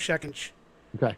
seconds. Okay.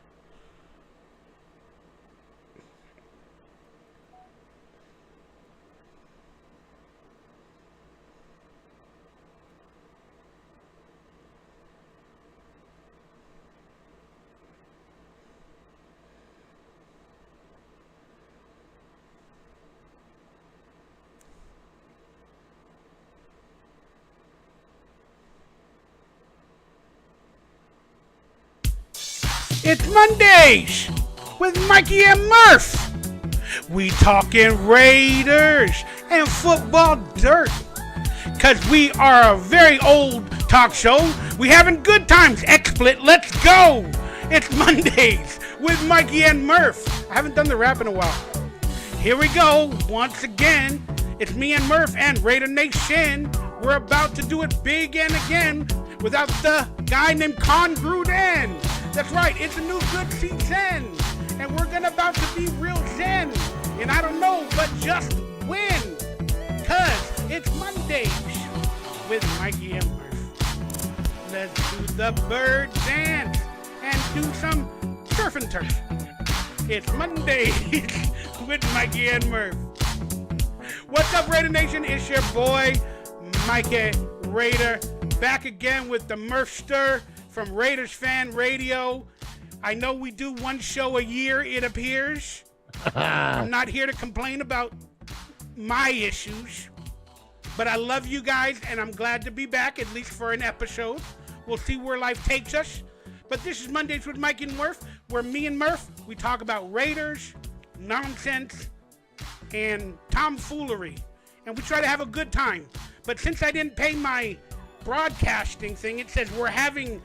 It's Mondays with Mikey and Murf. We talking Raiders and football dirt. Cause we are a very old talk show. We having good times. XSplit, let's go. It's Mondays with Mikey and Murf. I haven't done the rap in a while. Here we go. Once again, it's me and Murf and Raider Nation. We're about to do it big and again without the guy named Con Gruden. That's right, it's a new good season, and we're about to be real zen, and I don't know, but just win, cause it's Mondays with Mikey and Murf. Let's do the bird dance and do some surf and turf. It's Mondays with Mikey and Murf. What's up, Raider Nation? It's your boy, Mikey Raider, back again with the Murfster from Raiders Fan Radio. I know we do one show a year, it appears. I'm not here to complain about my issues, but I love you guys, and I'm glad to be back, at least for an episode. We'll see where life takes us. But this is Mondays with Mike and Murf, where me and Murf, we talk about Raiders, nonsense, and tomfoolery. And we try to have a good time. But since I didn't pay my broadcasting thing, it says we're having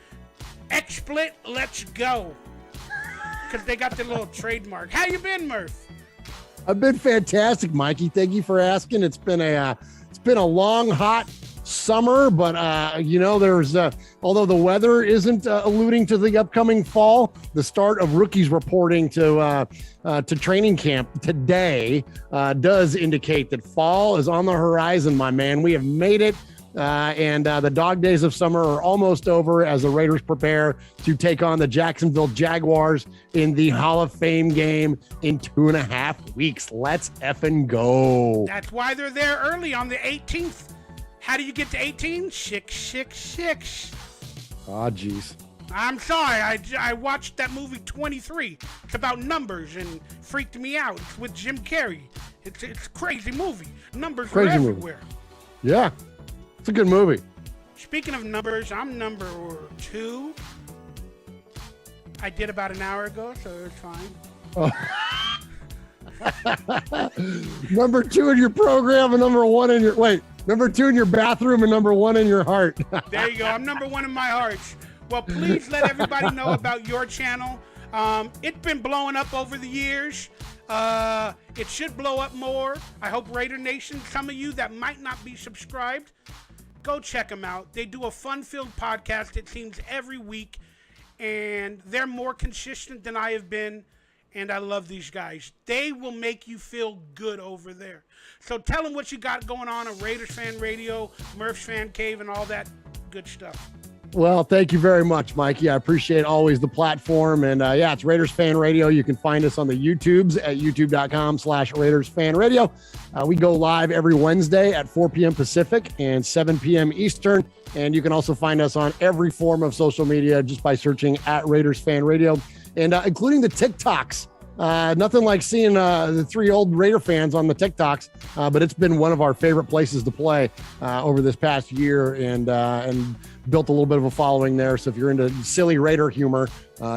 XSplit, let's go. Because they got their little trademark. How you been, Murf? I've been fantastic, Mikey. Thank you for asking. It's been a long, hot summer, but there's although the weather isn't alluding to the upcoming fall, the start of rookies reporting to training camp today does indicate that fall is on the horizon, my man. We have made it. And the dog days of summer are almost over as the Raiders prepare to take on the Jacksonville Jaguars in the Hall of Fame game in 2.5 weeks. Let's effing go. That's why they're there early on the 18th. How do you get to 18? 666. Oh, geez. I'm sorry. I watched that movie 23. It's about numbers and freaked me out. It's with Jim Carrey. It's a crazy movie. Numbers are everywhere. Yeah. It's a good movie. Speaking of numbers, I'm number 2. I did about an hour ago, so it's fine. Oh. Number 2 in your program and number 1 in your number 2 in your bathroom and number 1 in your heart. There you go. I'm number 1 in my heart. Well, please let everybody know about your channel. It's been blowing up over the years. It should blow up more. I hope Raider Nation, some of you that might not be subscribed, go check them out. They do a fun-filled podcast, it seems, every week, and they're more consistent than I have been, and I love these guys. They will make you feel good over there. So tell them what you got going on Raiders Fan Radio, Murph's Fan Cave, and all that good stuff. Well, thank you very much, Mikey. I appreciate always the platform. And it's Raiders Fan Radio. You can find us on the YouTubes at youtube.com/Raiders Fan Radio. We go live every Wednesday at 4 p.m. Pacific and 7 p.m. Eastern. And you can also find us on every form of social media just by searching at Raiders Fan Radio, and including the TikToks. Nothing like seeing the 3 old Raider fans on the TikToks, but it's been one of our favorite places to play over this past year, and built a little bit of a following there. So if you're into silly Raider humor,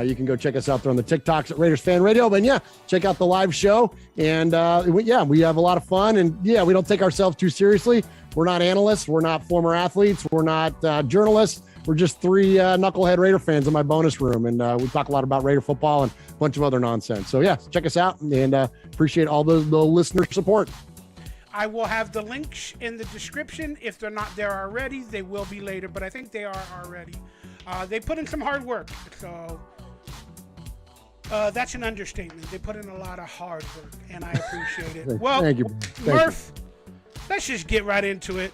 you can go check us out there on the TikToks at Raiders Fan Radio. But check out the live show, and we have a lot of fun, and we don't take ourselves too seriously. We're not analysts, we're not former athletes, we're not journalists. We're just 3 knucklehead Raider fans in my bonus room, and we talk a lot about Raider football and a bunch of other nonsense. So check us out, and appreciate all the listener support. I will have the links in the description. If they're not there already, they will be later, but I think they are already. They put in some hard work, so that's an understatement. They put in a lot of hard work, and I appreciate it. Well, thank you. Murf, let's just get right into it.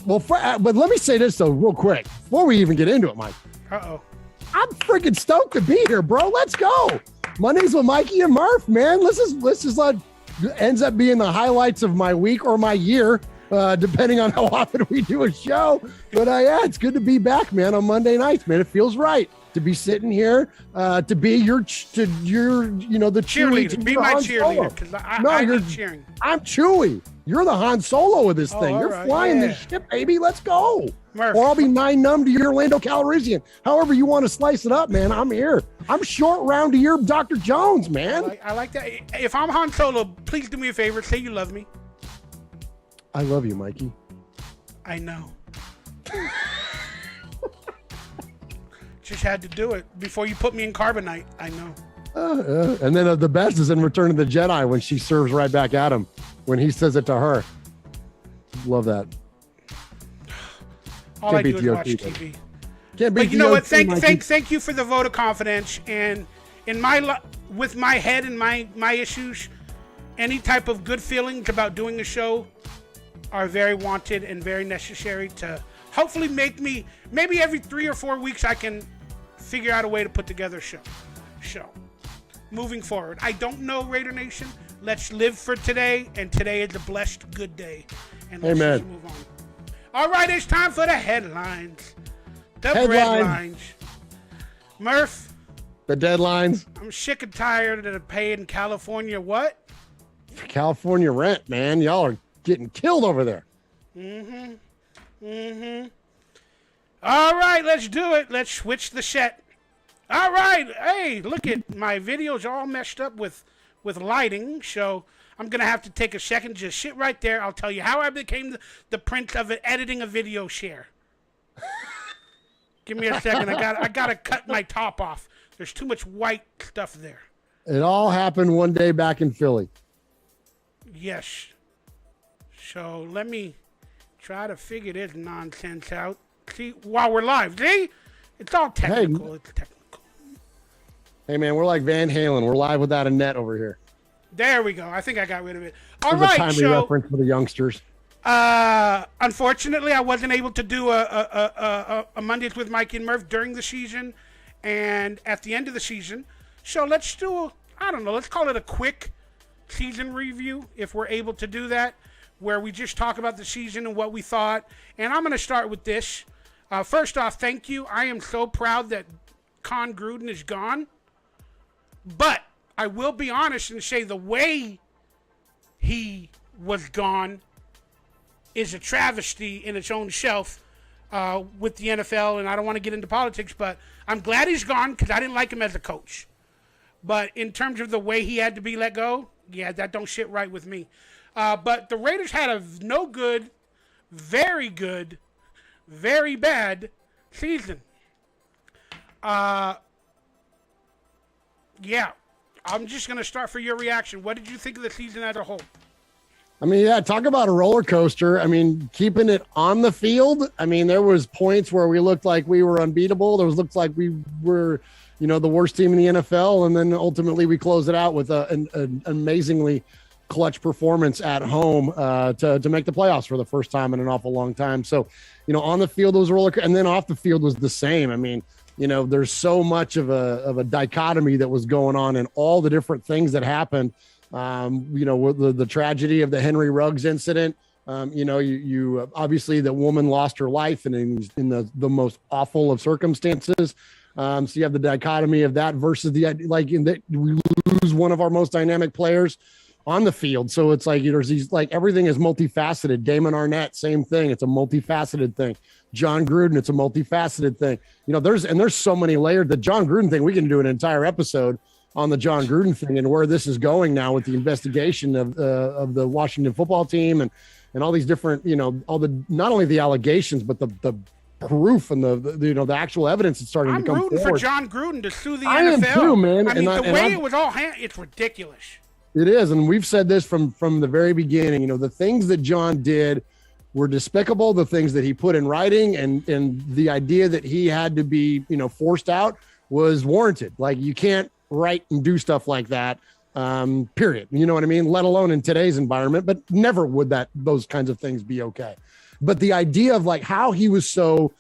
Well, but let me say this, though, real quick, before we even get into it, Mike. Uh-oh. I'm freaking stoked to be here, bro. Let's go. Mondays with Mikey and Murf, man. This is like ends up being the highlights of my week or my year, depending on how often we do a show. But yeah, it's good to be back, man, on Monday nights, man. It feels right to be sitting here, to be your the cheerleader. Be my cheerleader, because I love cheering. I'm Chewie. You're the Han Solo of this thing. You're right, flying this ship, baby. Let's go. Murf. Or I'll be 9-numb to your Lando Calrissian. However you want to slice it up, man. I'm here. I'm short round to your Dr. Jones, man. I like that. If I'm Han Solo, please do me a favor. Say you love me. I love you, Mikey. I know. Just had to do it before you put me in carbonite. I know. And then the best is in Return of the Jedi when she serves right back at him when he says it to her. Love that. All I do is watch TV. Can't but you know what? Thank you for the vote of confidence. And in with my head and my issues, any type of good feelings about doing a show are very wanted and very necessary to hopefully make me, maybe every 3 or 4 weeks I can figure out a way to put together a show. Moving forward. I don't know, Raider Nation. Let's live for today, and today is a blessed good day. And let's just move on. All right, it's time for the headlines. The breadlines. Murf. The deadlines. I'm sick and tired of paying California what? California rent, man. Y'all are getting killed over there. All right, let's do it. Let's switch the set. All right. Hey, look at my videos are all messed up with lighting, so I'm going to have to take a second. Just sit right there. I'll tell you how I became the prince of editing a video share. Give me a second. I got to cut my top off. There's too much white stuff there. It all happened one day back in Philly. Yes. So let me try to figure this nonsense out. See, while we're live. See? It's all technical. It's technical. Hey, man, we're like Van Halen. We're live without a net over here. There we go. I think I got rid of it. All right, a timely reference for the youngsters. Unfortunately, I wasn't able to do a Mondays with Mikey and Murf during the season and at the end of the season. So let's do, let's call it a quick season review if we're able to do that, where we just talk about the season and what we thought. And I'm going to start with this. First off, thank you. I am so proud that Con Gruden is gone. But I will be honest and say the way he was gone is a travesty in its own shelf with the NFL. And I don't want to get into politics, but I'm glad he's gone because I didn't like him as a coach. But in terms of the way he had to be let go, yeah, that don't sit right with me. But the Raiders had a no good, very bad season. Yeah, I'm just going to start for your reaction. What did you think of the season as a whole? I mean, yeah, talk about a roller coaster. I mean, keeping it on the field. I mean, there was points where we looked like we were unbeatable. There looked like we were, the worst team in the NFL. And then ultimately we closed it out with an amazingly clutch performance at home to make the playoffs for the first time in an awful long time. So, on the field, it was a roller coaster. And then off the field was the same. I mean, there's so much of a dichotomy that was going on in all the different things that happened. With the tragedy of the Henry Ruggs incident. You obviously the woman lost her life and in the most awful of circumstances. So you have the dichotomy of that versus we lose one of our most dynamic players on the field. So it's like, there's these, everything is multifaceted. Damon Arnett, same thing. It's a multifaceted thing. John Gruden, it's a multifaceted thing. There's so many layers. The John Gruden thing, we can do an entire episode on the John Gruden thing and where this is going now with the investigation of the Washington football team and all these different, all the, not only the allegations, but the proof and the actual evidence that's starting to come forward. I'm rooting for John Gruden to sue the NFL. I am too, man. I mean, the way it was all it's ridiculous. It is. And we've said this from the very beginning, the things that John did were despicable. The things that he put in writing and the idea that he had to be, forced out was warranted. Like, you can't write and do stuff like that, period. You know what I mean? Let alone in today's environment, but never would those kinds of things be okay. But the idea of how he was so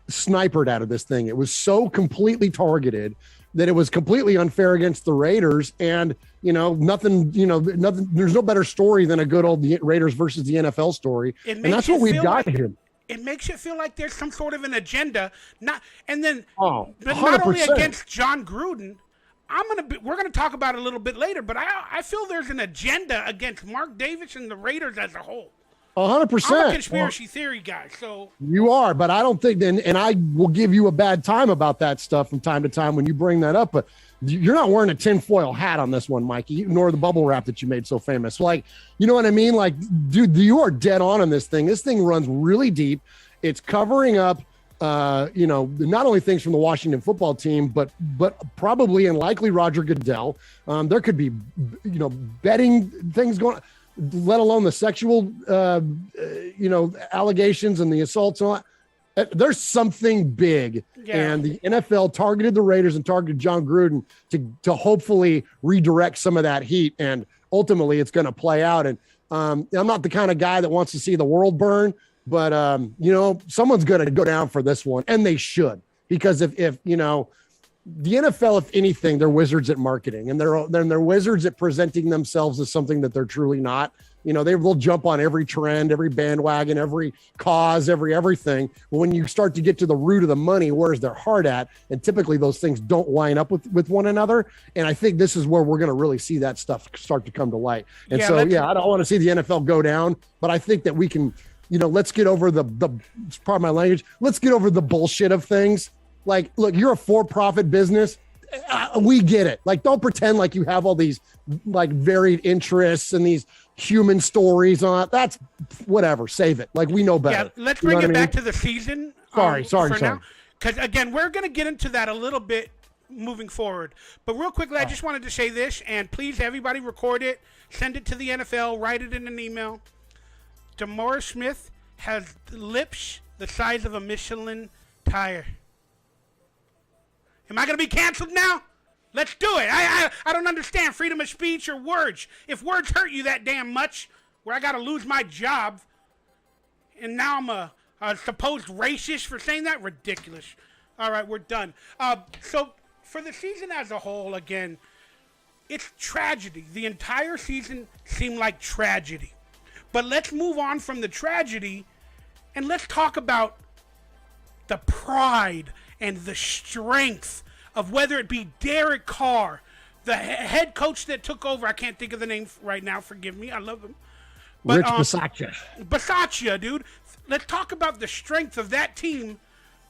sniped out of this thing. It was so completely targeted that it was completely unfair against the Raiders. And, nothing, there's no better story than a good old Raiders versus the NFL story. And that's what we've got here. It makes it feel like there's some sort of an agenda, not only 100%. against John Gruden. We're gonna talk about it a little bit later, but I feel there's an agenda against Mark Davis and the Raiders as a whole. 100%. I'm a conspiracy theory guy, so you are, but I don't think. And I will give you a bad time about that stuff from time to time when you bring that up. But you're not wearing a tinfoil hat on this one, Mikey, nor the bubble wrap that you made so famous. Like, you know what I mean? Like, dude, you are dead on this thing. This thing runs really deep. It's covering up, not only things from the Washington football team, but probably and likely Roger Goodell. There could be, betting things going on, let alone the sexual, allegations and the assaults and all that. There's something big, and the NFL targeted the Raiders and targeted John Gruden to hopefully redirect some of that heat, and ultimately it's going to play out. And I'm not the kind of guy that wants to see the world burn, but someone's going to go down for this one, and they should, because if the NFL, if anything, they're wizards at marketing, and they're wizards at presenting themselves as something that they're truly not. They'll jump on every trend, every bandwagon, every cause, everything. But when you start to get to the root of the money, where's their heart at? And typically those things don't line up with one another. And I think this is where we're going to really see that stuff start to come to light. And I don't want to see the NFL go down, but I think that we can, let's get over the pardon my language, let's get over the bullshit of things. Like, look, you're a for-profit business. We get it. Like, don't pretend like you have all these like varied interests and these human stories on it. That's whatever. Save it. Like, we know better. Yeah, let's bring it back to the season. Sorry. Now, because again, we're going to get into that a little bit moving forward. But real quickly, I just wanted to say this, and please, everybody, record it, send it to the NFL, write it in an email. DeMaurice Smith has lips the size of a Michelin tire. Am I going to be canceled now? Let's do it. I don't understand freedom of speech or words. If words hurt you that damn much, where I got to lose my job, and now I'm a supposed racist for saying that? Ridiculous. All right, we're done. So for the season as a whole, again, it's tragedy. The entire season seemed like tragedy. But let's move on from the tragedy, and let's talk about the pride and the strength of whether it be Derek Carr, the head coach that took over. I can't think of the name right now. Forgive me. I love him. But, Rich Bisaccia. Bisaccia, dude. Let's talk about the strength of that team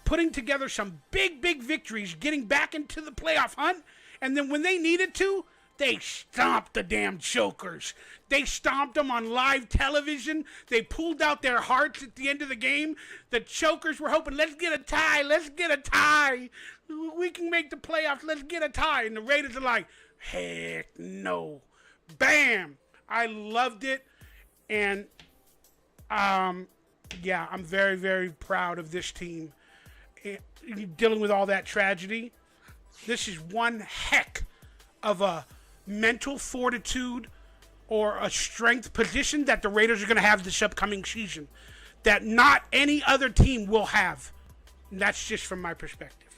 putting together some big victories, getting back into the playoff hunt. And then when they needed to, they stomped the damn Chokers. They stomped them on live television. They pulled out their hearts at the end of the game. The Chokers were hoping, let's get a tie. Let's get a tie. We can make the playoffs. Let's get a tie. And the Raiders are like, heck no. Bam. I loved it. And, I'm very, very proud of this team. Dealing with all that tragedy. This is one heck of a mental fortitude or a strength position that the Raiders are going to have this upcoming season that not any other team will have. And that's just from my perspective.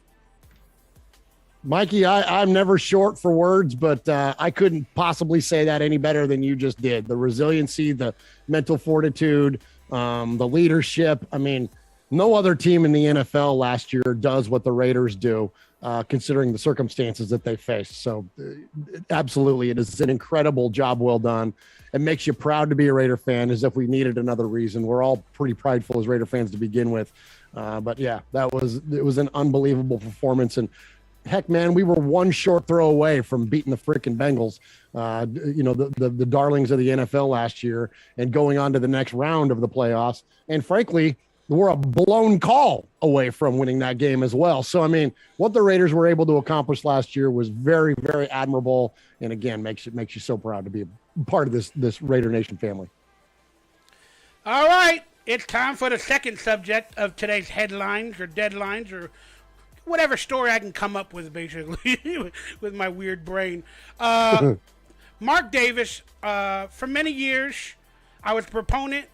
Mikey, I'm never short for words, but I couldn't possibly say that any better than you just did. The resiliency, the mental fortitude, the leadership. I mean, no other team in the NFL last year does what the Raiders do, considering the circumstances that they faced. So absolutely, it is an incredible job well done. It makes you proud to be a Raider fan, as if we needed another reason. We're all pretty prideful as Raider fans to begin with. But yeah, it was an unbelievable performance. And heck, man, we were one short throw away from beating the frickin' Bengals, the darlings of the NFL last year, and going on to the next round of the playoffs. And frankly, we're a blown call away from winning that game as well. So, I mean, what the Raiders were able to accomplish last year was very, very admirable. And again, makes you so proud to be a part of this Raider Nation family. All right. It's time for the second subject of today's headlines or deadlines or whatever story I can come up with, basically, with my weird brain. Mark Davis, for many years, I was a proponent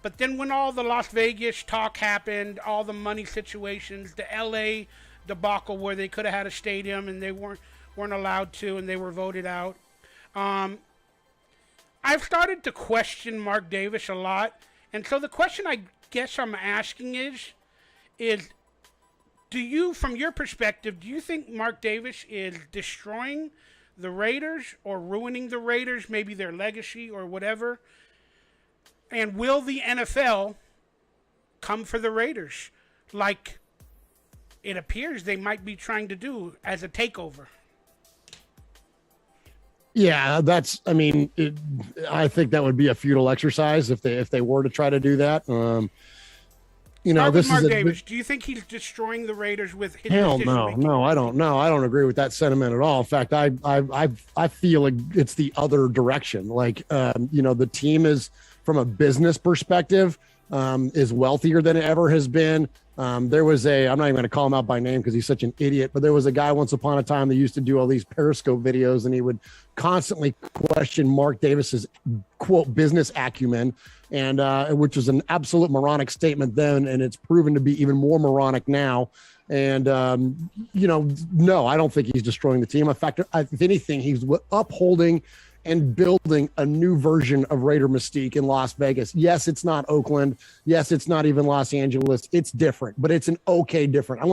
But then when all the Las Vegas talk happened, all the money situations, the LA debacle where they could have had a stadium and they weren't allowed to, and they were voted out. I've started to question Mark Davis a lot. And so the question I guess I'm asking is do you, from your perspective, do you think Mark Davis is destroying the Raiders or ruining the Raiders, maybe their legacy or whatever? And will the NFL come for the Raiders like it appears they might be trying to do as a takeover? Yeah, I think that would be a futile exercise if they were to try to do that. This Mark is Davis. Do you think he's destroying the Raiders with his hell decision-making? No, I don't know. I don't agree with that sentiment at all. In fact, I feel like it's the other direction. Like, the team is, from a business perspective, is wealthier than it ever has been. There was I'm not even going to call him out by name because he's such an idiot, but there was a guy once upon a time that used to do all these Periscope videos, and he would constantly question Mark Davis's quote business acumen, and which was an absolute moronic statement then, and it's proven to be even more moronic now. And no, I don't think he's destroying the team. In fact, if anything, he's upholding and building a new version of Raider mystique in Las Vegas. Yes, it's not Oakland. Yes, it's not even Los Angeles. It's different, but it's an okay different. I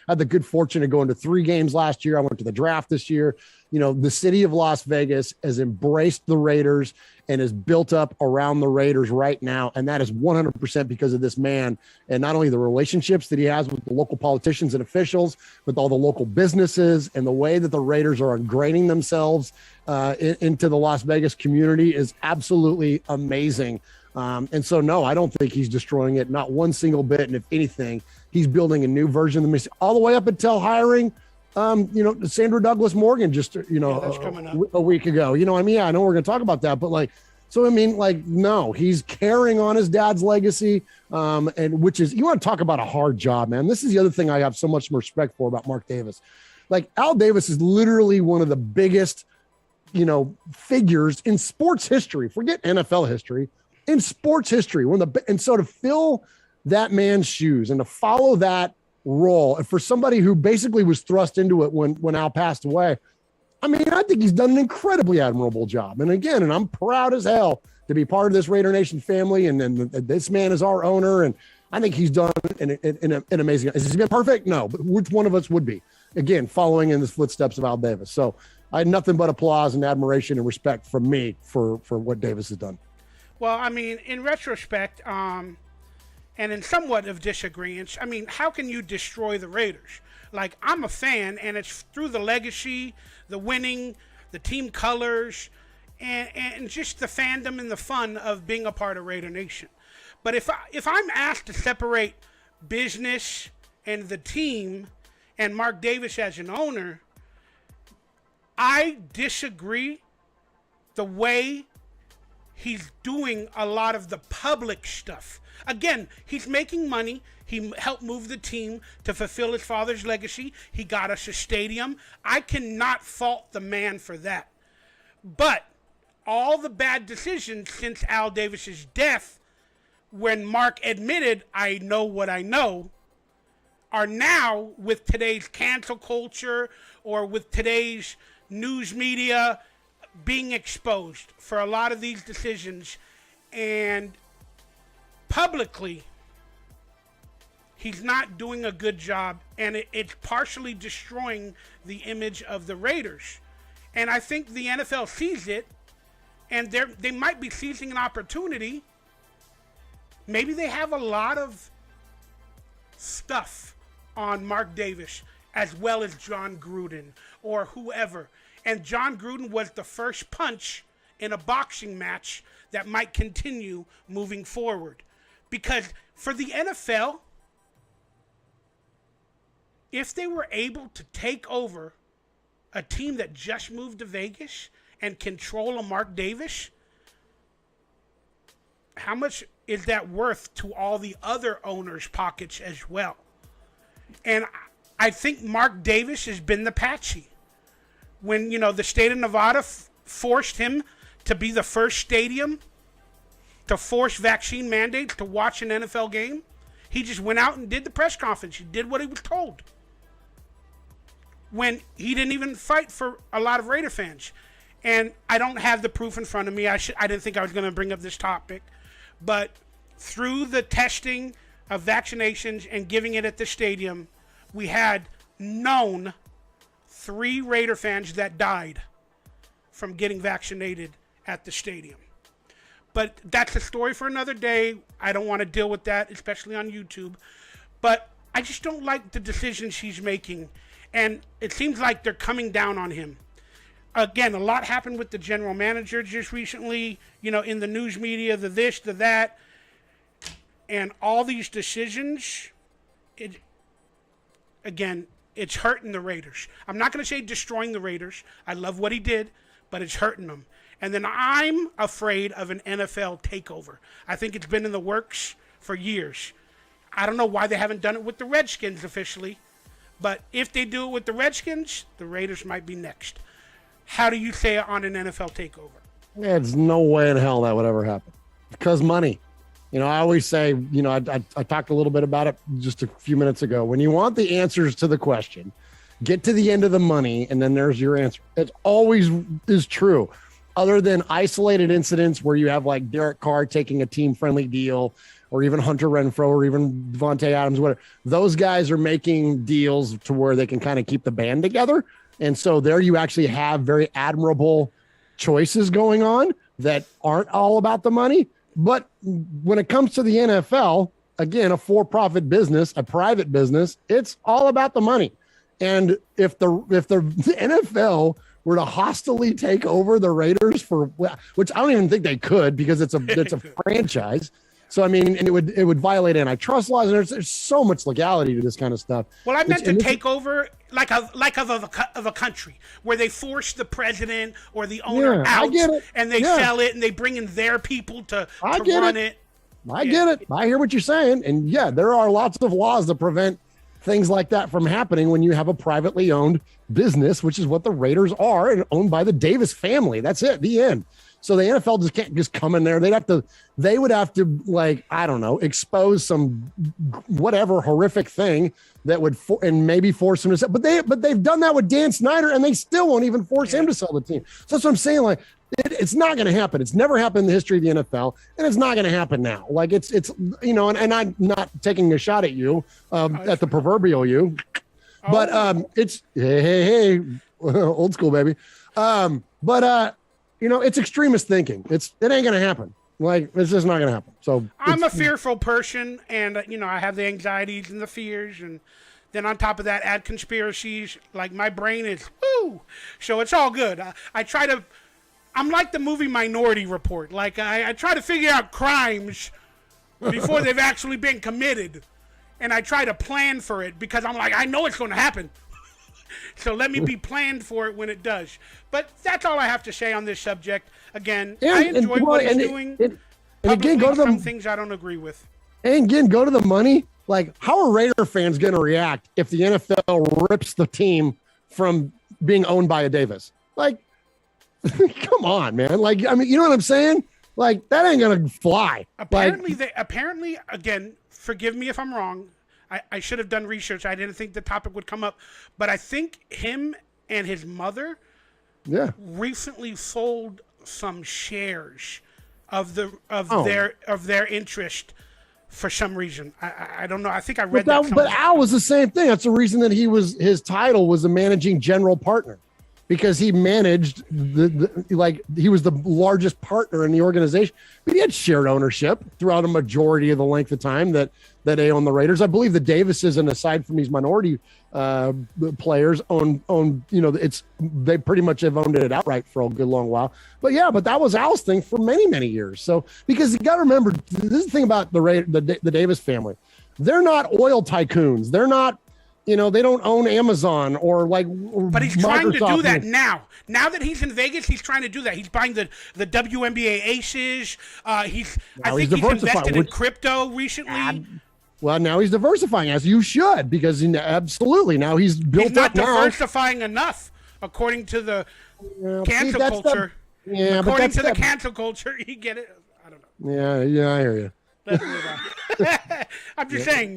had the good fortune of going to 3 games last year. I went to the draft this year. The city of Las Vegas has embraced the Raiders and is built up around the Raiders right now. And that is 100% because of this man, and not only the relationships that he has with the local politicians and officials, with all the local businesses, and the way that the Raiders are ingraining themselves into the Las Vegas community is absolutely amazing. And so, no, I don't think he's destroying it, not one single bit. And if anything, he's building a new version of the mystique, all the way up until hiring Sandra Douglas Morgan just, a week ago. Yeah, I know we're going to talk about that, but no, he's carrying on his dad's legacy. And which is, you want to talk about a hard job, man. This is the other thing I have so much respect for about Mark Davis. Like, Al Davis is literally one of the biggest, figures in sports history. Forget NFL history, in sports history. And so to fill that man's shoes and to follow that role, and for somebody who basically was thrust into it when Al passed away, I think he's done an incredibly admirable job. And again, and I'm proud as hell to be part of this Raider Nation family. And then this man is our owner. And I think he's done an amazing. Has he been perfect? No, but which one of us would be? Again, following in the footsteps of Al Davis. So I had nothing but applause and admiration and respect from me for what Davis has done. Well, in retrospect, and in somewhat of disagreement, how can you destroy the Raiders? Like, I'm a fan, and it's through the legacy, the winning, the team colors, and just the fandom and the fun of being a part of Raider Nation. But if I'm asked to separate business and the team and Mark Davis as an owner, I disagree the way he's doing a lot of the public stuff. Again, he's making money. He helped move the team to fulfill his father's legacy. He got us a stadium. I cannot fault the man for that. But all the bad decisions since Al Davis's death, when Mark admitted, I know what I know, are now, with today's cancel culture or with today's news media, being exposed for a lot of these decisions. And publicly, he's not doing a good job, and it's partially destroying the image of the Raiders. And I think the NFL sees it, and they might be seizing an opportunity. Maybe they have a lot of stuff on Mark Davis, as well as John Gruden or whoever. And John Gruden was the first punch in a boxing match that might continue moving forward. Because for the NFL, if they were able to take over a team that just moved to Vegas and control a Mark Davis, how much is that worth to all the other owners' pockets as well? And I think Mark Davis has been the patsy. When, the state of Nevada forced him to be the first stadium to force vaccine mandates to watch an NFL game. He just went out and did the press conference. He did what he was told. When he didn't even fight for a lot of Raider fans. And I don't have the proof in front of me. I didn't think I was going to bring up this topic. But through the testing of vaccinations and giving it at the stadium, we had known 3 Raider fans that died from getting vaccinated at the stadium. But that's a story for another day. I don't want to deal with that, especially on YouTube. But I just don't like the decisions he's making. And it seems like they're coming down on him. Again, a lot happened with the general manager just recently, in the news media, the this, the that. And all these decisions, it's hurting the Raiders. I'm not going to say destroying the Raiders. I love what he did, but it's hurting them. And then I'm afraid of an NFL takeover. I think it's been in the works for years. I don't know why they haven't done it with the Redskins officially, but if they do it with the Redskins, the Raiders might be next. How do you say it on an NFL takeover? There's no way in hell that would ever happen. Because money. I always say, I talked a little bit about it just a few minutes ago. When you want the answers to the question, get to the end of the money, and then there's your answer. It always is true. Other than isolated incidents where you have like Derek Carr taking a team-friendly deal, or even Hunter Renfrow, or even Devontae Adams, whatever. Those guys are making deals to where they can kind of keep the band together. And so there you actually have very admirable choices going on that aren't all about the money. But when it comes to the NFL, again, a for-profit business, a private business, it's all about the money. And if the NFL were to hostilely take over the Raiders which I don't even think they could, because it's a franchise. So and it would violate antitrust laws, and there's so much legality to this kind of stuff. Well, I meant to take over like of a country where they force the president or the owner out, and they sell it, and they bring in their people to run it. I get it. I hear what you're saying, and there are lots of laws that prevent things like that from happening when you have a privately owned business, which is what the Raiders are, and owned by the Davis family. That's it. The end. So the NFL just can't just come in there. They would have to like, I don't know, expose some whatever horrific thing that would and maybe force him to sell. But they've done that with Dan Snyder, and they still won't even force him to sell the team. So that's what I'm saying. Like, it's not going to happen. It's never happened in the history of the NFL, and it's not going to happen now. Like it's and I'm not taking a shot at you, at the proverbial you, but it's hey, old school baby, it's extremist thinking. It ain't going to happen. Like, it's just not going to happen. So I'm a fearful person, and I have the anxieties and the fears, and then on top of that, add conspiracies. Like, my brain is woo. So it's all good. I'm like the movie Minority Report. Like, I try to figure out crimes before they've actually been committed, and I try to plan for it because I'm like, I know it's going to happen. So let me be planned for it when it does. But that's all I have to say on this subject. Again, I enjoy what he's doing. And again, go to some things I don't agree with. And again, go to the money. Like, how are Raider fans going to react if the NFL rips the team from being owned by a Davis? Like, come on, man. Like, I mean, you know what I'm saying? Like, that ain't going to fly. Apparently, again, forgive me if I'm wrong. I should have done research. I didn't think the topic would come up. But I think him and his mother recently sold some shares of their interest for some reason. I don't know. I think I read that. But Al was the same thing. That's the reason that his title was the managing general partner, because he managed he was the largest partner in the organization. But he had shared ownership throughout a majority of the length of time that they own the Raiders. I believe the Davises, and aside from these minority players, own they pretty much have owned it outright for a good long while. But that was Al's thing for many, many years. So, because you got to remember, this is the thing about the Davis family. They're not oil tycoons. They're not, they don't own Amazon or But he's trying to do that now. Now that he's in Vegas, he's trying to do that. He's buying the WNBA Aces. I think he's invested in crypto recently. Well, now he's diversifying, as you should, because absolutely now he's built up. He's not diversifying enough, according to the cancel culture. According to the cancel culture, you get it. I don't know. Yeah, I hear you. Let's move on. I'm just saying,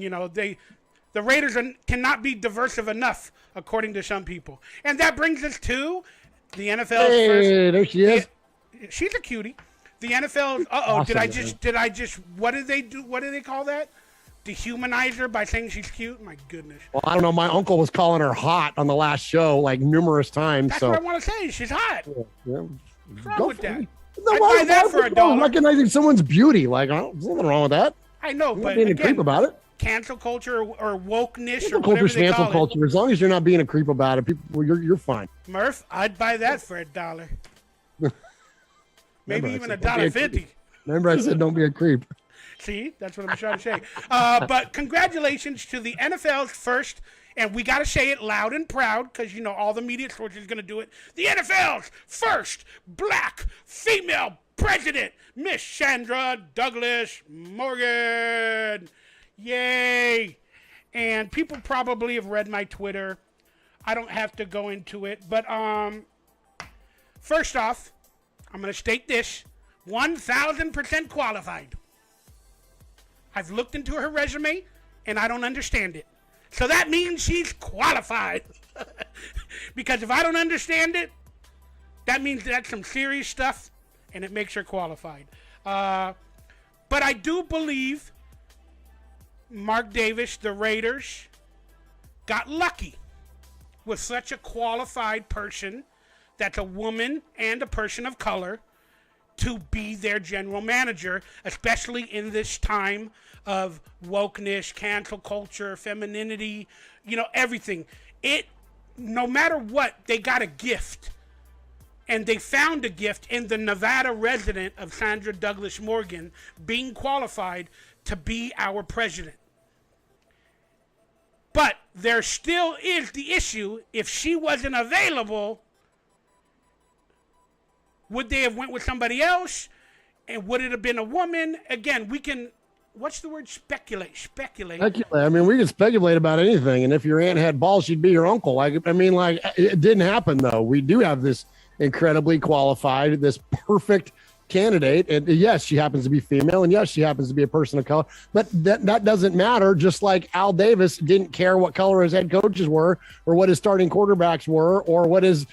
the Raiders cannot be diversive enough, according to some people. And that brings us to the NFL's first. There she is. She's a cutie. The NFL's. Awesome, did I just? What did they do? What do they call that? Dehumanize her by saying she's cute? My goodness. Well, I don't know. My uncle was calling her hot on the last show like numerous times. That's what I want to say. She's hot. Yeah. What's wrong with that? No, I'd buy that for $1. Recognizing someone's beauty, like, there's nothing wrong with that. I know, but being a creep about it. Cancel culture or wokeness cancel or whatever they cancel call culture. As long as you're not being a creep about it, people, you're fine. Murf, I'd buy that for $1. Maybe even $1.50. Remember, I said don't be a creep. See, that's what I'm trying to say. But congratulations to the NFL's first, and we got to say it loud and proud because, all the media sources are going to do it. The NFL's first black female president, Miss Sandra Douglas Morgan. Yay. And people probably have read my Twitter. I don't have to go into it. But first off, I'm going to state this. 1,000% qualified. I've looked into her resume, and I don't understand it. So that means she's qualified. Because if I don't understand it, that means that's some serious stuff, and it makes her qualified. But I do believe Mark Davis, the Raiders, got lucky with such a qualified person that's a woman and a person of color to be their general manager, especially in this time of wokeness, cancel culture, femininity, everything. No matter what, they got a gift. And they found a gift in the Nevada resident of Sandra Douglas Morgan being qualified to be our president. But there still is the issue, if she wasn't available, would they have went with somebody else? And would it have been a woman? Again, we can, what's the word? Speculate. I mean, we can speculate about anything. And if your aunt had balls, she'd be your uncle. It didn't happen, though. We do have this incredibly qualified, this perfect candidate. And yes, she happens to be female. And yes, she happens to be a person of color. But that doesn't matter. Just like Al Davis didn't care what color his head coaches were or what his starting quarterbacks were or what his,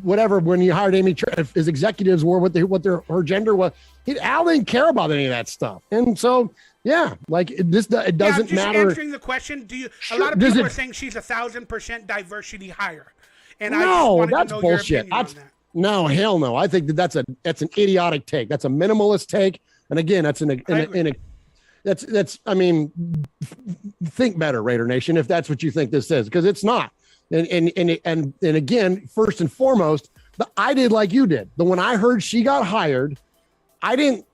whatever, when he hired Amy, his executives were, her gender was. Al didn't care about any of that stuff. And so, yeah, it doesn't matter. Answering the question, a lot of people are saying she's 1,000% diversity hire. And that's bullshit. No, hell no. I think that's an idiotic take. That's a minimalist take. And again, think better, Raider Nation, if that's what you think this is, because it's not. And again, first and foremost, I did like you did. When I heard she got hired, I didn't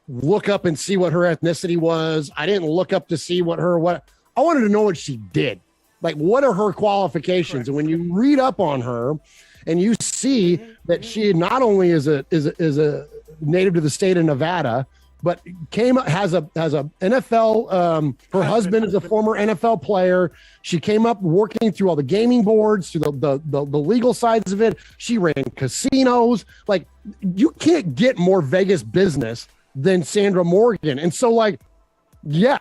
look up and see what her ethnicity was. I didn't look up to see what I wanted to know what she did. What are her qualifications? Correct. And when you read up on her and you see that she not only is a native to the state of Nevada, but has a NFL. Her husband is a former NFL player. She came up working through all the gaming boards, through the legal sides of it. She ran casinos. You can't get more Vegas business than Sandra Morgan. And so yes,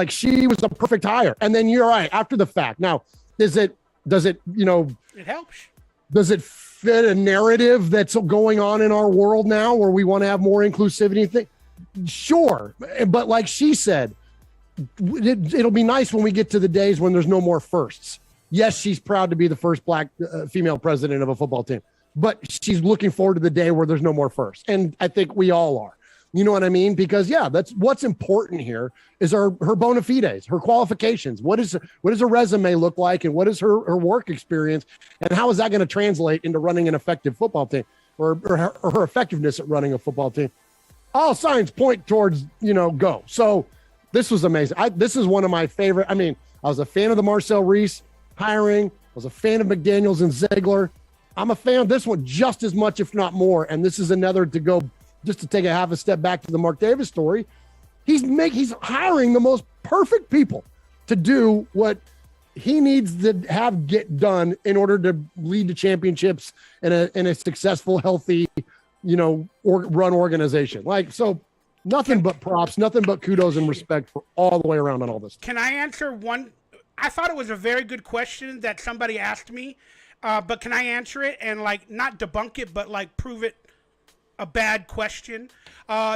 she was a perfect hire. And then you're right after the fact. Now, does it it helps. Does it fit a narrative that's going on in our world now where we want to have more inclusivity? Sure. But like she said, it'll be nice when we get to the days when there's no more firsts. Yes, she's proud to be the first black female president of a football team, but she's looking forward to the day where there's no more firsts. And I think we all are. You know what I mean? Because that's what's important here is her bona fides, her qualifications. What does her resume look like, and what is her work experience, and how is that going to translate into running an effective football team, or her effectiveness at running a football team? All signs point towards go. So this was amazing. This is one of my favorite. I mean, I was a fan of the Marcel Reese hiring. I was a fan of McDaniels and Ziegler. I'm a fan of this one just as much, if not more. And this is another to go. Just to take a half a step back to the Mark Davis story, he's hiring the most perfect people to do what he needs to get done in order to lead to championships in a successful, healthy, run organization. Like, so nothing but props, nothing but kudos and respect for all the way around on all this. Can I answer one? I thought it was a very good question that somebody asked me, but can I answer it and like not debunk it, but like prove it a bad question?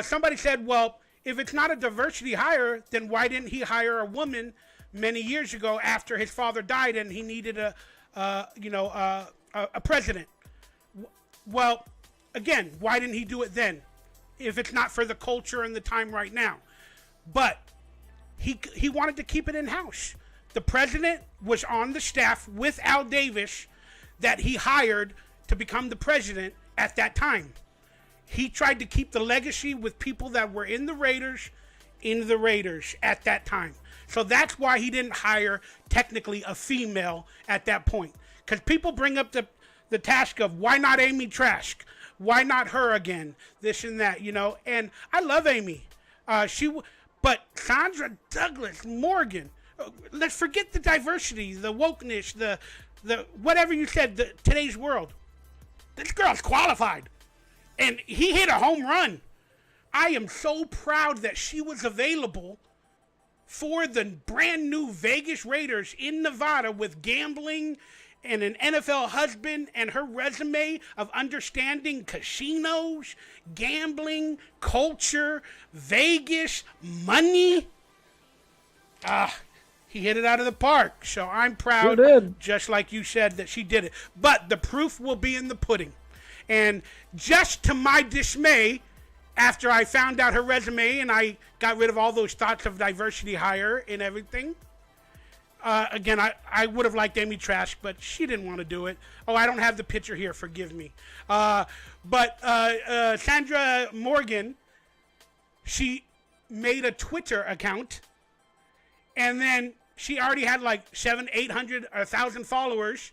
Somebody said, well, if it's not a diversity hire, then why didn't he hire a woman many years ago after his father died and he needed a president? Well, again, why didn't he do it then? If it's not for the culture and the time right now. But he wanted to keep it in-house. The president was on the staff with Al Davis that he hired to become the president at that time. He tried to keep the legacy with people that were in the Raiders at that time. So that's why he didn't hire technically a female at that point. Because people bring up the task of why not Amy Trask? Why not her again? This and that, And I love Amy. But Sandra Douglas Morgan, let's forget the diversity, the wokeness, the whatever you said, today's world. This girl's qualified. And he hit a home run. I am so proud that she was available for the brand new Vegas Raiders in Nevada with gambling and an NFL husband and her resume of understanding casinos, gambling, culture, Vegas, money. He hit it out of the park. So I'm proud, just like you said, that she did it. But the proof will be in the pudding. And just to my dismay, after I found out her resume and I got rid of all those thoughts of diversity hire and everything, again, I would have liked Amy Trask, but she didn't want to do it. Oh, I don't have the picture here. Forgive me. But Sandra Morgan, she made a Twitter account, and then she already had like 700, 800, 1,000 followers,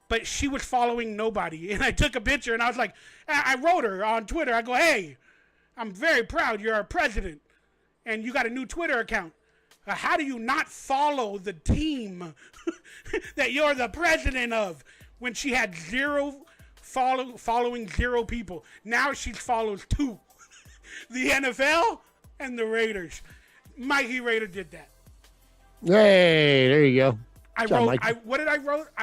but she was following nobody. And I took a picture, and I was like, I wrote her on Twitter. I go, hey, I'm very proud you're our president, and you got a new Twitter account. How do you not follow the team that you're the president of? When she had following 0 people. Now she follows 2. The NFL and the Raiders. Mikey Raider did that. Hey, there you go. What did I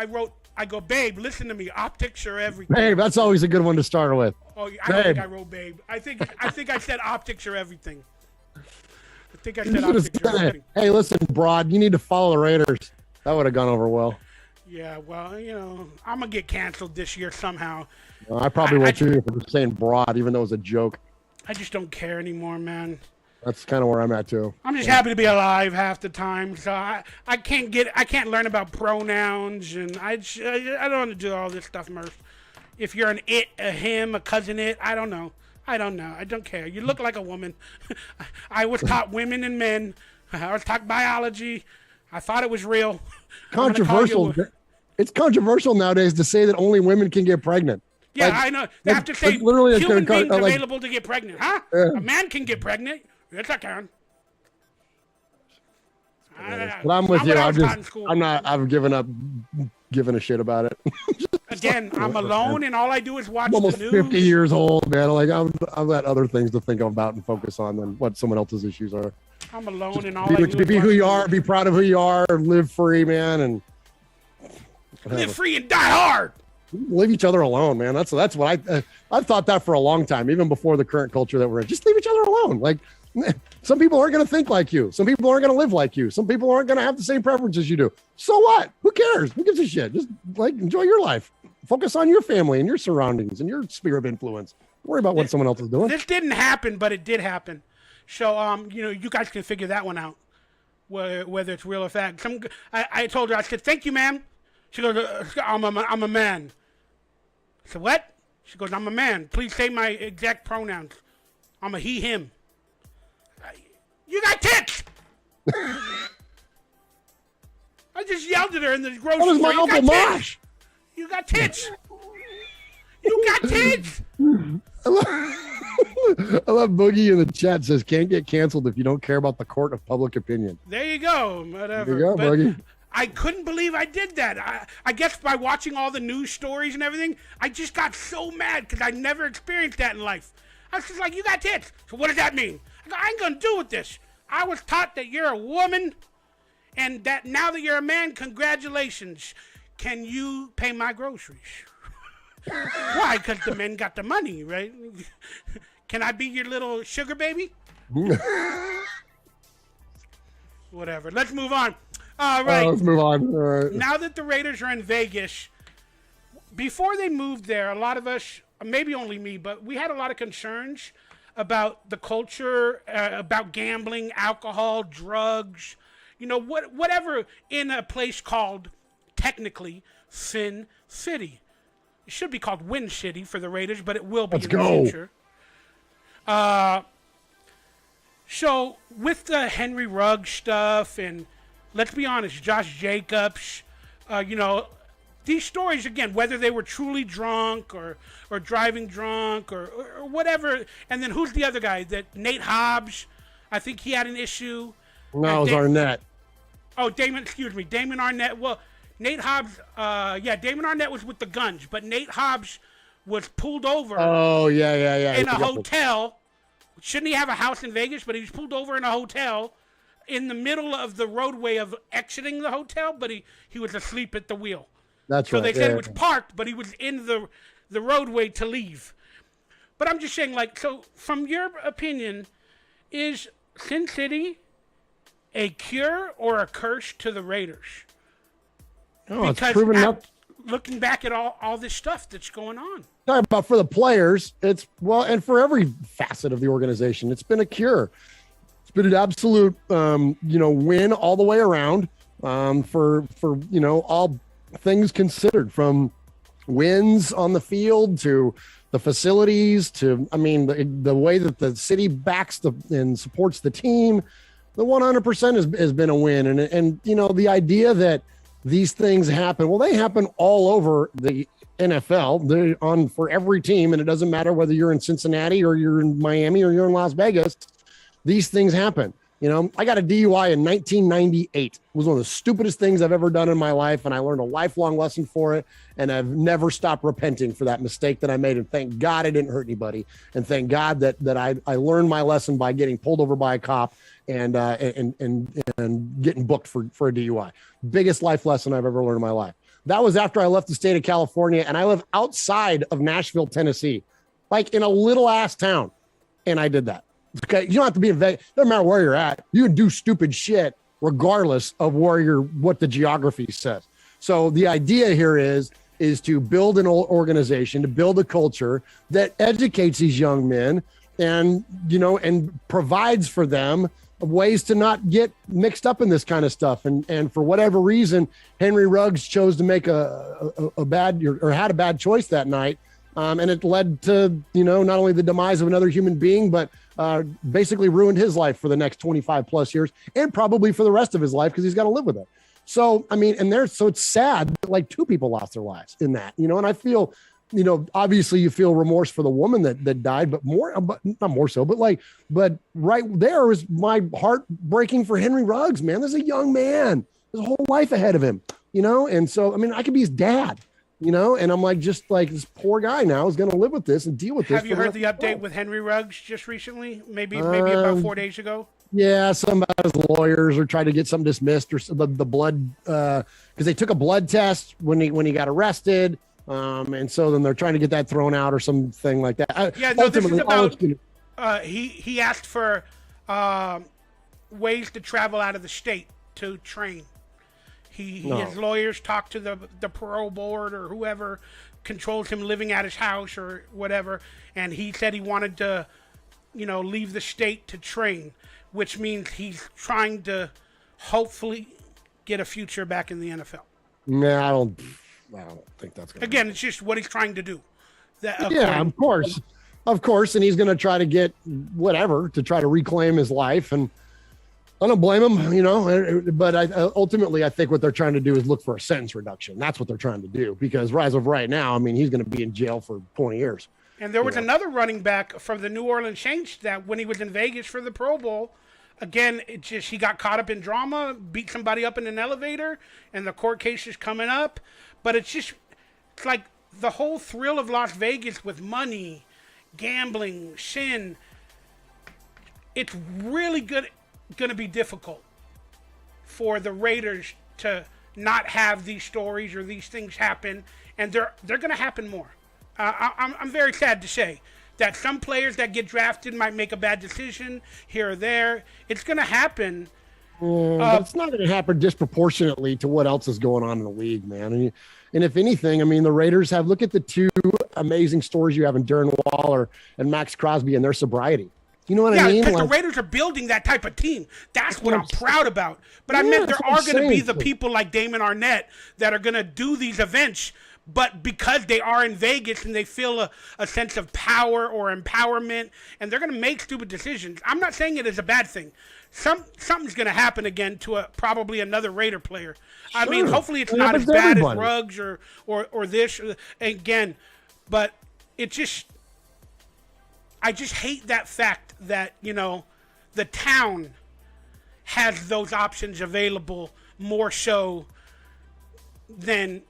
wrote? I go, babe, listen to me. Optics are everything. Babe, that's always a good one to start with. Oh, I don't think I wrote babe. I think I said optics are everything. I think I said optics are everything. Hey, listen, broad, you need to follow the Raiders. That would have gone over well. Yeah, well, I'm going to get canceled this year somehow. Well, I probably will too for saying broad, even though it was a joke. I just don't care anymore, man. That's kind of where I'm at too. I'm just happy to be alive half the time. So I can't learn about pronouns, and I don't want to do all this stuff, Murf. If you're an it, a him, a cousin it, I don't know. I don't care. You look like a woman. I was taught women and men. I was taught biology. I thought it was real. Controversial. It's controversial nowadays to say that only women can get pregnant. Yeah, I know. They have to say human beings available to get pregnant. Huh? A man can get pregnant. Yes, I can. But I'm with you. I've given up giving a shit about it. Again, I'm alone, and all I do is watch I'm almost the news. 50 years old, man. Like I've got other things to think about and focus on than what someone else's issues are. I'm alone, and all I do is be who you are, be proud of who you are, live free, man, and live free and die hard. Leave each other alone, man. That's what I've thought that for a long time, even before the current culture that we're in. Just leave each other alone. Like, some people aren't going to think like you. Some people aren't going to live like you. Some people aren't going to have the same preferences you do. So what? Who cares? Who gives a shit? Just like enjoy your life. Focus on your family and your surroundings and your sphere of influence. Don't worry about what someone else is doing. This didn't happen, but it did happen. So, you guys can figure that one out, whether it's real or fact. I told her, I said, thank you, ma'am. She goes, I'm a man. I said, what? She goes, I'm a man. Please say my exact pronouns. I'm a he, him. You got tits! I just yelled at her in the grocery store. That was my Uncle Mosh. You got tits! You got tits! I love Boogie in the chat says, can't get canceled if you don't care about the court of public opinion. There you go. Whatever. There you go, Boogie. I couldn't believe I did that. I guess by watching all the news stories and everything, I just got so mad because I never experienced that in life. I was just like, you got tits. So what does that mean? I ain't going to do with this. I was taught that you're a woman and that now that you're a man, congratulations. Can you pay my groceries? Why? Because the men got the money, right? Can I be your little sugar baby? Whatever. Let's move on. All right. Let's move on. All right. Now that the Raiders are in Vegas, before they moved there, a lot of us, maybe only me, but we had a lot of concerns about the culture, about gambling, alcohol, drugs, whatever in a place called, technically, Sin City. It should be called Win City for the Raiders, but it will be the future. So with the Henry Ruggs stuff and let's be honest, Josh Jacobs, these stories, again, whether they were truly drunk or driving drunk or whatever. And then who's the other guy? That Nate Hobbs, I think he had an issue. No, it was Arnett. Oh, Damon Arnett. Well, Nate Hobbs, Damon Arnett was with the guns, but Nate Hobbs was pulled over. Oh, yeah. In a hotel. Shouldn't he have a house in Vegas? But he was pulled over in a hotel in the middle of the roadway of exiting the hotel, but he was asleep at the wheel. That's so right. So they said it was parked, but he was in the roadway to leave. But I'm just saying, so from your opinion, is Sin City a cure or a curse to the Raiders? No, it's proven up. Looking back at all this stuff that's going on. Talking about for the players, and for every facet of the organization, it's been a cure. It's been an absolute, win all the way around for all things considered, from wins on the field to the facilities to, the way that the city backs and supports the team. The 100% has been a win. And the idea that these things happen, well, they happen all over the NFL. They're on for every team, and it doesn't matter whether you're in Cincinnati or you're in Miami or you're in Las Vegas. These things happen. I got a DUI in 1998. It was one of the stupidest things I've ever done in my life, and I learned a lifelong lesson for it, and I've never stopped repenting for that mistake that I made, and thank God I didn't hurt anybody, and thank God that I learned my lesson by getting pulled over by a cop and getting booked for a DUI. Biggest life lesson I've ever learned in my life. That was after I left the state of California, and I live outside of Nashville, Tennessee, like in a little ass town, and I did that. Okay, you don't have to be in Vegas. Doesn't matter where you're at. You can do stupid shit regardless of what the geography says. So the idea here is to build an organization, to build a culture that educates these young men and provides for them ways to not get mixed up in this kind of stuff. And for whatever reason, Henry Ruggs chose to make a bad or had a bad choice that night. And it led to, not only the demise of another human being, but basically ruined his life for the next 25 plus years and probably for the rest of his life because he's got to live with it. So, so it's sad that like two people lost their lives in that, and I feel, obviously you feel remorse for the woman that died, but not more so, but right there was my heart breaking for Henry Ruggs, man. There's a young man, there's a whole life ahead of him, and so, I could be his dad. And I'm like, just like this poor guy now is going to live with this and deal with this. Have you heard the update with Henry Ruggs just recently? Maybe about 4 days ago? Yeah, some of his lawyers are trying to get something dismissed or the blood, because they took a blood test when he got arrested. And so then they're trying to get that thrown out or something like that. This is about, he asked for ways to travel out of the state to train. His lawyers talked to the parole board or whoever controls him living at his house or whatever, and he said he wanted to, leave the state to train, which means he's trying to hopefully get a future back in the NFL. I don't think that's going to Again, it's just what he's trying to do. Of course, and he's going to try to get whatever to try to reclaim his life, and I don't blame him, but ultimately I think what they're trying to do is look for a sentence reduction. That's what they're trying to do, because as of right now, he's going to be in jail for 20 years. And there was another running back from the New Orleans Saints that when he was in Vegas for the Pro Bowl, again, he got caught up in drama, beat somebody up in an elevator, and the court case is coming up. But it's like the whole thrill of Las Vegas with money, gambling, sin. It's really going to be difficult for the Raiders to not have these stories or these things happen, and they're going to happen more. I'm very sad to say that some players that get drafted might make a bad decision here or there. It's going to happen. But it's not going to happen disproportionately to what else is going on in the league, man. And if anything, I mean, the Raiders look at the two amazing stories you have in Darren Waller and Max Crosby and their sobriety. You know what I mean? Yeah, because the Raiders are building that type of team. That's what I'm proud about. But I meant there are going to be the people like Damon Arnett that are going to do these events, but because they are in Vegas and they feel a sense of power or empowerment, and they're going to make stupid decisions. I'm not saying it is a bad thing. Something's going to happen again to probably another Raider player. Sure. I mean, hopefully it's not as bad as Ruggs or this again, but it just. I just hate that fact that, the town has those options available more so than,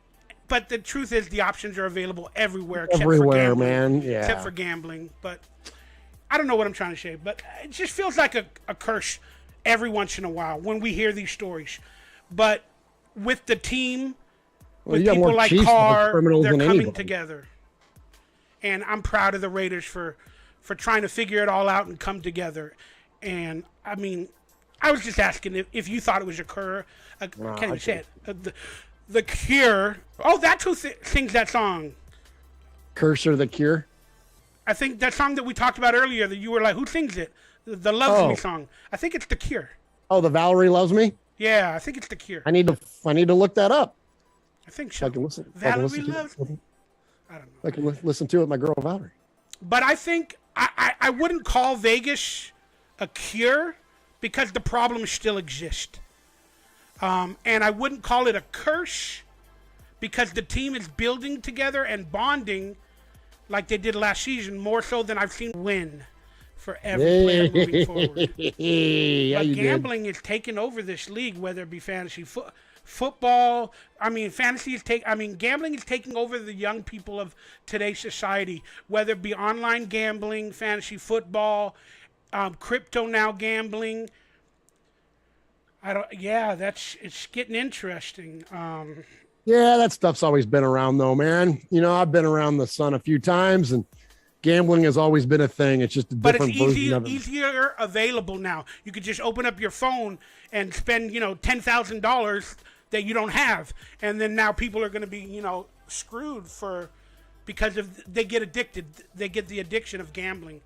but the truth is the options are available everywhere except for gambling, man. Yeah. Except for gambling. But I don't know what I'm trying to say, but it just feels like a curse every once in a while when we hear these stories. But with the team, with people like Carr, they're coming together. And I'm proud of the Raiders for trying to figure it all out and come together. And, I mean, I was just asking if you thought it was I can't even say it. The Cure. Oh, that's who sings that song. Curse or The Cure? I think that song that we talked about earlier, that you were like, who sings it? The Loves Me song. I think it's The Cure. Oh, the Valerie Loves Me? Yeah, I think it's The Cure. I need to look that up. I think so. I can listen. Valerie Loves Me. I don't know. I can listen to it, my girl Valerie. But I think I wouldn't call Vegas a cure because the problems still exist. And I wouldn't call it a curse because the team is building together and bonding like they did last season, more so than I've seen win for every player moving forward. But gambling is taking over this league, whether it be fantasy football. I mean, gambling is taking over the young people of today's society, whether it be online gambling, fantasy football, crypto now gambling. It's getting interesting. Yeah, that stuff's always been around though, man. I've been around the sun a few times and gambling has always been a thing. It's just a different version of it. But it's easier available now. You could just open up your phone and spend, $10,000 that you don't have. And then now people are going to be, screwed because they get addicted. They get the addiction of gambling.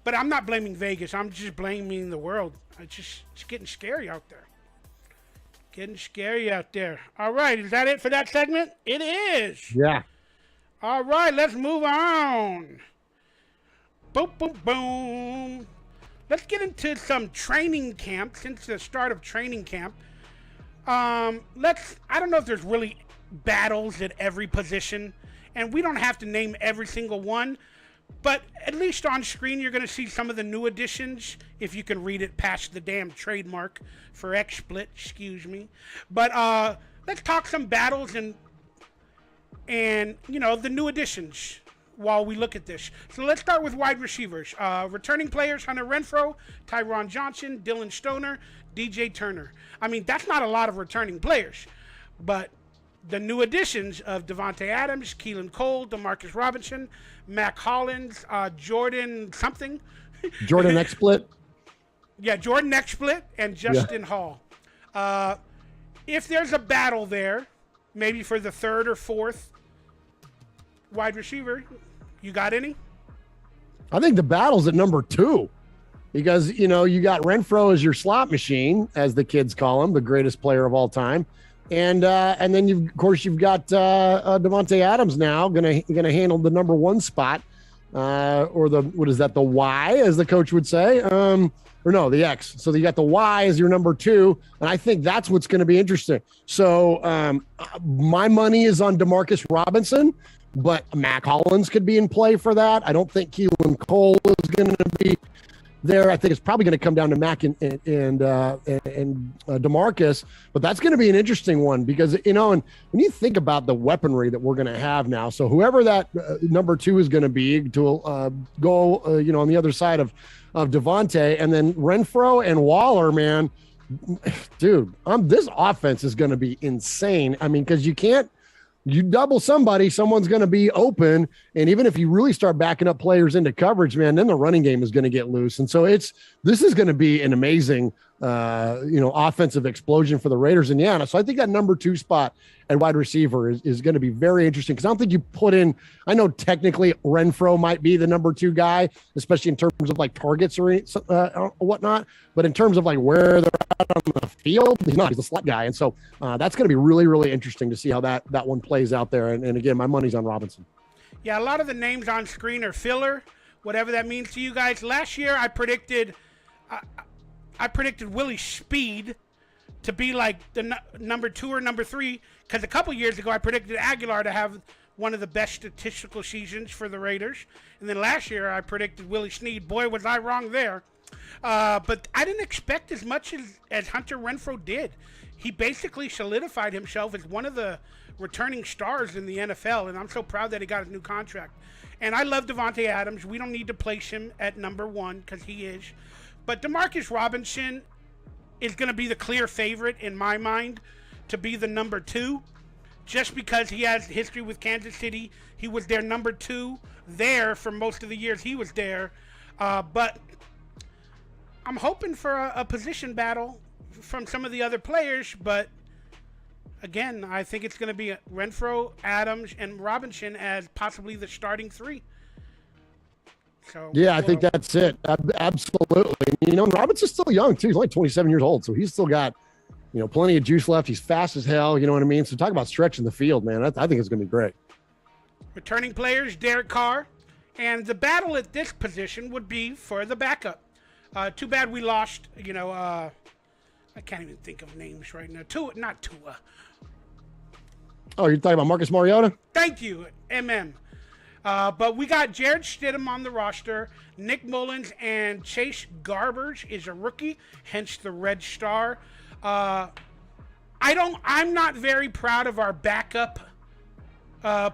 But I'm not blaming Vegas. I'm just blaming the world. It's getting scary out there. Getting scary out there. All right. Is that it for that segment? It is. Yeah. All right. Let's move on. Boom, boom, boom. Let's get into some training camp since the start of training camp. I don't know if there's really battles at every position, and we don't have to name every single one, but at least on screen you're going to see some of the new additions, if you can read it past the damn trademark for XSplit, excuse me. But let's talk some battles and the new additions while we look at this. So let's start with wide receivers. Returning players: Hunter Renfrow, Tyron Johnson, Dylan Stoner, DJ Turner. I mean, that's not a lot of returning players, but the new additions of Devontae Adams, Keelan Cole, Demarcus Robinson, Mac Hollins, Jordan something. Jordan XSplit. Yeah, Jordan XSplit and Justin Hall. If there's a battle there, maybe for the third or fourth wide receiver, you got any? I think the battle's at number 2 because, you got Renfrow as your slot machine, as the kids call him, the greatest player of all time. And then you've got Devontae Adams now gonna handle the number 1 spot, or the Y, as the coach would say, the X. So you got the Y as your number 2, and I think that's what's going to be interesting. So my money is on Demarcus Robinson, but Mac Hollins could be in play for that. I don't think Keelan Cole is going to be there. I think it's probably going to come down to Mac and DeMarcus, but that's going to be an interesting one because, and when you think about the weaponry that we're going to have now, so whoever that number 2 is going to be to go, on the other side of Devontae, and then Renfro and Waller, man, dude, this offense is going to be insane. I mean, because you double somebody, someone's going to be open. And even if you really start backing up players into coverage, man, then the running game is going to get loose. And so this is going to be an amazing, offensive explosion for the Raiders. And so I think that number 2 spot at wide receiver is going to be very interesting because I don't think you put in, I know technically Renfro might be the number 2 guy, especially in terms of like targets or whatnot. But in terms of like where they're at on the field, he's not. He's a slot guy. And so that's going to be really, really interesting to see how that one plays out there. And again, my money's on Robinson. Yeah, a lot of the names on screen are filler, whatever that means to you guys. Last year, I predicted Willie Speed to be like the number 2 or number 3, because a couple years ago I predicted Aguilar to have one of the best statistical seasons for the Raiders. And then last year I predicted Willie Snead. Boy, was I wrong there. But I didn't expect as much as Hunter Renfrow did. He basically solidified himself as one of the returning stars in the NFL, and I'm so proud that he got a new contract. And I love Devontae Adams. We don't need to place him at number 1 because he is. But Demarcus Robinson is going to be the clear favorite in my mind to be the number 2, just because he has history with Kansas City. He was their number 2 there for most of the years he was there. But I'm hoping for a position battle from some of the other players. But again, I think it's going to be Renfro, Adams, and Robinson as possibly the starting 3. So, yeah, I think that's it. Absolutely. Robinson's still young too. He's only 27 years old, so he's still got, plenty of juice left. He's fast as hell. You know what I mean? So talk about stretching the field, man. I think it's going to be great. Returning players, Derek Carr, and the battle at this position would be for the backup. Too bad we lost. I can't even think of names right now. Not Tua. Oh, you're talking about Marcus Mariota? Thank you, MM. But we got Jared Stidham on the roster. Nick Mullins and Chase Garbers is a rookie, hence the red star. I'm not very proud of our backup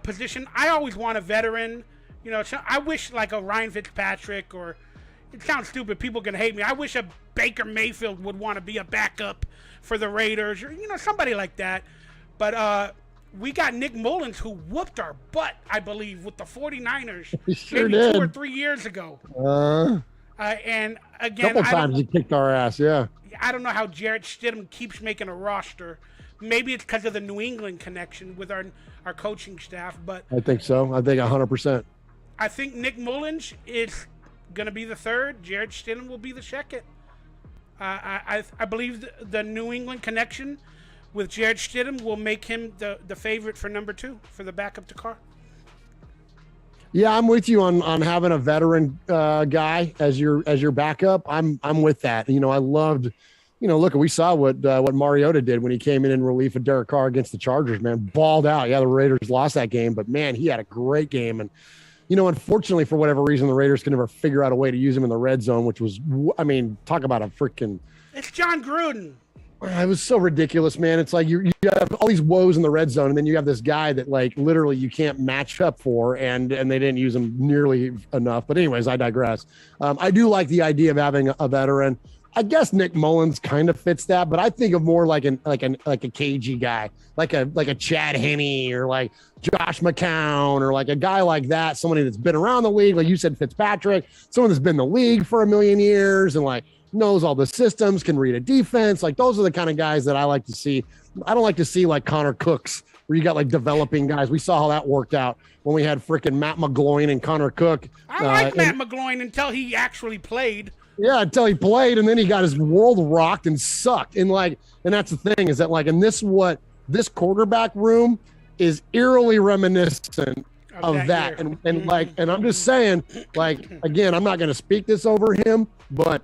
position. I always want a veteran. So I wish like a Ryan Fitzpatrick, or it sounds stupid, people can hate me. I wish a Baker Mayfield would want to be a backup for the Raiders, or somebody like that. But we got Nick Mullins, who whooped our butt, I believe, with the 49ers sure maybe did. 2 or 3 years ago. And again, couple times he kicked our ass, yeah. I don't know how Jarrett Stidham keeps making a roster. Maybe it's because of the New England connection with our coaching staff. But I think so. I think 100%. I think Nick Mullins is going to be the 3rd. Jarrett Stidham will be the 2nd. I believe the New England connection with Jared Stidham will make him the favorite for number 2 for the backup to Carr. Yeah, I'm with you on having a veteran guy as your backup. I'm with that. I loved, look, we saw what Mariota did when he came in relief of Derek Carr against the Chargers, man. Balled out. Yeah, the Raiders lost that game, but man, he had a great game. And unfortunately, for whatever reason, the Raiders could never figure out a way to use him in the red zone, which was, talk about a freaking. It's John Gruden. It was so ridiculous, man. It's like you have all these woes in the red zone, and then you have this guy that like literally you can't match up for, and they didn't use him nearly enough. But anyways, I digress. I do like the idea of having a veteran. I guess Nick Mullins kind of fits that, but I think of more like a cagey guy, like a Chad Henne or like Josh McCown or like a guy like that, somebody that's been around the league, like you said, Fitzpatrick, someone that's been in the league for a million years and like knows all the systems, can read a defense. Like those are the kind of guys that I like to see. I don't like to see like Connor Cooks, where you got like developing guys. We saw how that worked out when we had freaking Matt McGloin and Connor Cook. I like Matt McGloin until he actually played. Yeah, until he played, and then he got his world rocked and sucked. And that's the thing, is that like, and this quarterback room is eerily reminiscent of that. And I'm just saying, like, again, I'm not going to speak this over him, but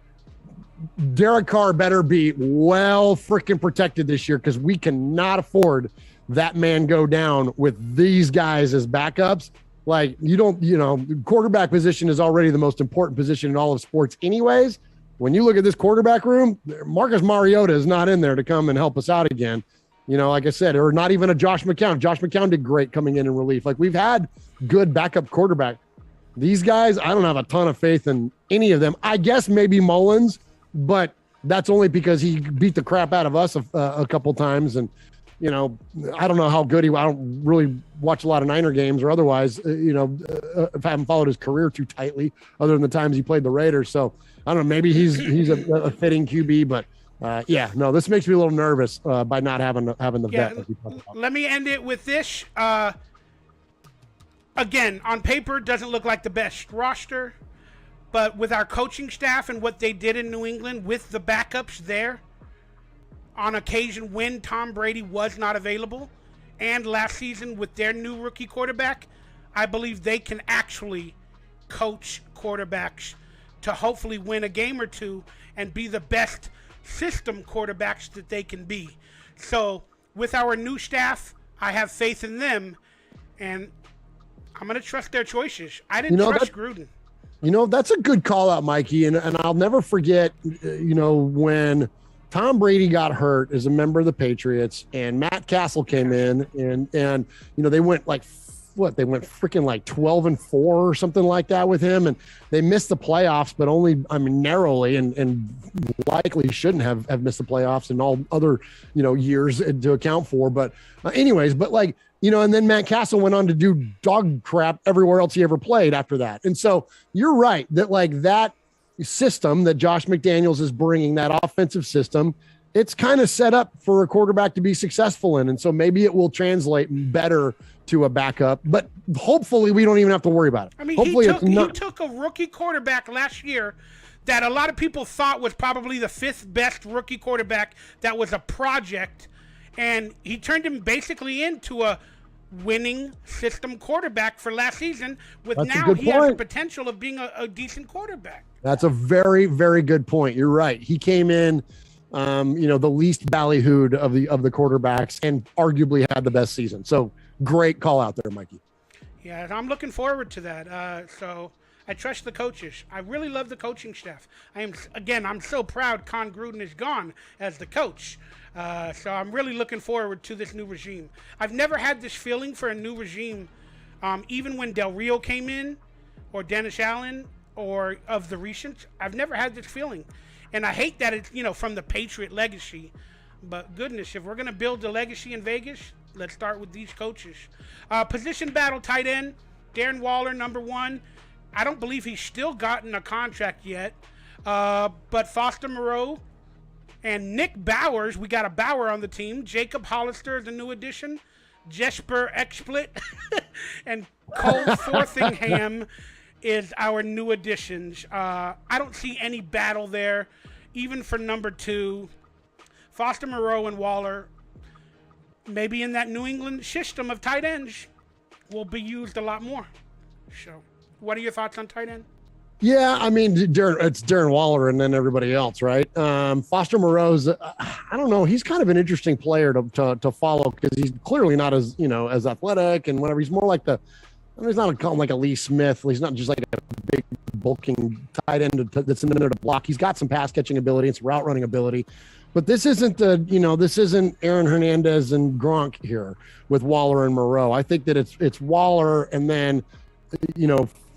Derek Carr better be well freaking protected this year, because we cannot afford that man go down with these guys as backups. Like you don't, quarterback position is already the most important position in all of sports anyways. When you look at this quarterback room, Marcus Mariota is not in there to come and help us out again. Like I said, or not even a Josh McCown. Josh McCown did great coming in relief. Like we've had good backup quarterback. These guys, I don't have a ton of faith in any of them. I guess maybe Mullins, but that's only because he beat the crap out of us a couple times. And, I don't know how good I don't really watch a lot of Niner games or otherwise, if I haven't followed his career too tightly other than the times he played the Raiders. So I don't know, maybe he's a fitting QB, but this makes me a little nervous by not having the vet. Let me end it with this. Again, on paper, doesn't look like the best roster, but with our coaching staff and what they did in New England with the backups there, on occasion when Tom Brady was not available, and last season with their new rookie quarterback, I believe they can actually coach quarterbacks to hopefully win a game or two and be the best system quarterbacks that they can be. So with our new staff, I have faith in them, and I'm going to trust their choices. I didn't trust Gruden. That's a good call out, Mikey. And I'll never forget, when Tom Brady got hurt as a member of the Patriots and Matt Castle came in and they went they went freaking like 12-4 or something like that with him. And they missed the playoffs, but only, narrowly and likely shouldn't have missed the playoffs in all other, years to account for. But and then Matt Castle went on to do dog crap everywhere else he ever played after that. And so you're right that that system that Josh McDaniels is bringing, that offensive system, it's kind of set up for a quarterback to be successful in. And so maybe it will translate better to a backup, but hopefully we don't even have to worry about it. I mean, hopefully he took a rookie quarterback last year that a lot of people thought was probably the fifth best rookie quarterback that was a project, and he turned him basically into a winning system quarterback for last season. Has the potential of being a decent quarterback. That's a very, very good point. You're right. He came in, the least ballyhooed of the quarterbacks and arguably had the best season. So great call out there, Mikey. Yeah, I'm looking forward to that. So I trust the coaches. I really love the coaching staff. I'm so proud Con Gruden is gone as the coach. So I'm really looking forward to this new regime. I've never had this feeling for a new regime, even when Del Rio came in, or Dennis Allen, or of the recent. I've never had this feeling. And I hate that it's, from the Patriot legacy. But goodness, if we're going to build a legacy in Vegas, let's start with these coaches. Position battle, tight end, Darren Waller, number one. I don't believe he's still gotten a contract yet. But Foster Moreau and Nick Bowers, we got a Bauer on the team. Jacob Hollister is a new addition. Jesper Explit and Cole Forthingham is our new additions. I don't see any battle there, even for number two. Foster Moreau and Waller, maybe in that New England system of tight ends, will be used a lot more. So, what are your thoughts on tight end? Yeah, I mean, it's Darren Waller and then everybody else, right? Foster Moreau's, I don't know, he's kind of an interesting player to follow because he's clearly not as athletic and whatever. He's more like he's not like a Lee Smith. He's not just like a big bulking tight end that's in there to block. He's got some pass catching ability and some route running ability. But this isn't this isn't Aaron Hernandez and Gronk here with Waller and Moreau. I think that it's Waller and then,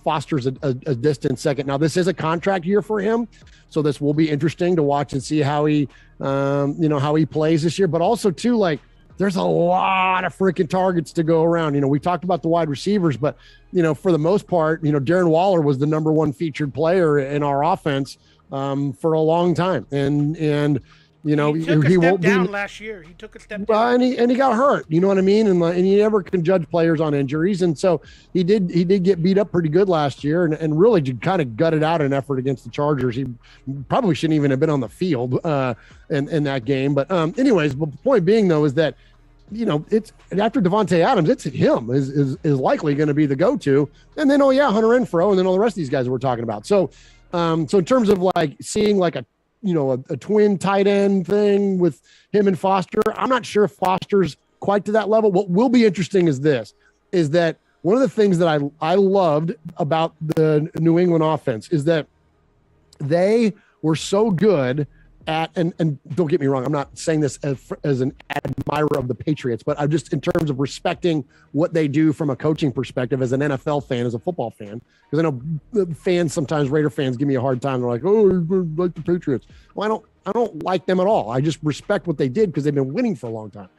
Foster's a distant second. Now, this is a contract year for him, so this will be interesting to watch and see how he, how he plays this year. But also, too, there's a lot of freaking targets to go around. We talked about the wide receivers, but, for the most part, Darren Waller was the number one featured player in our offense for a long time. And he took a step down last year. He took a step down, and he got hurt. You know what I mean? And you never can judge players on injuries, and so he did get beat up pretty good last year, and really kind of gutted out an effort against the Chargers. He probably shouldn't even have been on the field in that game. But anyways, but the point being though is that it's after Devontae Adams, it's him is likely going to be the go-to, and then Hunter Renfrow, and then all the rest of these guys that we're talking about. So in terms of seeing a twin tight end thing with him and Foster, I'm not sure if Foster's quite to that level. What will be interesting is that one of the things that I loved about the New England offense is that they were so good at, and don't get me wrong, I'm not saying this as an admirer of the Patriots, but I'm just in terms of respecting what they do from a coaching perspective as an NFL fan, as a football fan, because I know the fans, sometimes Raider fans give me a hard time. They're like, oh, you like the Patriots. Well, I don't like them at all. I just respect what they did because they've been winning for a long time.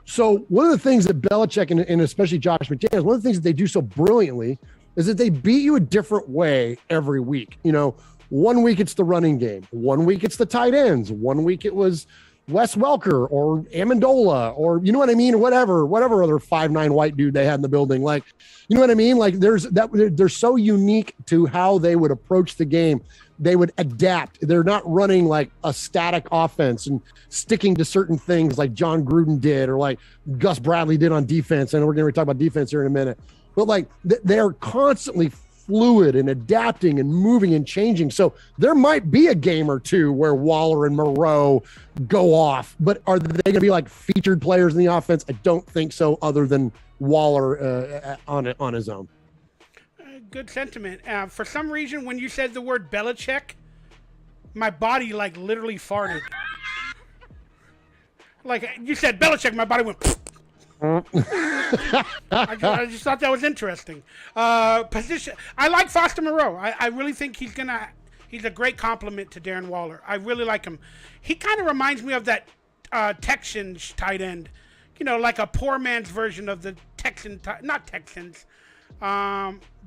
So one of the things that Belichick and especially Josh McDaniels, one of the things that they do so brilliantly is that they beat you a different way every week. You know, 1 week it's the running game. 1 week it's the tight ends. 1 week it was Wes Welker or Amendola or, you know what I mean? Whatever other 5'9" white dude they had in the building. Like, you know what I mean? Like they're so unique to how they would approach the game. They would adapt. They're not running like a static offense and sticking to certain things like John Gruden did or like Gus Bradley did on defense. And we're going to talk about defense here in a minute. But like they're constantly fluid and adapting and moving and changing. So there might be a game or two where Waller and Moreau go off, but are they going to be like featured players in the offense? I don't think so, other than Waller on his own. Good sentiment. For some reason, when you said the word Belichick, my body like literally farted. Like you said Belichick, my body went. I just thought that was interesting. Position. I like Foster Moreau. I really think he's a great compliment to Darren Waller. I really like him. He kind of reminds me of that Texans tight end. You know, like a poor man's version of the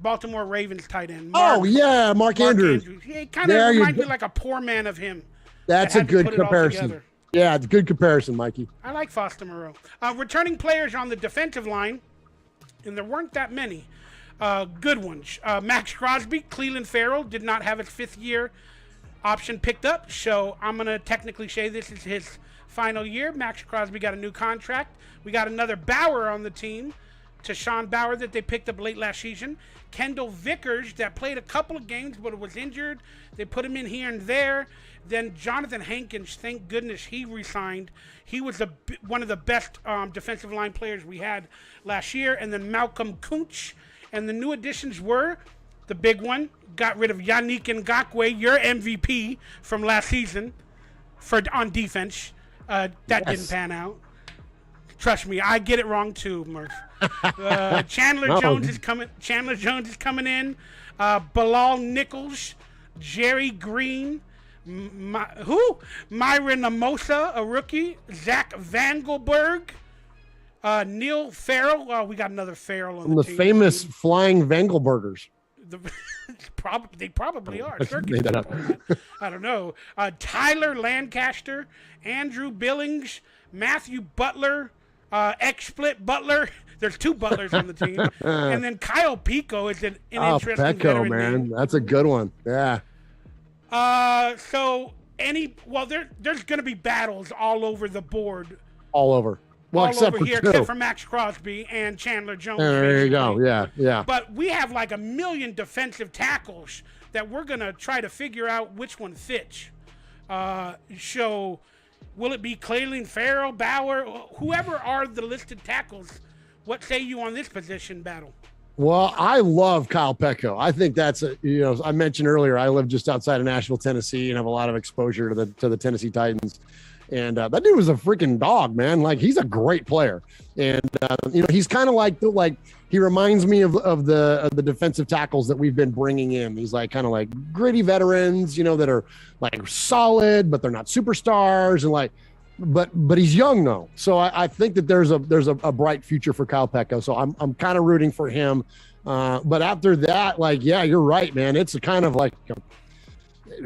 Baltimore Ravens tight end. Mark Andrews. He kind of reminds me like a poor man of him. That's a good comparison. Yeah, it's a good comparison, Mikey. I like Foster Moreau. Returning players on the defensive line, and there weren't that many good ones. Max Crosby, Cleveland Farrell did not have his fifth-year option picked up, so I'm going to technically say this is his final year. Max Crosby got a new contract. We got another Bauer on the team, Tashawn Bauer, that they picked up late last season. Kendall Vickers, that played a couple of games but was injured. They put him in here and there. Then Jonathan Hankins, thank goodness he re-signed. He was one of the best defensive line players we had last year. And then Malcolm Kuntz. And the new additions were the big one. Got rid of Yannick Ngakoue, your MVP from last season on defense. Didn't pan out. Trust me, I get it wrong too, Murf. Chandler Jones is coming in. Bilal Nichols, Jerry Green, Myron Amosa, a rookie. Zach Vangelberg, Neil Farrell. We got another Farrell on the team. The famous flying Vangelbergers. They probably are. I don't know. Tyler Lancaster, Andrew Billings, Matthew Butler, X-Split Butler. There's two Butlers on the team. And then Kyle Pico is an interesting veteran man. name. That's a good one. Yeah. There's going to be battles all over the board. All over. Well, except for Max Crosby and Chandler Jones. There you go. Yeah. But we have like a million defensive tackles that we're going to try to figure out which one fits. So will it be Cleveland Farrell, Bauer, whoever are the listed tackles? What say you on this position battle? Well, I love Kyle Pecco. I think that's I mentioned earlier, I live just outside of Nashville, Tennessee, and have a lot of exposure to the Tennessee Titans. And that dude was a freaking dog, man. Like, he's a great player. And, he's kind of like he reminds me of the defensive tackles that we've been bringing in. He's like kind of like gritty veterans, that are like solid, but they're not superstars. And but he's young though. So I think that there's a bright future for Kyle Pecco. So I'm kind of rooting for him. But after that, you're right, man. It's a kind of like,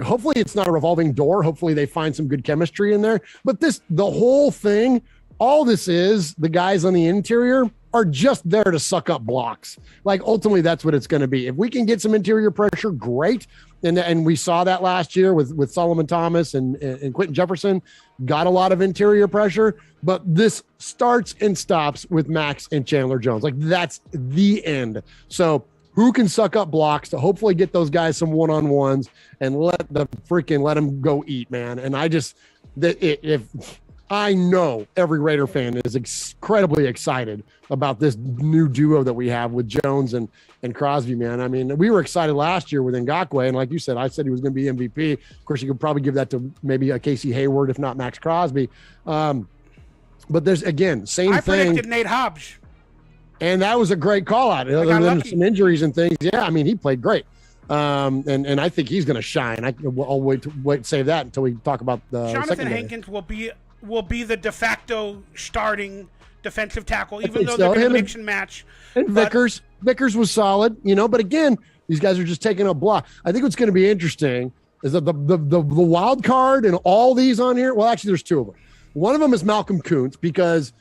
hopefully it's not a revolving door. Hopefully they find some good chemistry in there. But the whole thing, all this is, the guys on the interior are just there to suck up blocks. Like, ultimately, that's what it's going to be. If we can get some interior pressure, great. And we saw that last year with Solomon Thomas and Quentin Jefferson, got a lot of interior pressure. But this starts and stops with Max and Chandler Jones. Like, that's the end. So who can suck up blocks to hopefully get those guys some one-on-ones and let them go eat, man. And if I know every Raider fan is incredibly excited about this new duo that we have with Jones and Crosby, man. I mean, we were excited last year with Ngakoue, and like you said, I said he was going to be MVP. Of course, you could probably give that to maybe a Casey Hayward, if not Max Crosby. But there's, again, same thing. I predicted Nate Hobbs. And that was a great call out. Other than some injuries and things, yeah, I mean, he played great. And I think he's going to shine. I'll wait to save that until we talk about the Jonathan secondary. Hankins will be the de facto starting defensive tackle, even though they're going to mix and match. And Vickers was solid, but again, these guys are just taking a block. I think what's going to be interesting is that the wild card and all these on here. Well, actually, there's two of them. One of them is Malcolm Kuntz because,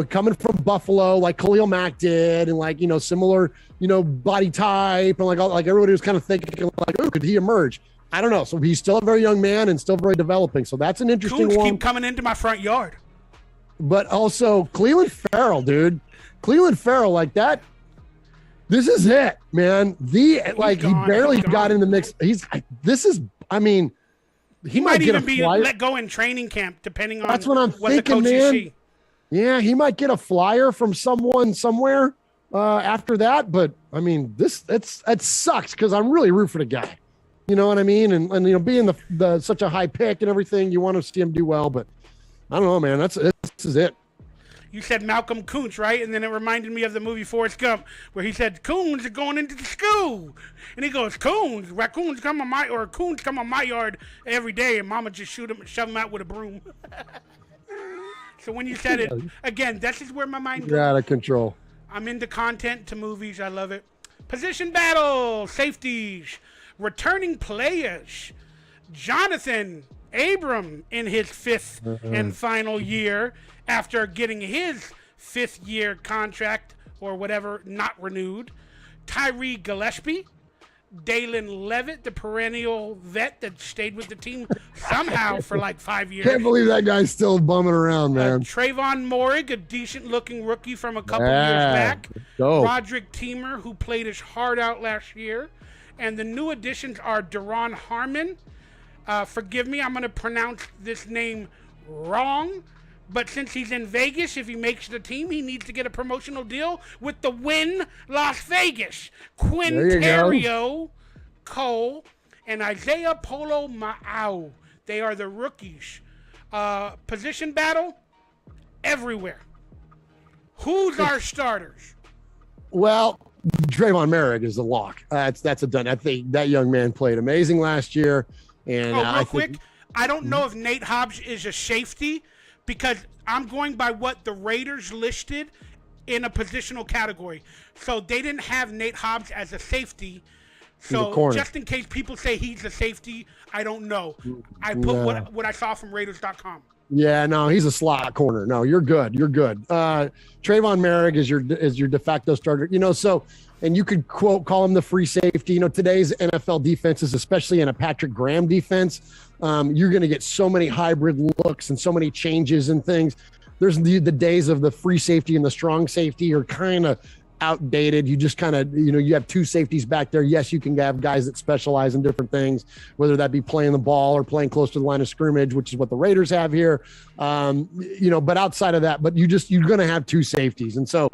coming from Buffalo, like Khalil Mack did, and similar, body type, and like everybody was kind of thinking like, oh, could he emerge? I don't know. So he's still a very young man and still very developing. So that's an interesting Coons one. Keep coming into my front yard. But also Cleveland Farrell, dude. Cleveland Farrell, like that. This is it, man. He barely got in the mix. he might get even be let go in training camp, depending on that's what I'm what thinking, the coaches man. see. Yeah, he might get a flyer from someone somewhere after that. But I mean, it sucks because I'm really rooting for the guy. You know what I mean? And being the such a high pick and everything, you want to see him do well. But I don't know, man. This is it. You said Malcolm Kuntz, right? And then it reminded me of the movie Forrest Gump, where he said, "Coons are going into the school," and he goes, "Raccoons come on my yard every day, and Mama just shove them out with a broom." So when you said it again, this is where my mind goes. You're out of control. I'm into content to movies. I love it. Position battle, safeties, returning players. Jonathan Abram in his fifth and final year after getting his fifth-year contract or whatever not renewed. Tyree Gillespie, Dalen Levitt, the perennial vet that stayed with the team somehow for like 5 years. Can't believe that guy's still bumming around, man. Trayvon Morig, a decent-looking rookie from a couple years back. Roderick Teamer, who played his heart out last year. And the new additions are Deron Harmon. Forgive me, I'm going to pronounce this name wrong. But since he's in Vegas, if he makes the team, he needs to get a promotional deal with the Wynn Las Vegas. Quinterio Cole and Isaiah Polo Ma'au. They are the rookies. Position battle everywhere. Who's our starters? Well, Trayvon Merrick is the lock. That's a done. I think that young man played amazing last year. And I don't know if Nate Hobbs is a safety, because I'm going by what the Raiders listed in a positional category. So they didn't have Nate Hobbs as a safety. So just in case people say he's a safety, I don't know. I put what I saw from Raiders.com. Yeah, no, he's a slot corner. No, you're good. You're good. Trayvon Merrick is your de facto starter. And you could call him the free safety. Today's NFL defenses, especially in a Patrick Graham defense, you're going to get so many hybrid looks and so many changes and things. There's the days of the free safety and the strong safety are kind of outdated. You just kind of, you have two safeties back there. Yes, you can have guys that specialize in different things, whether that be playing the ball or playing close to the line of scrimmage, which is what the Raiders have here. But outside of that, you're going to have two safeties. And so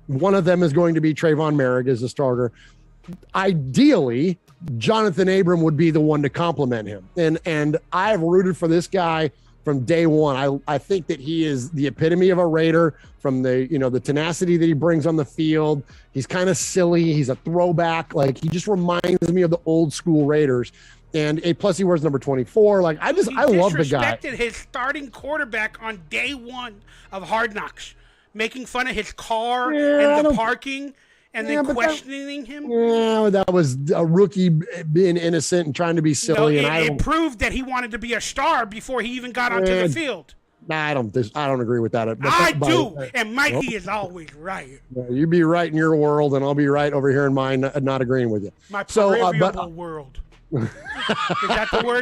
one of them is going to be Trayvon Merrick as a starter. Ideally, Jonathan Abram would be the one to complement him. And I've rooted for this guy from day one. I think that he is the epitome of a Raider, from the tenacity that he brings on the field. He's kind of silly. He's a throwback. Like, he just reminds me of the old school Raiders. And plus he wears number 24. Like, I love the guy. He disrespected his starting quarterback on day one of Hard Knocks, making fun of his car and the parking. And then questioning him? Yeah, that was a rookie being innocent and trying to be silly. It proved that he wanted to be a star before he even got onto the field. Nah, I don't agree with that. I do, and Mikey is always right. You be right in your world, and I'll be right over here in mine, not agreeing with you. My proverbial world. Is that the word?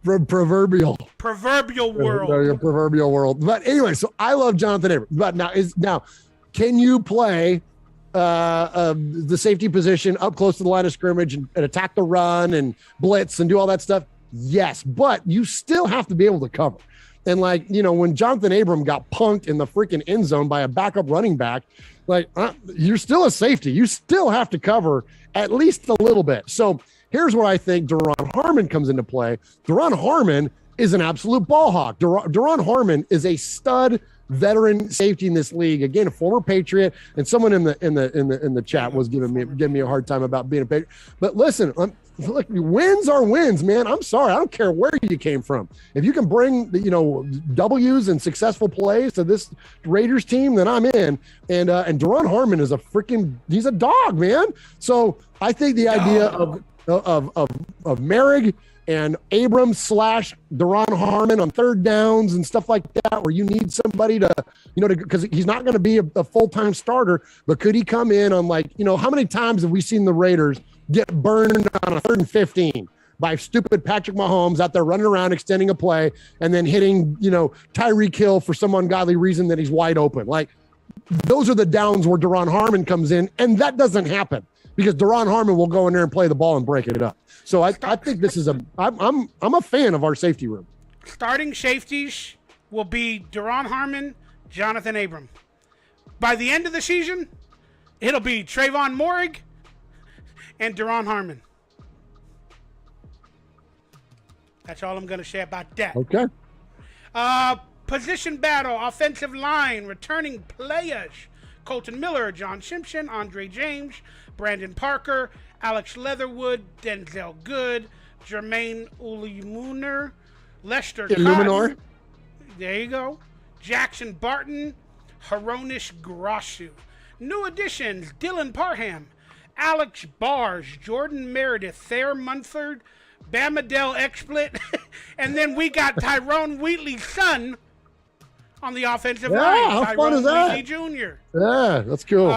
Proverbial? Proverbial world. Your proverbial world. But anyway, so I love Jonathan Abram. But now, can you play the safety position up close to the line of scrimmage and attack the run and blitz and do all that stuff? Yes, but you still have to be able to cover. And like, when Jonathan Abram got punked in the freaking end zone by a backup running back, like you're still a safety. You still have to cover at least a little bit. So here's where I think Duron Harmon comes into play. Duron Harmon is an absolute ball hawk. Duron Harmon is a stud veteran safety in this league. Again, a former Patriot, and someone in the chat was giving me a hard time about being a Patriot. But listen, look, wins are wins, man. I'm sorry, I don't care where you came from. If you can bring W's and successful plays to this Raiders team, then I'm in. And Duron Harmon is he's a dog, man. So I think the idea of Merrick and Abrams / Duron Harmon on third downs and stuff like that, where you need somebody to, because he's not going to be a full-time starter, but could he come in on how many times have we seen the Raiders get burned on a 3rd and 15 by stupid Patrick Mahomes out there running around extending a play and then hitting, Tyreek Hill for some ungodly reason that he's wide open. Like, those are the downs where Duron Harmon comes in, and that doesn't happen because Duron Harmon will go in there and play the ball and break it up. So I think this is I'm a fan of our safety room. Starting safeties will be Duron Harmon, Jonathan Abram. By the end of the season, it'll be Trayvon Moehrig and Duron Harmon. That's all I'm going to say about that. Okay. Position battle, offensive line, returning players. Colton Miller, John Simpson, Andre James, Brandon Parker, Alex Leatherwood, Denzel Good, Jermaine Ulimuner, Lester Cotton. There you go. Jackson Barton, Haronish Grasu. New additions, Dylan Parham, Alex Bars, Jordan Meredith, Thayer Munford, Bamadell Explit, and then we got Tyrone Wheatley's son on the offensive line. How fun is that? Wheatley Jr. Yeah, that's cool.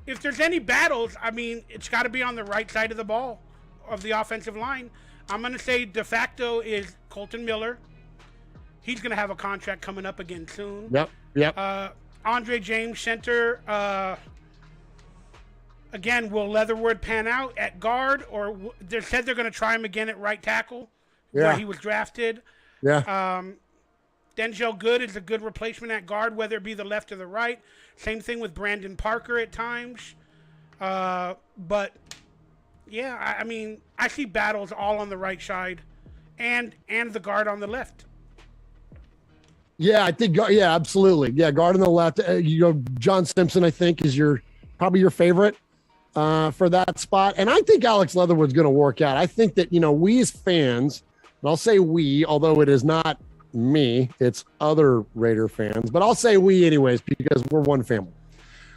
If there's any battles, it's got to be on the right side of the ball of the offensive line. I'm going to say de facto is Colton Miller. He's going to have a contract coming up again soon. Yep. Andre James, center. Again, will Leatherwood pan out at guard? Or they said they're going to try him again at right tackle where he was drafted. Yeah. Denzel Good is a good replacement at guard, whether it be the left or the right. Same thing with Brandon Parker at times. But, yeah, I see battles all on the right side and the guard on the left. Yeah, I think, absolutely. Yeah, guard on the left. John Simpson, I think, is probably your favorite for that spot. And I think Alex Leatherwood's going to work out. I think that, we as fans, and I'll say we, although it is not me, it's other Raider fans, but I'll say we anyways because we're one family.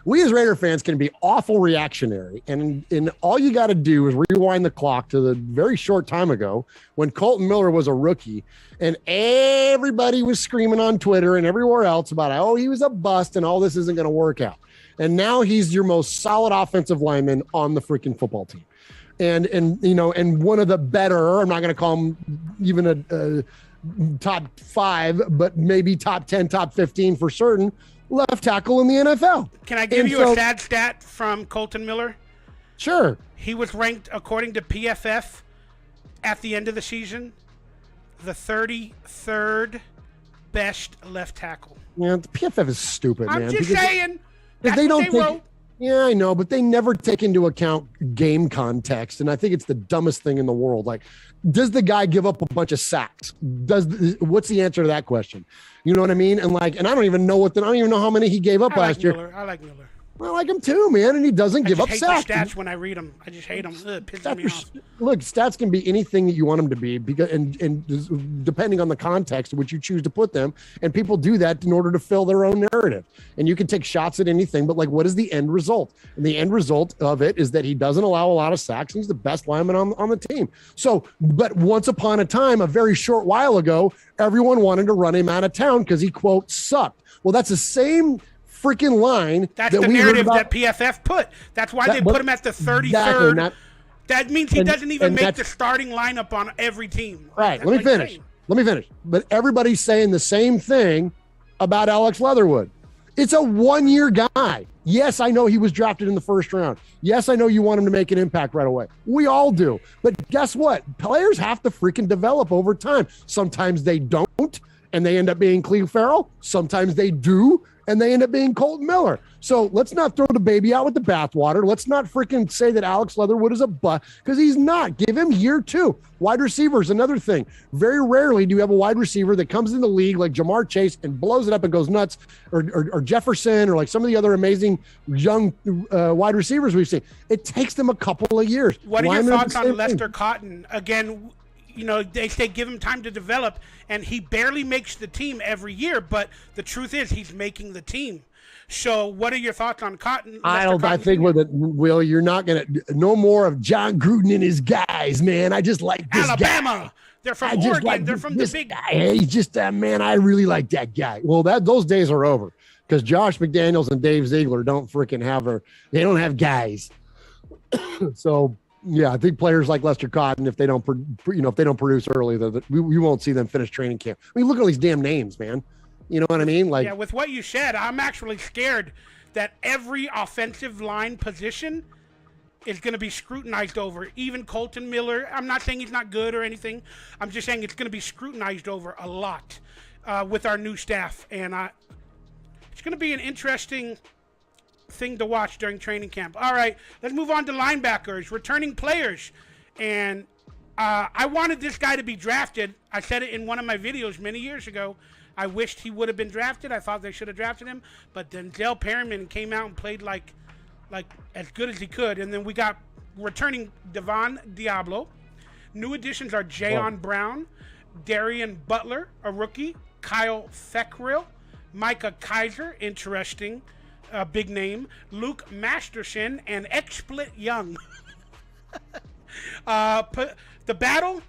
We as Raider fans can be awful reactionary, and all you got to do is rewind the clock to the very short time ago when Colton Miller was a rookie and everybody was screaming on Twitter and everywhere else about he was a bust and all this isn't going to work out. And now he's your most solid offensive lineman on the freaking football team. And one of the better, I'm not going to call him even a top 5, but maybe top 10, top 15 for certain, left tackle in the NFL. Can I give you a sad stat from Colton Miller? Sure. He was ranked, according to PFF, at the end of the season, the 33rd best left tackle. Yeah, the PFF is stupid, man. I'm just saying. That's they don't wrote. Yeah, I know, but they never take into account game context, and I think it's the dumbest thing in the world. Like, does the guy give up a bunch of sacks? What's the answer to that question? You know what I mean? And I don't even know I don't even know how many he gave up last year. I like Miller. I like him too, man, and he doesn't give up sacks. I hate the stats when I read them. I just hate them. It pisses me off. Look, stats can be anything that you want them to be, because and depending on the context in which you choose to put them, and people do that in order to fill their own narrative. And you can take shots at anything, but what is the end result? And the end result of it is that he doesn't allow a lot of sacks. And he's the best lineman on the team. So, but once upon a time, a very short while ago, everyone wanted to run him out of town because he, quote, sucked. Well, that's the same freaking line. That's the narrative that PFF put. That's why they put him at the 33rd. Exactly, that means he doesn't even make the starting lineup on every team. Right. Let me finish. But everybody's saying the same thing about Alex Leatherwood. It's a 1-year guy. Yes, I know he was drafted in the first round. Yes, I know you want him to make an impact right away. We all do. But guess what? Players have to freaking develop over time. Sometimes they don't. and they end up being Cleve Farrell. Sometimes they do, and they end up being Colton Miller. So let's not throw the baby out with the bathwater. Let's not freaking say that Alex Leatherwood is a butt, because he's not. Give him year 2. Wide receiver is another thing. Very rarely do you have a wide receiver that comes in the league like Jamar Chase and blows it up and goes nuts, or Jefferson, or like some of the other amazing young wide receivers we've seen. It takes them a couple of years. What are your thoughts on Lester Cotton? Again, you know, they say give him time to develop, and he barely makes the team every year, but the truth is he's making the team. So what are your thoughts on Cotton? I think with it, Will, you're not going to, no more of John Gruden and his guys, man. I just like this Alabama. guy. They're from Oregon. They're from the big guy. Hey, he's just man, I really like that guy. Well, those days are over, because Josh McDaniels and Dave Ziegler don't freaking they don't have guys. So yeah, I think players like Lester Cotton, if they don't produce early, we won't see them finish training camp. I mean, look at all these damn names, man. You know what I mean? Like, yeah, with what you said, I'm actually scared that every offensive line position is going to be scrutinized over. Even Colton Miller. I'm not saying he's not good or anything. I'm just saying it's going to be scrutinized over a lot with our new staff. And it's going to be an interesting thing to watch during training camp. All right, let's move on to linebackers, returning players. And I wanted this guy to be drafted. I said it in one of my videos many years ago. I wished he would have been drafted. I thought they should have drafted him. But Denzel Perryman came out and played like as good as he could. And then we got returning Devon Diablo. New additions are Jayon Brown, Darian Butler, a rookie, Kyle Thekrill, Micah Kaiser, interesting, big name, Luke Masterson, and XSplit Young. The battle,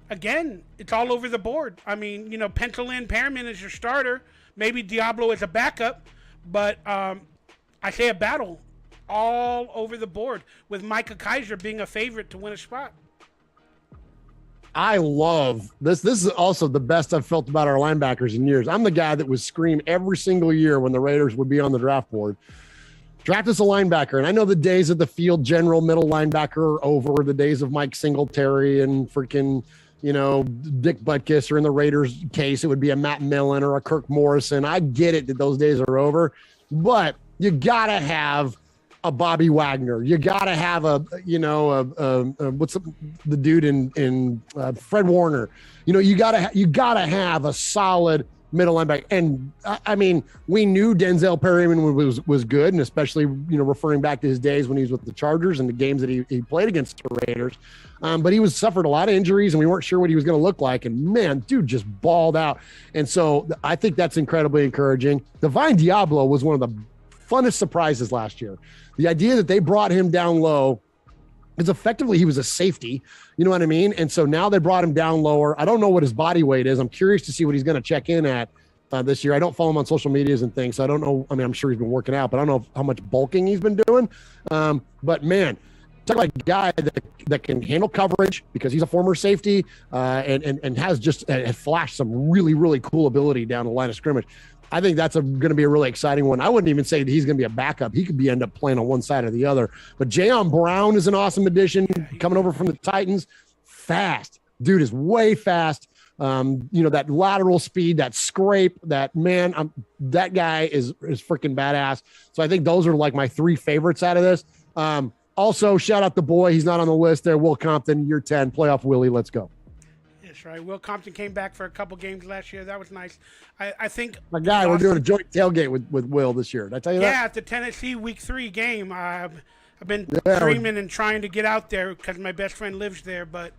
again, it's all over the board. I mean, you know, pencil in Perriman as your starter, maybe Diablo as a backup, but I say a battle all over the board, with Micah Kaiser being a favorite to win a spot. I love this. This is also the best I've felt about our linebackers in years. I'm the guy that would scream every single year when the Raiders would be on the draft board, draft us a linebacker. And I know the days of the field general middle linebacker are over. The days of Mike Singletary and freaking, you know, Dick Butkus, or in the Raiders case, it would be a Matt Millen or a Kirk Morrison. I get it that those days are over, but you got to have a Bobby Wagner. You got to have what's the dude in Fred Warner. You know, you got to have a solid middle linebacker. And I mean, we knew Denzel Perryman was good, and especially, you know, referring back to his days when he was with the Chargers and the games that he played against the Raiders. But he suffered a lot of injuries, and we weren't sure what he was going to look like. And man, dude just balled out. And so I think that's incredibly encouraging. Divine Diablo was one of the funnest surprises last year. The idea that they brought him down low, because effectively he was a safety, you know what I mean? And so now they brought him down lower. I don't know what his body weight is. I'm curious to see what he's going to check in at this year. I don't follow him on social medias and things, so I don't know. I mean, I'm sure he's been working out, but I don't know how much bulking he's been doing. But man, talk about a guy that can handle coverage, because he's a former safety and has just flashed some really, really cool ability down the line of scrimmage. I think that's going to be a really exciting one. I wouldn't even say that he's going to be a backup. He could end up playing on one side or the other. But Jayon Brown is an awesome addition, coming over from the Titans. Fast. Dude is way fast. You know, that lateral speed, that scrape, that guy is freaking badass. So I think those are like my three favorites out of this. Also, shout out the boy. He's not on the list there. Will Compton, year 10, playoff Willie. Let's go. That's right. Will Compton came back for a couple games last year. That was nice. I think my guy, we're doing a joint tailgate with Will this year. Did I tell you that? Yeah, at the Tennessee Week 3 game. I've been dreaming and trying to get out there because my best friend lives there. But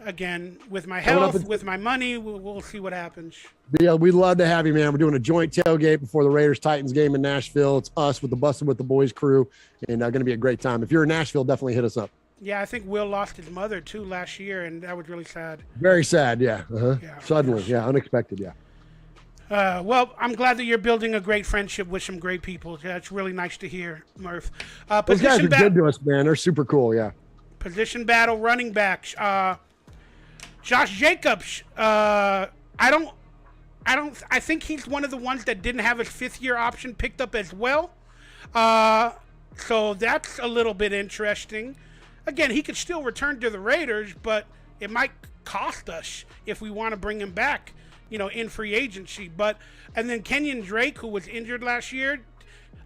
again, with my health, with my money, we'll see what happens. Yeah, we'd love to have you, man. We're doing a joint tailgate before the Raiders-Titans game in Nashville. It's us with the Bustin' with the Boys crew, and going to be a great time. If you're in Nashville, definitely hit us up. Yeah, I think Will lost his mother, too, last year, and that was really sad. Very sad, yeah. Suddenly, unexpected, yeah. Well, I'm glad that you're building a great friendship with some great people. That's really nice to hear, Murf. Those guys are good to us, man. They're super cool, yeah. Position battle, running backs. Josh Jacobs, I think he's one of the ones that didn't have his fifth-year option picked up as well. So that's a little bit interesting. Again, he could still return to the Raiders, but it might cost us if we want to bring him back. in free agency. And then Kenyon Drake, who was injured last year,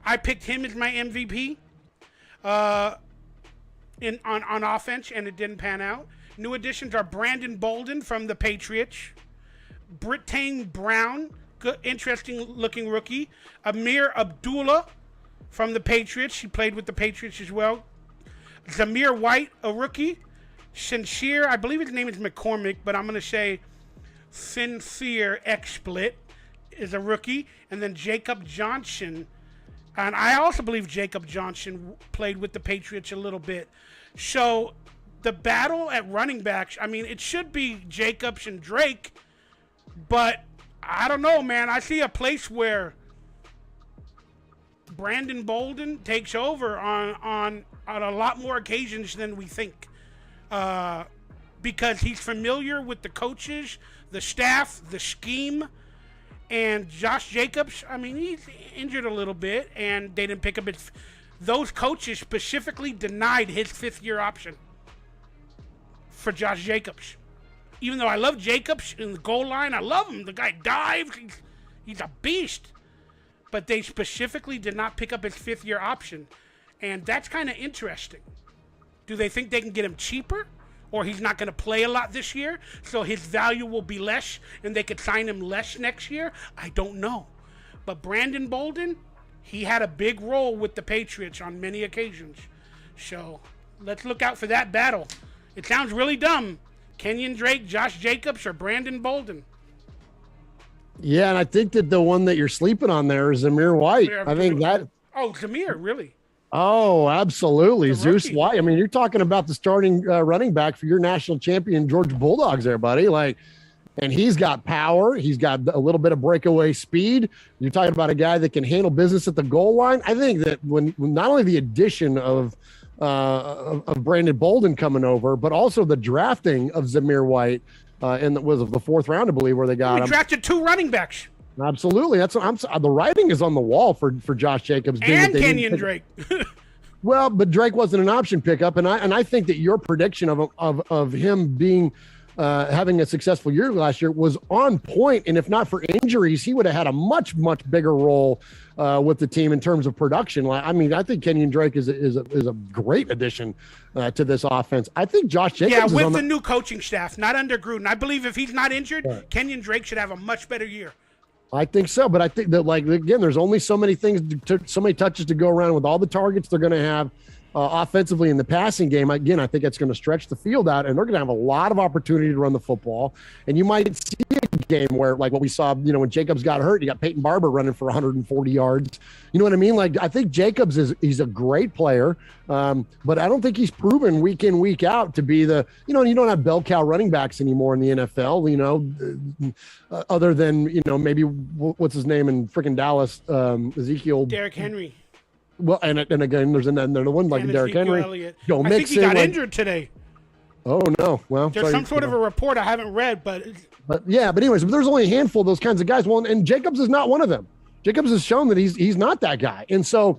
I picked him as my MVP on offense, and it didn't pan out. New additions are Brandon Bolden from the Patriots, Brittane Brown, good, interesting-looking rookie, Amir Abdullah from the Patriots. He played with the Patriots as well. Zamir White, a rookie. Sincere, I believe his name is McCormick, but I'm going to say Sincere X-Split is a rookie. And then Jacob Johnson. And I also believe Jacob Johnson played with the Patriots a little bit. So the battle at running backs, I mean, it should be Jacobs and Drake, but I don't know, man. I see a place where Brandon Bolden takes over on a lot more occasions than we think, because he's familiar with the coaches, the staff, the scheme. And Josh Jacobs, I mean, he's injured a little bit, and they didn't pick up his. Those coaches specifically denied his fifth-year option for Josh Jacobs. Even though I love Jacobs in the goal line, I love him. The guy dives. He's a beast. But they specifically did not pick up his fifth-year option. And that's kind of interesting. Do they think they can get him cheaper? Or he's not going to play a lot this year, so his value will be less, and they could sign him less next year? I don't know. But Brandon Bolden, he had a big role with the Patriots on many occasions. So let's look out for that battle. It sounds really dumb. Kenyon Drake, Josh Jacobs, or Brandon Bolden? Yeah, and I think that the one that you're sleeping on there is Zamir White. I think that. Oh, Zamir, really? Oh, absolutely. Zeus White. I mean, you're talking about the starting running back for your national champion, Georgia Bulldogs there, buddy. And he's got power. He's got a little bit of breakaway speed. You're talking about a guy that can handle business at the goal line. I think that when not only the addition of Brandon Bolden coming over, but also the drafting of Zamir White was the fourth round, I believe, where they got him. We drafted 2 running backs. Absolutely. That's what the writing is on the wall for Josh Jacobs. And Kenyon Drake. Well, but Drake wasn't an option pickup, and I think that your prediction of him being having a successful year last year was on point. And if not for injuries, he would have had a much bigger role with the team in terms of production. I mean, I think Kenyon Drake is a great addition to this offense. I think Josh Jacobs with the new coaching staff, not under Gruden. I believe if he's not injured, Kenyon Drake should have a much better year. I think so, but I think that, again, there's only so many things, so many touches to go around with all the targets they're going to have offensively in the passing game. Again, I think it's going to stretch the field out, and they're going to have a lot of opportunity to run the football. And you might see a game where, like what we saw, when Jacobs got hurt, you got Peyton Barber running for 140 yards. You know what I mean? I think Jacobs he's a great player, but I don't think he's proven week in, week out to be you don't have bell cow running backs anymore in the NFL, other than, maybe what's his name in freaking Dallas, Ezekiel. Derrick Henry. Well, and again, there's another one like Derrick Henry. Elliott. I think he got injured today. Oh no! Well, there's some sort of a report I haven't read, but anyways, there's only a handful of those kinds of guys. Well, and Jacobs is not one of them. Jacobs has shown that he's not that guy, and so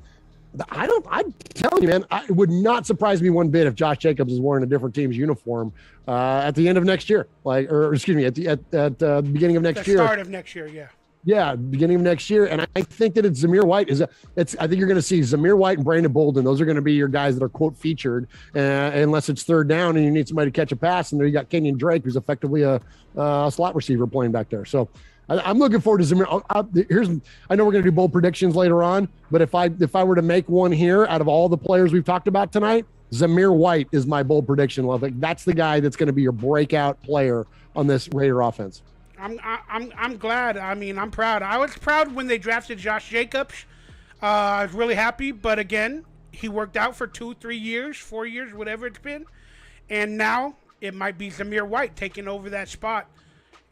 I'm telling you, man, it would not surprise me one bit if Josh Jacobs is wearing a different team's uniform at the end of next year, at the beginning of next year. The start of next year, yeah. Yeah, beginning of next year. And I think that it's Zamir White. I think you're going to see Zamir White and Brandon Bolden. Those are going to be your guys that are, quote, featured, unless it's third down and you need somebody to catch a pass. And there you got Kenyon Drake, who's effectively a slot receiver playing back there. So I'm looking forward to Zamir. I know we're going to do bold predictions later on, but if I were to make one here out of all the players we've talked about tonight, Zamir White is my bold prediction. That's the guy that's going to be your breakout player on this Raider offense. I'm glad. I mean, I'm proud. I was proud when they drafted Josh Jacobs. I was really happy, but again, he worked out for 2, 3 years, 4 years, whatever it's been, and now it might be Zamir White taking over that spot.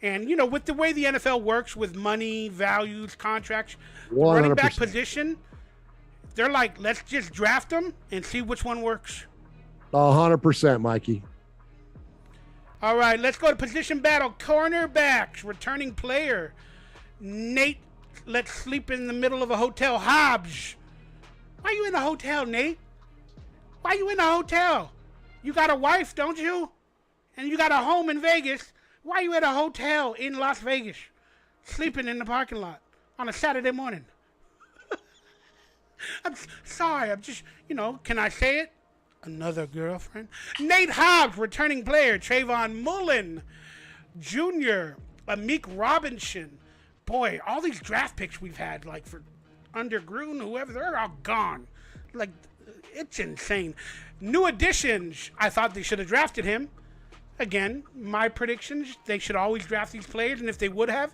And with the way the NFL works with money, values, contracts, the running back position, they're like, let's just draft them and see which one works. 100%, Mikey. All right, let's go to position battle. Cornerbacks, returning player. Nate, let's sleep in the middle of a hotel. Hobbs. Why you in a hotel, Nate? Why you in a hotel? You got a wife, don't you? And you got a home in Vegas. Why you in a hotel in Las Vegas? sleeping in the parking lot on a Saturday morning. I'm sorry. I'm just, can I say it? Another girlfriend. Nate Hobbs, returning player. Trayvon Mullen Jr., Amik Robinson. Boy, all these draft picks we've had, like for Underground, whoever, they're all gone. Like, it's insane. New additions, I thought they should have drafted him. Again, my predictions, they should always draft these players, and if they would have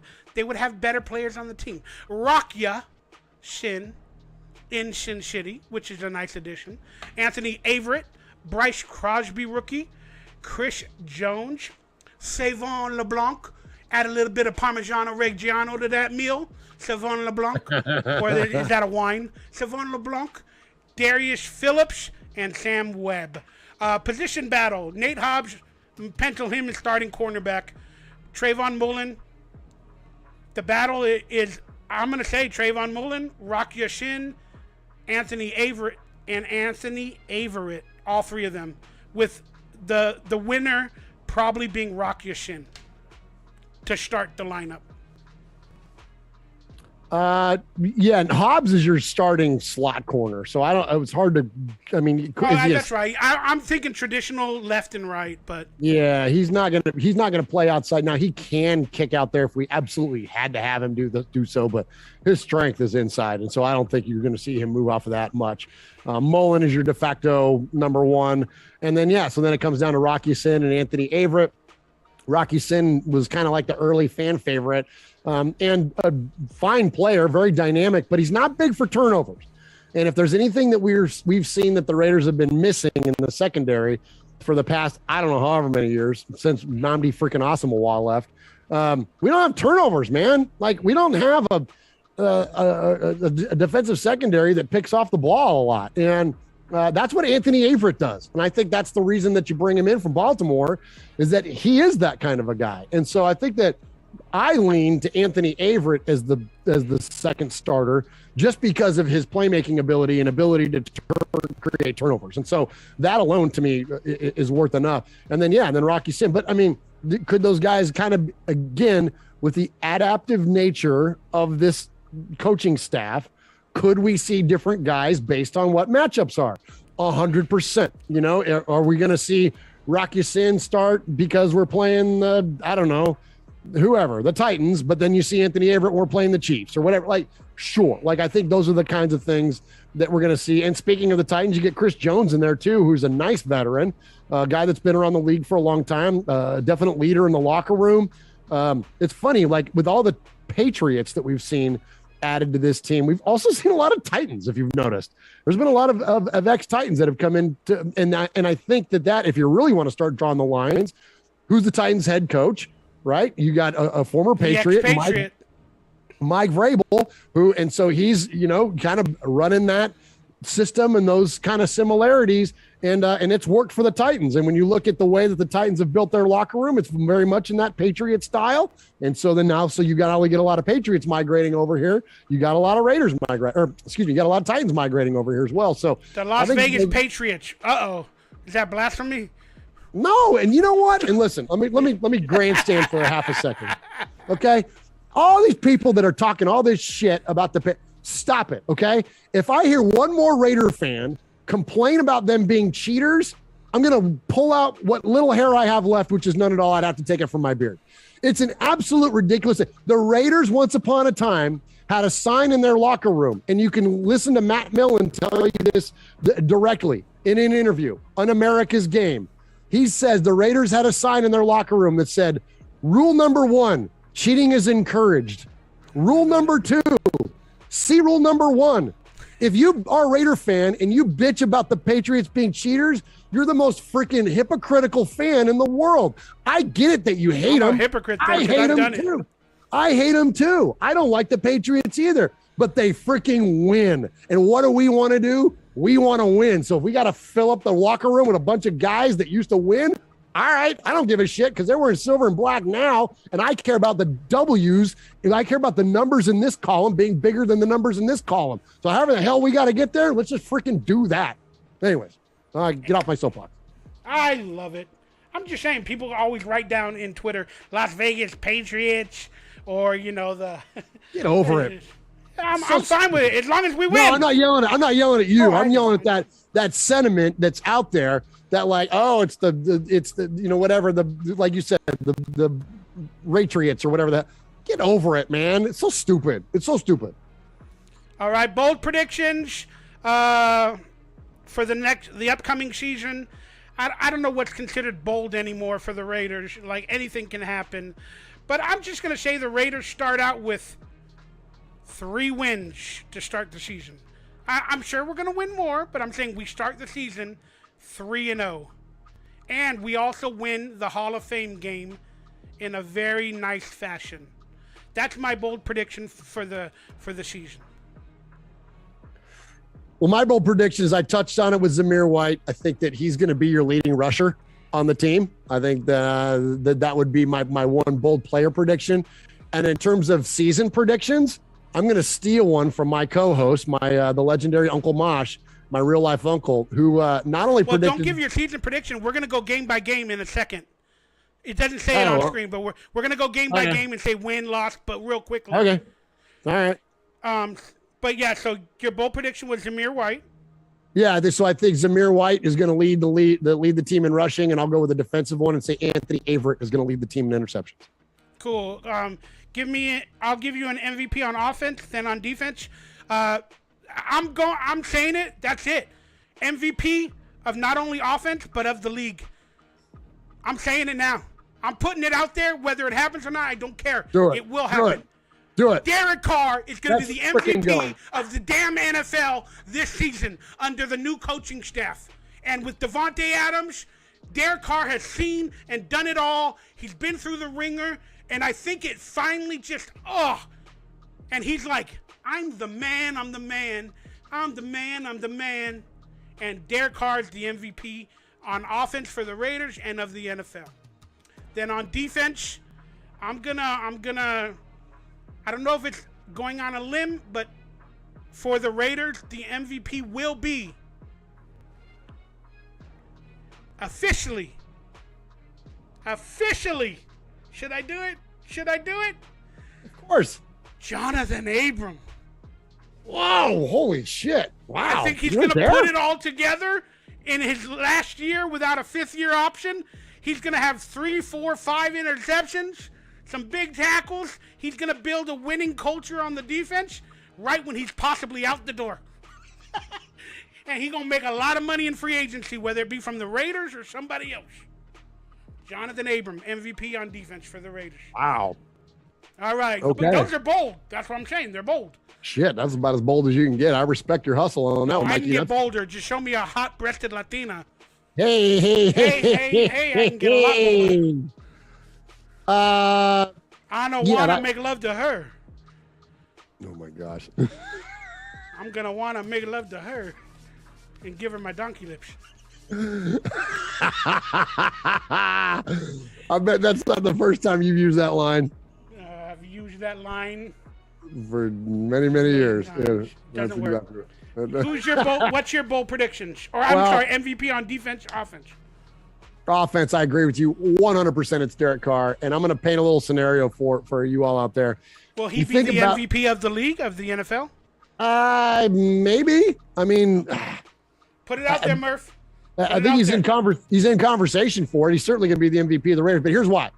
better players on the team. Rakya Shin in Shin City, which is a nice addition. Anthony Averett, Bryce Crosby rookie, Chris Jones, Savon LeBlanc. Add a little bit of Parmigiano Reggiano to that meal. Savon LeBlanc, or is that a wine? Savon LeBlanc, Darius Phillips, and Sam Webb. Position battle: Nate Hobbs, pencil him as starting cornerback. Trayvon Mullen. The battle is, I'm going to say, Trayvon Mullen, Rakya Shin, Anthony Averett, all three of them, with the winner probably being Rakya Shin to start the lineup. Yeah, and Hobbs is your starting slot corner, so it's hard to. I mean, that's right. I'm thinking traditional left and right, but yeah, he's not gonna play outside. Now he can kick out there if we absolutely had to have him do so, but his strength is inside, and so I don't think you're going to see him move off of that much. Mullen is your de facto number one, and then so then it comes down to Rakya Shin and Anthony Averett. Rakya Shin was kind of like the early fan favorite. And a fine player, very dynamic, but he's not big for turnovers. And if there's anything that we've seen that the Raiders have been missing in the secondary for the past, I don't know, however many years since Nnamdi freaking Asamoah left, we don't have turnovers, man. Like, we don't have a defensive secondary that picks off the ball a lot. And that's what Anthony Averett does. And I think that's the reason that you bring him in from Baltimore, is that he is that kind of a guy. And so I think that I lean to Anthony Averett as the second starter, just because of his playmaking ability and ability to create turnovers. And so that alone to me is worth enough. And then Rakya Shin. But I mean, could those guys kind of, again, with the adaptive nature of this coaching staff, could we see different guys based on what matchups are? 100%. Are we going to see Rakya Shin start because we're playing whoever, the Titans, but then you see Anthony Averett, we're playing the Chiefs or whatever? Like, sure. Like, I think those are the kinds of things that we're going to see. And speaking of the Titans, you get Chris Jones in there too, who's a nice veteran, a guy that's been around the league for a long time, a definite leader in the locker room. It's funny, like with all the Patriots that we've seen added to this team, we've also seen a lot of Titans. If you've noticed, there's been a lot of ex-Titans that have come in and I think that if you really want to start drawing the lines, who's the Titans head coach? Right, you got a former Patriot, Mike Vrabel, and so he's kind of running that system and those kind of similarities, and it's worked for the Titans. And when you look at the way that the Titans have built their locker room, it's very much in that Patriot style. And so then now, you got to get a lot of Patriots migrating over here. You got a lot of Raiders you got a lot of Titans migrating over here as well. So the Las Vegas Patriots. Is that blasphemy? No, and you know what? And listen, let me grandstand for a half a second, okay? All these people that are talking all this shit about stop it, okay? If I hear one more Raider fan complain about them being cheaters, I'm gonna pull out what little hair I have left, which is none at all. I'd have to take it from my beard. It's an absolute ridiculous thing. The Raiders, once upon a time, had a sign in their locker room, and you can listen to Matt Millen tell you this directly in an interview on America's Game. He says the Raiders had a sign in their locker room that said, rule number 1, cheating is encouraged. Rule number 2, see rule number 1. If you are a Raider fan and you bitch about the Patriots being cheaters, you're the most freaking hypocritical fan in the world. I get it that you hate them. Hypocrite I hate them too. I hate them too. I don't like the Patriots either, but they freaking win. And what do we want to do? We want to win. So if we got to fill up the locker room with a bunch of guys that used to win, all right, I don't give a shit because they're wearing silver and black now, and I care about the W's, and I care about the numbers in this column being bigger than the numbers in this column. So however the hell we got to get there, let's just freaking do that. Anyways, get off my soapbox. I love it. I'm just saying, people always write down in Twitter, Las Vegas Patriots, or the. Get over it. I'm fine with it as long as we win. No, I'm not yelling at you. Oh, I'm yelling at that sentiment that's out there that like, oh, it's the whatever like you said, the Patriots or whatever that. Get over it, man. It's so stupid. All right, bold predictions for the upcoming season. I don't know what's considered bold anymore for the Raiders. Like, anything can happen. But I'm just going to say the Raiders start out with 3 wins to start the season. I'm sure we're going to win more, but I'm saying we start the season 3-0. And we also win the Hall of Fame game in a very nice fashion. That's my bold prediction for the season. Well, my bold prediction is I touched on it with Zamir White. I think that he's going to be your leading rusher on the team. I think that would be my one bold player prediction. And in terms of season predictions, I'm going to steal one from my co-host, the legendary Uncle Mosh, my real life uncle, who not only predicted. Don't give your season prediction. We're going to go game by game in a second. It doesn't say it on screen, but we're going to go game by game and say win, loss, but real quickly. Okay. All right. But yeah, so your bold prediction was Zamir White. Yeah, so I think Zamir White is going to lead the team in rushing, and I'll go with a defensive one and say Anthony Averett is going to lead the team in interceptions. Cool. I'll give you an MVP on offense, then on defense. I'm saying it. That's it. MVP of not only offense but of the league. I'm saying it now. I'm putting it out there. Whether it happens or not, I don't care. It will happen. Do it. Derek Carr is going to be the MVP of the damn NFL this season under the new coaching staff. And with Devontae Adams, Derek Carr has seen and done it all. He's been through the ringer, and I think it finally and he's like, I'm the man. And Derek Carr is the MVP on offense for the Raiders and of the NFL. Then on defense, I'm gonna I don't know if it's going on a limb, but for the Raiders, the MVP will be officially. Should I do it? Of course. Jonathan Abram. Whoa, holy shit. Wow. I think he's going to put it all together in his last year without a 5th-year option. He's going to have 3, 4, 5 interceptions, some big tackles. He's going to build a winning culture on the defense right when he's possibly out the door. And he's going to make a lot of money in free agency, whether it be from the Raiders or somebody else. Jonathan Abram, MVP on defense for the Raiders. Wow. All right. Okay. Those are bold. That's what I'm saying. They're bold. Shit, that's about as bold as you can get. I respect your hustle on that one, Mikey. I can get bolder. Just show me a hot-breasted Latina. Hey, I can get a lot bolder. I don't want to make love to her. Oh, my gosh. I'm going to want to make love to her and give her my donkey lips. I bet that's not the first time you've used that line. I've used that line for many, many years. Yeah, doesn't work. Exactly. What's your bold predictions? Or sorry, MVP on defense, offense. Offense, I agree with you 100%. It's Derek Carr, and I'm going to paint a little scenario for you all out there. Will he be the MVP of the league, of the NFL? Maybe. I mean, put it out there, Murf. I think he's in conversation for it. He's certainly going to be the MVP of the Raiders. But here's why.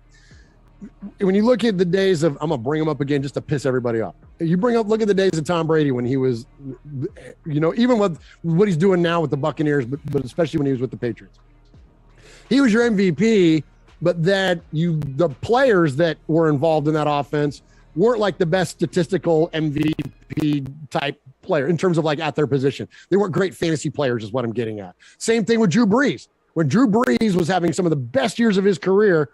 When you look at the days of, I'm going to bring him up again just to piss everybody off. Look at the days of Tom Brady when he was, even with what he's doing now with the Buccaneers, but especially when he was with the Patriots. He was your MVP, but that the players that were involved in that offense weren't like the best statistical MVP type player in terms of like at their position. They weren't great fantasy players is what I'm getting at. Same thing with Drew Brees. When Drew Brees was having some of the best years of his career,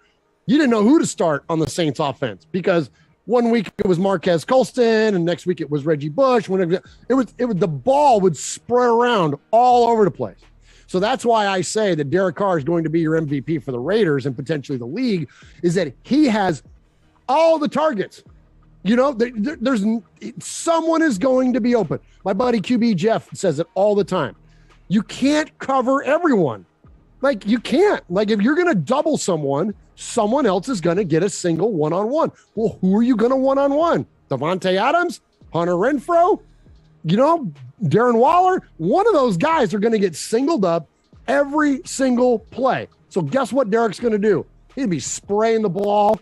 you didn't know who to start on the Saints offense because one week it was Marquez Colston and next week it was Reggie Bush. When it was the ball would spread around all over the place. So that's why I say that Derek Carr is going to be your MVP for the Raiders and potentially the league, is that he has all the targets. There's someone is going to be open. My buddy QB Jeff says it all the time. You can't cover everyone. Like, you can't. Like, if you're going to double someone else is going to get a single one-on-one. Well, who are you going to one-on-one? Devontae Adams? Hunter Renfrow? Darren Waller? One of those guys are going to get singled up every single play. So guess what Derek's going to do? He'll be spraying the ball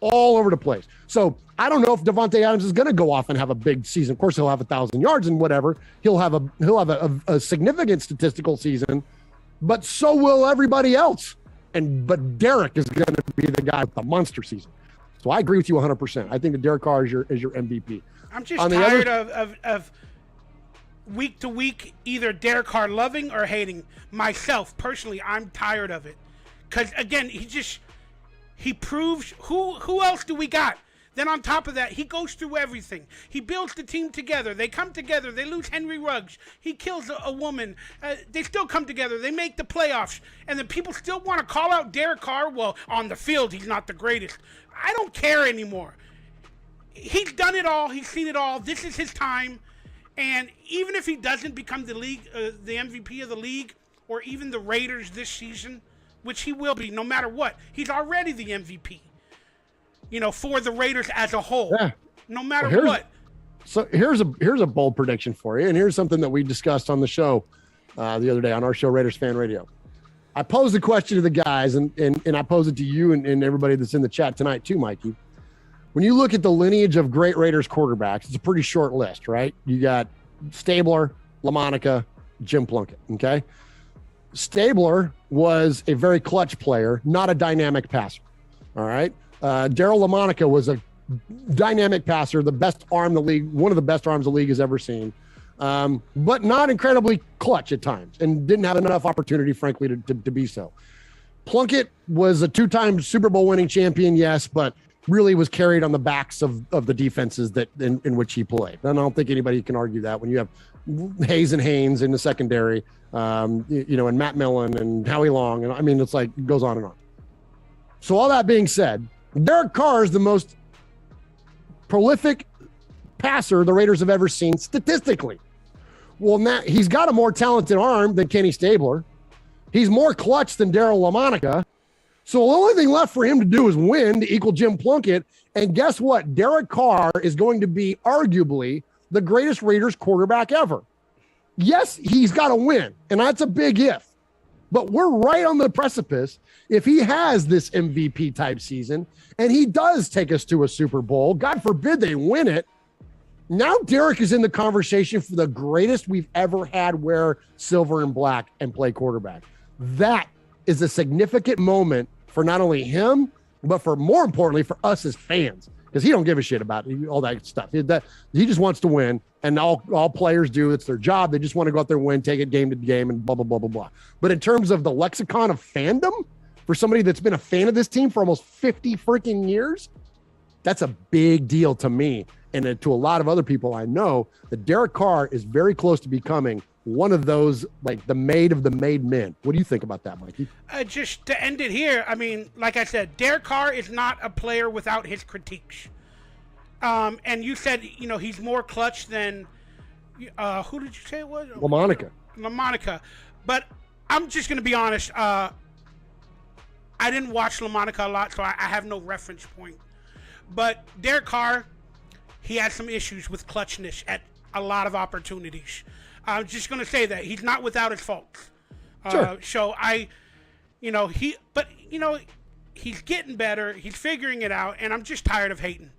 all over the place. So I don't know if Devontae Adams is going to go off and have a big season. Of course, he'll have 1,000 yards and whatever. He'll have a significant statistical season, but so will everybody else. But Derek is going to be the guy with the monster season. So I agree with you 100%. I think that Derek Carr is your MVP. I'm just tired of week to week either Derek Carr loving or hating. Myself, personally, I'm tired of it. Because, again, he proves who else do we got? Then on top of that, he goes through everything. He builds the team together. They come together. They lose Henry Ruggs. He kills a woman. They still come together. They make the playoffs. And then people still want to call out Derek Carr. Well, on the field, he's not the greatest. I don't care anymore. He's done it all. He's seen it all. This is his time. And even if he doesn't become the MVP of the league, or even the Raiders this season, which he will be no matter what, he's already the MVP. For the Raiders as a whole, no matter what. So here's a bold prediction for you, and here's something that we discussed on the show the other day on our show, Raiders Fan Radio. I posed the question to the guys, and I pose it to you and everybody that's in the chat tonight too, Mikey. When you look at the lineage of great Raiders quarterbacks, it's a pretty short list, right? You got Stabler, LaMonica, Jim Plunkett, okay? Stabler was a very clutch player, not a dynamic passer, all right? Daryl LaMonica was a dynamic passer, the best arm the league, one of the best arms the league has ever seen, but not incredibly clutch at times and didn't have enough opportunity, frankly, to be so. Plunkett was a two-time Super Bowl winning champion, yes, but really was carried on the backs of the defenses that in which he played. And I don't think anybody can argue that when you have Hayes and Haynes in the secondary, and Matt Millen and Howie Long, and I mean, it's like, it goes on and on. So all that being said, Derek Carr is the most prolific passer the Raiders have ever seen statistically. Well, now he's got a more talented arm than Kenny Stabler. He's more clutch than Daryl LaMonica. So the only thing left for him to do is win to equal Jim Plunkett. And guess what? Derek Carr is going to be arguably the greatest Raiders quarterback ever. Yes, he's got to win, and that's a big if. But we're right on the precipice. If he has this MVP type season and he does take us to a Super Bowl, God forbid they win it, now Derek is in the conversation for the greatest we've ever had wear silver and black and play quarterback. That is a significant moment for not only him, but for more importantly for us as fans, because he don't give a shit about all that stuff. He just wants to win, and all players do. It's their job. They just want to go out there and win, take it game to game, and blah, blah, blah, blah, blah. But in terms of the lexicon of fandom, for somebody that's been a fan of this team for almost 50 freaking years, that's a big deal to me. And to a lot of other people I know, that Derek Carr is very close to becoming one of those, like the made of the made men. What do you think about that, Mikey? Just to end it here, I mean, like I said, Derek Carr is not a player without his critiques. And you said, he's more clutch than, who did you say it was? LaMonica. But I'm just going to be honest. I didn't watch LaMonica a lot, so I have no reference point. But Derek Carr, he had some issues with clutchness at a lot of opportunities. I'm just going to say that he's not without his faults. Sure. So he's getting better. He's figuring it out, and I'm just tired of hating.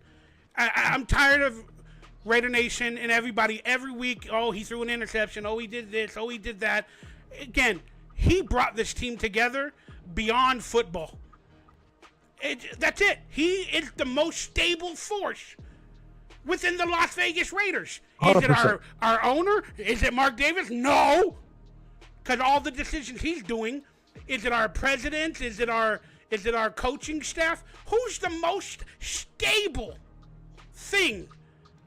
I'm tired of Raider Nation and everybody every week. Oh, he threw an interception. Oh, he did this. Oh, he did that. Again, he brought this team together beyond football. That's it. He is the most stable force within the Las Vegas Raiders. Is 100%. it our owner? Is it Mark Davis? No. Because all the decisions he's doing. Is it our president? Is it our coaching staff? Who's the most stable thing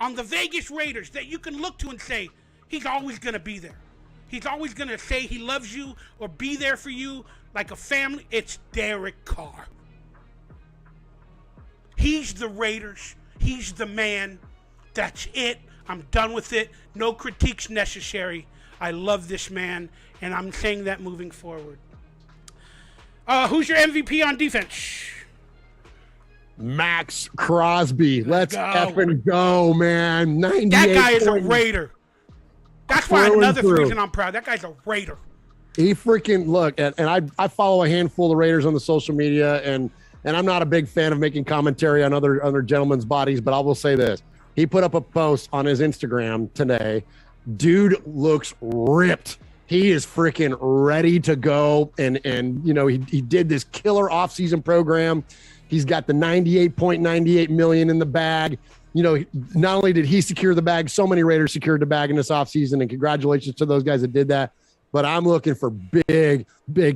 on the Vegas Raiders that you can look to and say, he's always going to be there? He's always going to say he loves you or be there for you like a family. It's Derek Carr. He's the Raiders. He's the man. That's it. I'm done with it. No critiques necessary. I love this man, and I'm saying that moving forward. Who's your MVP on defense? Max Crosby. Let's go. effing go, man. 98 That guy is a points. Raider. That's why another reason I'm proud. That guy's a Raider. He freaking look, and I follow a handful of Raiders on the social media, and I'm not a big fan of making commentary on other gentlemen's bodies, but I will say this. He put up a post on his Instagram today. Dude looks ripped. He is freaking ready to go. And you know, he did this killer offseason program. He's got the $98.98 million in the bag. You know, not only did he secure the bag, so many Raiders secured the bag in this offseason, and congratulations to those guys that did that. But I'm looking for big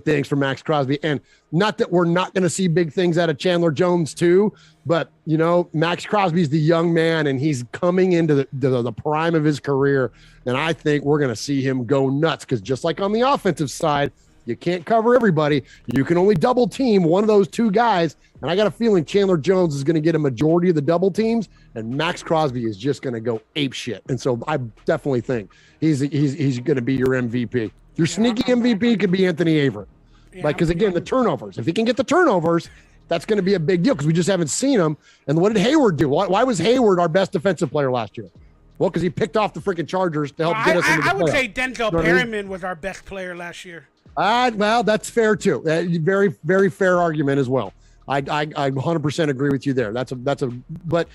things from Max Crosby. And not that we're not going to see big things out of Chandler Jones too, but, you know, Max Crosby's the young man, and he's coming into the prime of his career. And I think we're going to see him go nuts, because just like on the offensive side, you can't cover everybody. You can only double team one of those two guys. And I got a feeling Chandler Jones is going to get a majority of the double teams, and Max Crosby is just going to go ape shit. And so I definitely think he's going to be your MVP. Your sneaky MVP could be Anthony Averett. Yeah, like, because again, the turnovers. If he can get the turnovers, that's going to be a big deal, because we just haven't seen him. And what did Hayward do? Why was Hayward our best defensive player last year? Well, because he picked off the freaking Chargers to help get us into the playoffs. I would say Denzel Perryman was our best player last year. Well, that's fair too. Very, very fair argument as well. I 100% agree with you there. But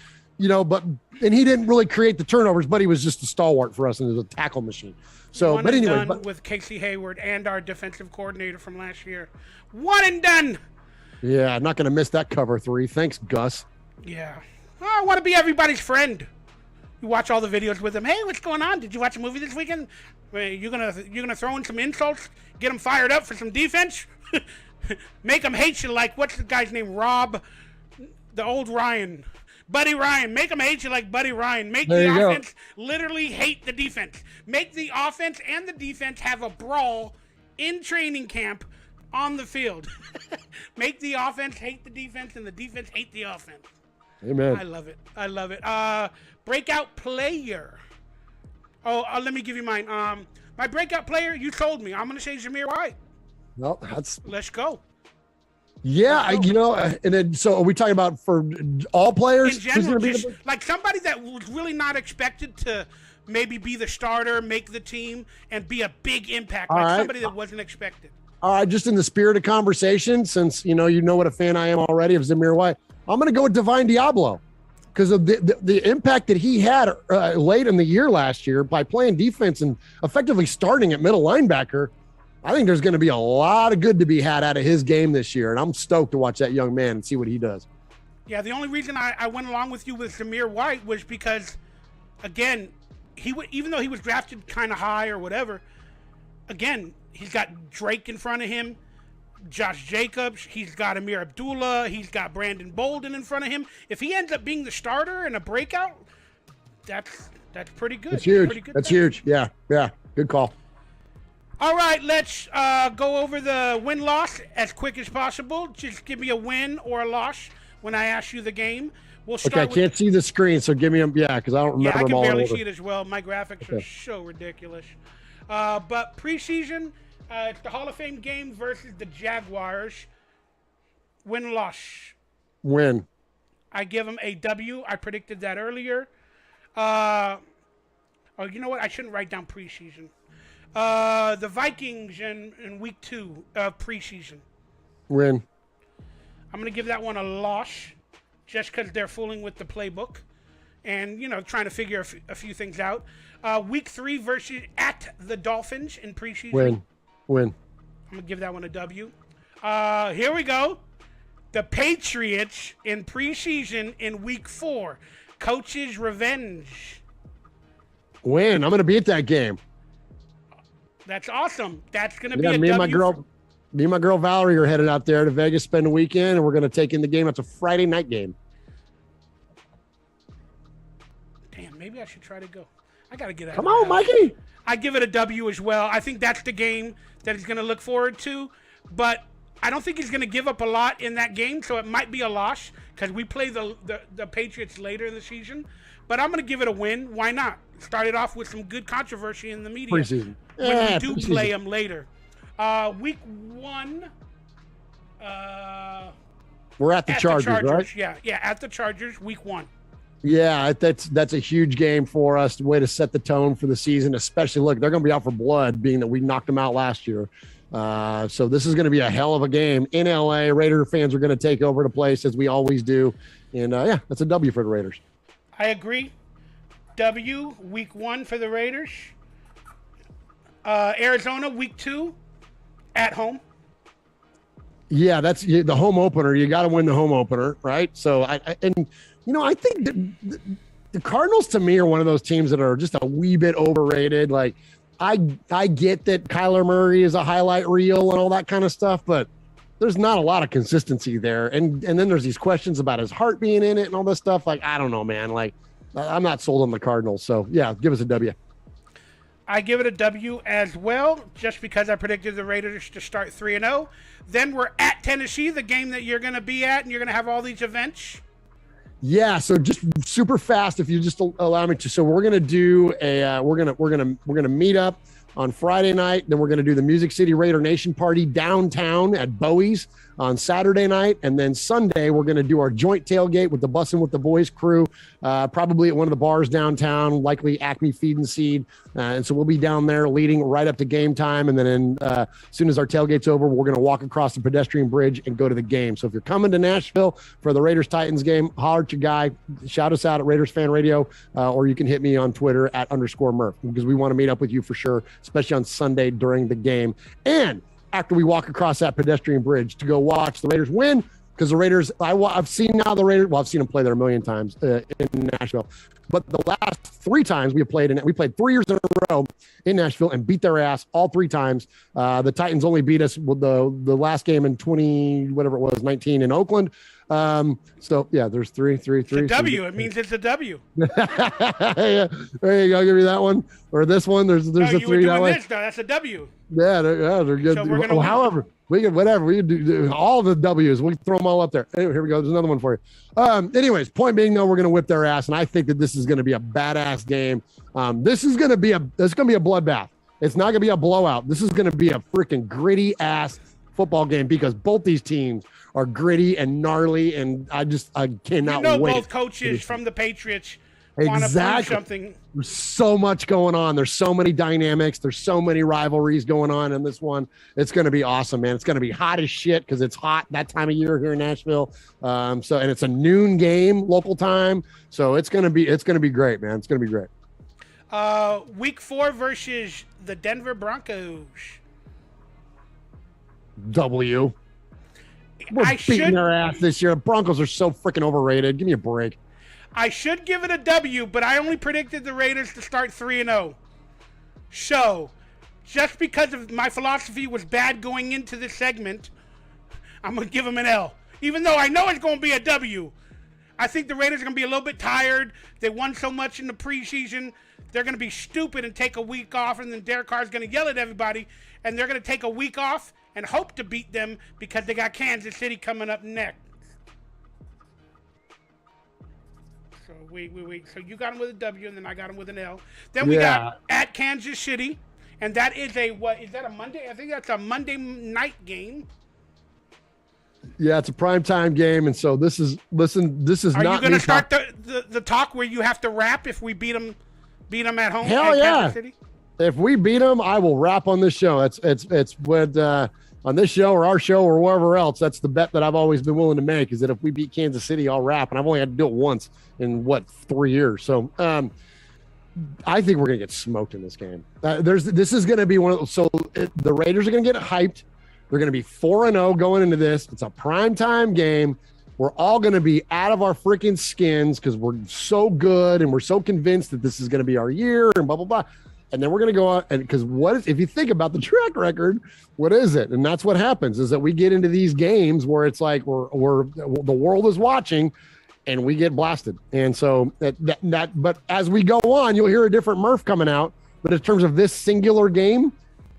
and he didn't really create the turnovers, but he was just a stalwart for us and was a tackle machine. So, but anyway, with Casey Hayward and our defensive coordinator from last year, one and done. Yeah, not going to miss that cover 3. Thanks, Gus. Yeah, I want to be everybody's friend. You watch all the videos with him. Hey, what's going on? Did you watch a movie this weekend? You're gonna throw in some insults, get them fired up for some defense, make them hate you like what's the guy's name? Rob, the old Ryan. Buddy Ryan, make them hate you like Buddy Ryan. Make the offense literally hate the defense. Make the offense and the defense have a brawl in training camp on the field. Make the offense hate the defense and the defense hate the offense. Amen. I love it. Breakout player. Let me give you mine. My breakout player, you told me. I'm going to say Zamir White. Well, let's go. Yeah, and then so are we talking about for all players? In general, like somebody that was really not expected to maybe be the starter, make the team, and be a big impact. Somebody that wasn't expected. All right, just in the spirit of conversation, since you know what a fan I am already of Zamir White, I'm going to go with Divine Diablo, because of the impact that he had late in the year last year by playing defense and effectively starting at middle linebacker. I think there's going to be a lot of good to be had out of his game this year, and I'm stoked to watch that young man and see what he does. Yeah, the only reason I went along with you with Zamir White was because, again, even though he was drafted kind of high or whatever, again, he's got Drake in front of him, Josh Jacobs, he's got Amir Abdullah, he's got Brandon Bolden in front of him. If he ends up being the starter and a breakout, that's pretty good. It's huge. That's huge. Yeah, good call. All right, let's go over the win-loss as quick as possible. Just give me a win or a loss when I ask you the game. We'll start. Okay, I can't see the screen, so give me them. Yeah, because I don't remember them all. Yeah, I can barely see it as well. My graphics are so ridiculous. But preseason, it's the Hall of Fame game versus the Jaguars. Win-loss. Win. I give them a W. I predicted that earlier. You know what? I shouldn't write down preseason. The Vikings in week 2 of preseason. Win. I'm going to give that one a loss just because they're fooling with the playbook and, trying to figure a few things out. Week 3 versus at the Dolphins in preseason. Win. I'm going to give that one a W. Here we go. The Patriots in preseason in week 4. Coach's revenge. Win. I'm going to be at that game. That's awesome. That's going to be a me W. Me and my girl Valerie are headed out there to Vegas, spend the weekend, and we're going to take in the game. It's a Friday night game. Damn, maybe I should try to go. I got to get out. Come on, Mikey. I give it a W as well. I think that's the game that he's going to look forward to, but I don't think he's going to give up a lot in that game, so it might be a loss because we play the Patriots later in the season. But I'm going to give it a win. Why not? Started off with some good controversy in the media. Preseason. When we do play them later. Week 1, We're at the Chargers, right? Yeah, at the Chargers, week 1. Yeah, that's a huge game for us. Way to set the tone for the season, especially look, they're going to be out for blood, being that we knocked them out last year. So this is going to be a hell of a game in LA. Raider fans are going to take over the place as we always do, and yeah, that's a W for the Raiders. I agree. W, week 1 for the Raiders. Arizona, week 2, at home. Yeah, that's the home opener. You got to win the home opener, right? So I think the Cardinals to me are one of those teams that are just a wee bit overrated. Like I get that Kyler Murray is a highlight reel and all that kind of stuff, but there's not a lot of consistency there. And then there's these questions about his heart being in it and all this stuff. Like, I don't know, man. Like, I'm not sold on the Cardinals. So yeah, give us a W. I give it a W as well, just because I predicted the Raiders to start 3-0. Then we're at Tennessee, the game that you're going to be at, and you're going to have all these events. Yeah, so just super fast, if you just allow me to. So we're gonna do a we're gonna meet up on Friday night. Then we're gonna do the Music City Raider Nation party downtown at Bowie's on Saturday night, and then Sunday we're gonna do our joint tailgate with the Bussin' with the Boys crew, probably at one of the bars downtown, likely Acme Feed and Seed. And so we'll be down there leading right up to game time, and then as soon as our tailgate's over, we're gonna walk across the pedestrian bridge and go to the game. So if you're coming to Nashville for the Raiders Titans game, holler at your guy, shout us out at Raiders Fan Radio, or you can hit me on Twitter at _Murf, because we want to meet up with you for sure, especially on Sunday during the game. And after we walk across that pedestrian bridge to go watch the Raiders win, because the Raiders, I've seen now the Raiders, well, I've seen them play there a million times in Nashville, but the last 3 times we played 3 years in a row in Nashville and beat their ass all 3 times. The Titans only beat us with the last game in 19 in Oakland. So yeah, there's three. It's a W. It means it's a W. Yeah. There you go. I'll give you that one or this one. There's no, a 3 that way. This, no, that's a W. Yeah, they're good. So we're gonna however, we can whatever we can do all the W's. We throw them all up there. Anyway, here we go. There's another one for you. Anyways, point being, though, we're gonna whip their ass, and I think that this is gonna be a badass game. This is gonna be a bloodbath. It's not gonna be a blowout. This is gonna be a freaking gritty ass football game, because both these teams are gritty and gnarly, and I cannot wait. Both coaches from the Patriots want to prove something. There's so much going on. There's so many dynamics. There's so many rivalries going on in this one. It's going to be awesome, man. It's going to be hot as shit because it's hot that time of year here in Nashville. And it's a noon game local time, so it's going to be great, man. It's going to be great. Week 4 versus the Denver Broncos. W. We're beating their ass this year. The Broncos are so freaking overrated. Give me a break. I should give it a W, but I only predicted the Raiders to start 3-0. So, just because of my philosophy was bad going into this segment, I'm going to give them an L. Even though I know it's going to be a W. I think the Raiders are going to be a little bit tired. They won so much in the preseason. They're going to be stupid and take a week off, and then Derek Carr's going to yell at everybody, and they're going to take a week off and hope to beat them because they got Kansas City coming up next. So wait. So you got them with a W, and then I got them with an L. Then we got at Kansas City, and that is what is that a Monday? I think that's a Monday night game. Yeah, it's a primetime game, and so this is not. Are you going to start the talk where you have to rap if we beat them at home? Hell yeah! Kansas City? If we beat them, I will rap on this show. It's with on this show or our show or wherever else. That's the bet that I've always been willing to make, is that if we beat Kansas City, I'll rap, and I've only had to do it once in 3 years. So I think we're gonna get smoked in this game. This is gonna be one of those. So the Raiders are gonna get hyped. They're gonna be 4-0 going into this. It's a primetime game. We're all going to be out of our freaking skins because we're so good and we're so convinced that this is going to be our year and blah, blah, blah. And then we're going to go out, and because if you think about the track record, what is it? And that's what happens, is that we get into these games where it's like we're the world is watching and we get blasted. And so but as we go on, you'll hear a different Murf coming out. But in terms of this singular game,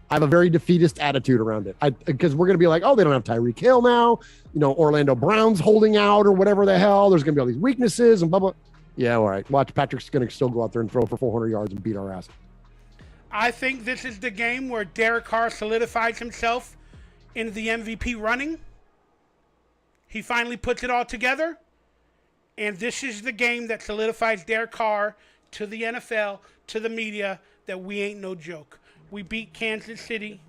I have a very defeatist attitude around it, because we're going to be like, oh, they don't have Tyreek Hill now. Orlando Brown's holding out or whatever the hell. There's going to be all these weaknesses and blah, blah. Yeah, all right. Watch, Patrick's going to still go out there and throw for 400 yards and beat our ass. I think this is the game where Derek Carr solidifies himself in the MVP running. He finally puts it all together, and this is the game that solidifies Derek Carr to the NFL, to the media, that we ain't no joke. We beat Kansas City,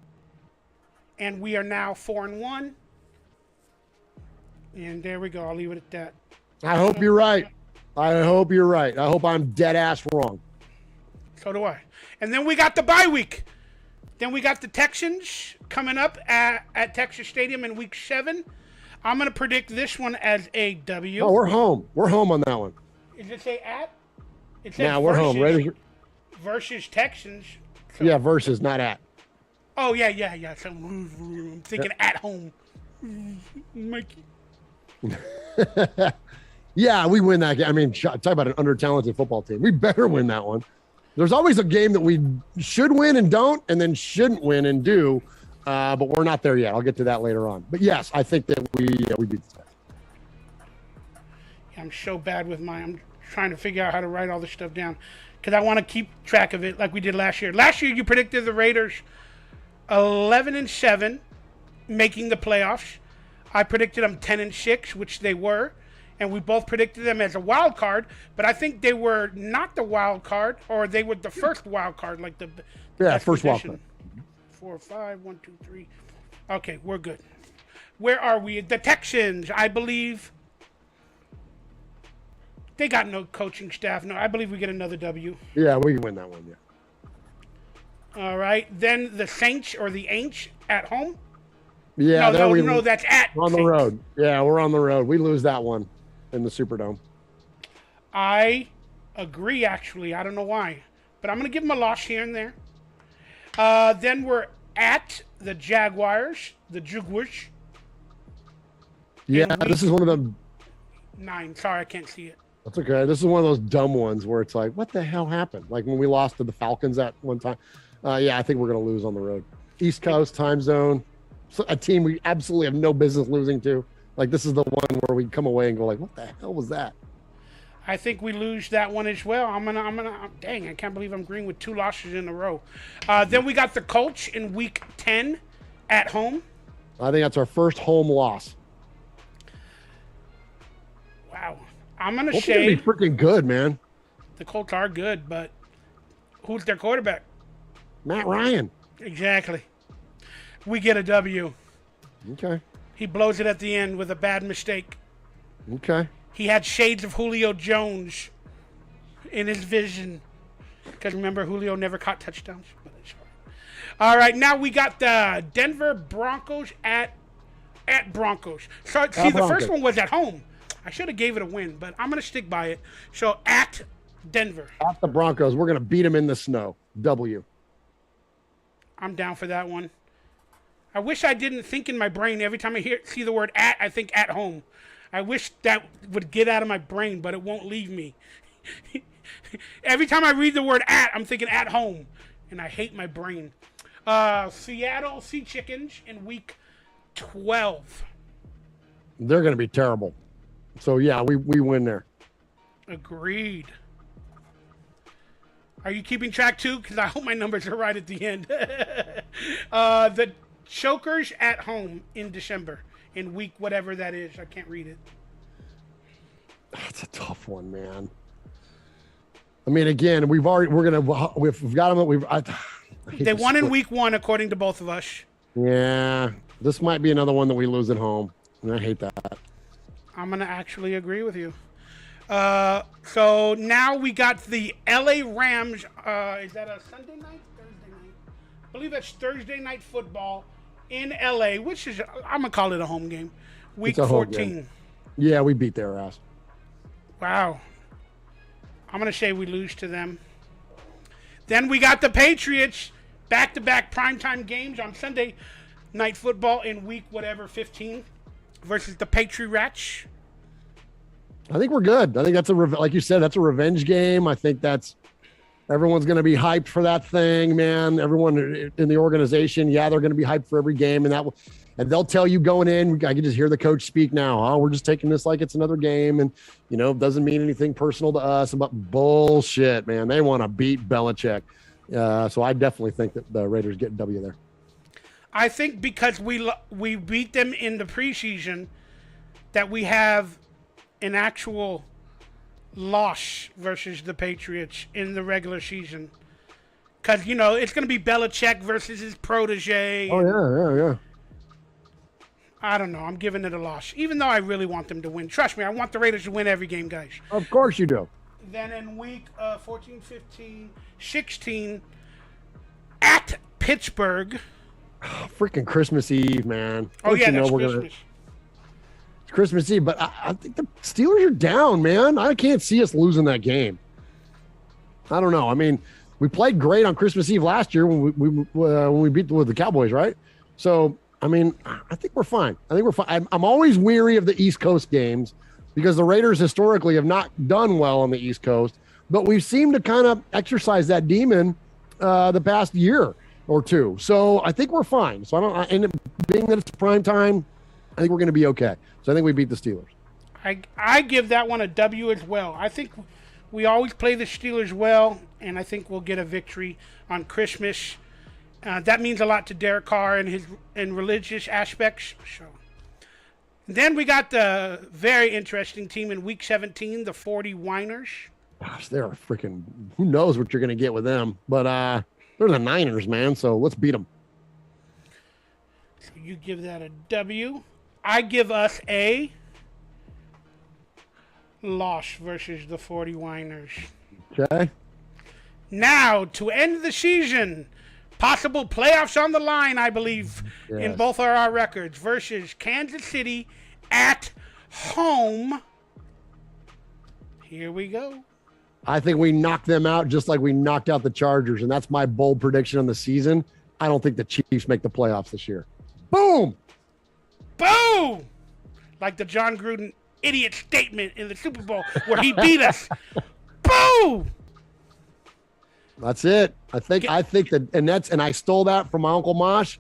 and we are now 4-1. And there we go. I'll leave it at that. I hope you're right. I hope you're right. I hope I'm dead ass wrong. So do I. And then we got the bye week. Then we got the Texans coming up at Texas Stadium in week 7. I'm going to predict this one as a W. Oh, we're home. We're home on that one. Does it say at? It says Now we're home. Raiders versus Texans. So. Yeah, versus, not at. Oh, yeah. So I'm thinking at home. Mikey. Yeah, we win that game. I mean, talk about an under-talented football team. We better win that one. There's always a game that we should win and don't, and then shouldn't win and do, but we're not there yet. I'll get to that later on. But yes, I think that we beat the Texans. Yeah, I'm so bad with mine. I'm trying to figure out how to write all this stuff down because I want to keep track of it like we did last year. Last year, you predicted the Raiders 11-7, making the playoffs. I predicted them 10-6, which they were. And we both predicted them as a wild card, but I think they were not the wild card, or they were the first wild card, like the first wild card. 4, 5, 1, 2, 3. Okay, we're good. Where are we? The Texans, I believe. They got no coaching staff. No, I believe we get another W. Yeah, we can win that one. Yeah. All right. Then the Saints or the Aints at home. Yeah, no, that's at. We're on the road. Yeah, we're on the road. We lose that one in the Superdome. I agree, actually. I don't know why. But I'm going to give them a loss here and there. Then we're at the Jaguars, the Jaguars. Yeah, this is one of them. 9. Sorry, I can't see it. That's okay. This is one of those dumb ones where it's like, what the hell happened? Like when we lost to the Falcons at one time. Yeah, I think we're going to lose on the road. East Coast time zone. A team we absolutely have no business losing to. Like, this is the one where we come away and go like, what the hell was that? I think we lose that one as well. Dang, I can't believe I'm agreeing with 2 losses in a row. Then we got the Colts in week 10 at home. I think that's our first home loss. Wow. I'm going to Colts say. Be freaking good, man. The Colts are good, but who's their quarterback? Matt Ryan. Exactly. We get a W. Okay. He blows it at the end with a bad mistake. Okay. He had shades of Julio Jones in his vision. Because remember, Julio never caught touchdowns. All right, now we got the Denver Broncos at Broncos. So, see, the first one was at home. I should have gave it a win, but I'm going to stick by it. So, at Denver. At the Broncos. We're going to beat them in the snow. W. I'm down for that one. I wish I didn't think in my brain every time I see the word at, I think at home. I wish that would get out of my brain, but it won't leave me. Every time I read the word at, I'm thinking at home, and I hate my brain. Seattle Sea Chickens in week 12. They're going to be terrible. So, yeah, we win there. Agreed. Are you keeping track, too? Because I hope my numbers are right at the end. The Chokers at home in December, in week whatever that is. I can't read it. That's a tough one, man. I mean, again, we've got them. They won in week 1, according to both of us. Yeah, this might be another one that we lose at home, and I hate that. I'm gonna actually agree with you. So now we got the LA Rams. Is that a Sunday night? Thursday night? I believe that's Thursday night football in LA, which is, I'm gonna call it a home game. Week 14. Game. Yeah, we beat their ass. Wow. I'm gonna say we lose to them. Then we got the Patriots, back-to-back primetime games on Sunday night football in week 15 versus the Patriots. I think we're good. I think that's like you said, that's a revenge game. I think everyone's going to be hyped for that thing, man. Everyone in the organization, they're going to be hyped for every game, and they'll tell you going in. I can just hear the coach speak now. Oh, we're just taking this like it's another game, and it doesn't mean anything personal to us. But bullshit, man. They want to beat Belichick. So I definitely think that the Raiders get a W there. I think because we beat them in the preseason, that we have an actual loss versus the Patriots in the regular season. Because, you know, it's going to be Belichick versus his protege. Oh, yeah. I don't know. I'm giving it a loss. Even though I really want them to win. Trust me, I want the Raiders to win every game, guys. Of course you do. Then in week 14, 15, 16, at Pittsburgh. Freaking Christmas Eve, man. Oh, yeah, that's Christmas. It's Christmas Eve, but I think the Steelers are down, man. I can't see us losing that game. I don't know. I mean, we played great on Christmas Eve last year when we beat the Cowboys, right? So, I mean, I think we're fine. I'm always weary of the East Coast games because the Raiders historically have not done well on the East Coast, but we've seemed to kind of exercise that demon the past year or two. So I think we're fine. So and being that it's prime time, I think we're going to be okay. So I think we beat the Steelers. I give that one a W as well. I think we always play the Steelers well, and I think we'll get a victory on Christmas. That means a lot to Derek Carr and his religious aspects. So then we got the very interesting team in Week 17, the 40 Whiners. Gosh, they're freaking. Who knows what you're going to get with them? But they're the Niners, man. So let's beat them. So you give that a W. I give us a loss versus the 40 Whiners. Okay. Now to end the season. Possible playoffs on the line, I believe, in both of our records, versus Kansas City at home. Here we go. I think we knocked them out just like we knocked out the Chargers, and that's my bold prediction on the season. I don't think the Chiefs make the playoffs this year. Boom! Boom! Like the John Gruden idiot statement in the Super Bowl where he beat us. Boom! That's it. I think that, and I stole that from my Uncle Mosh,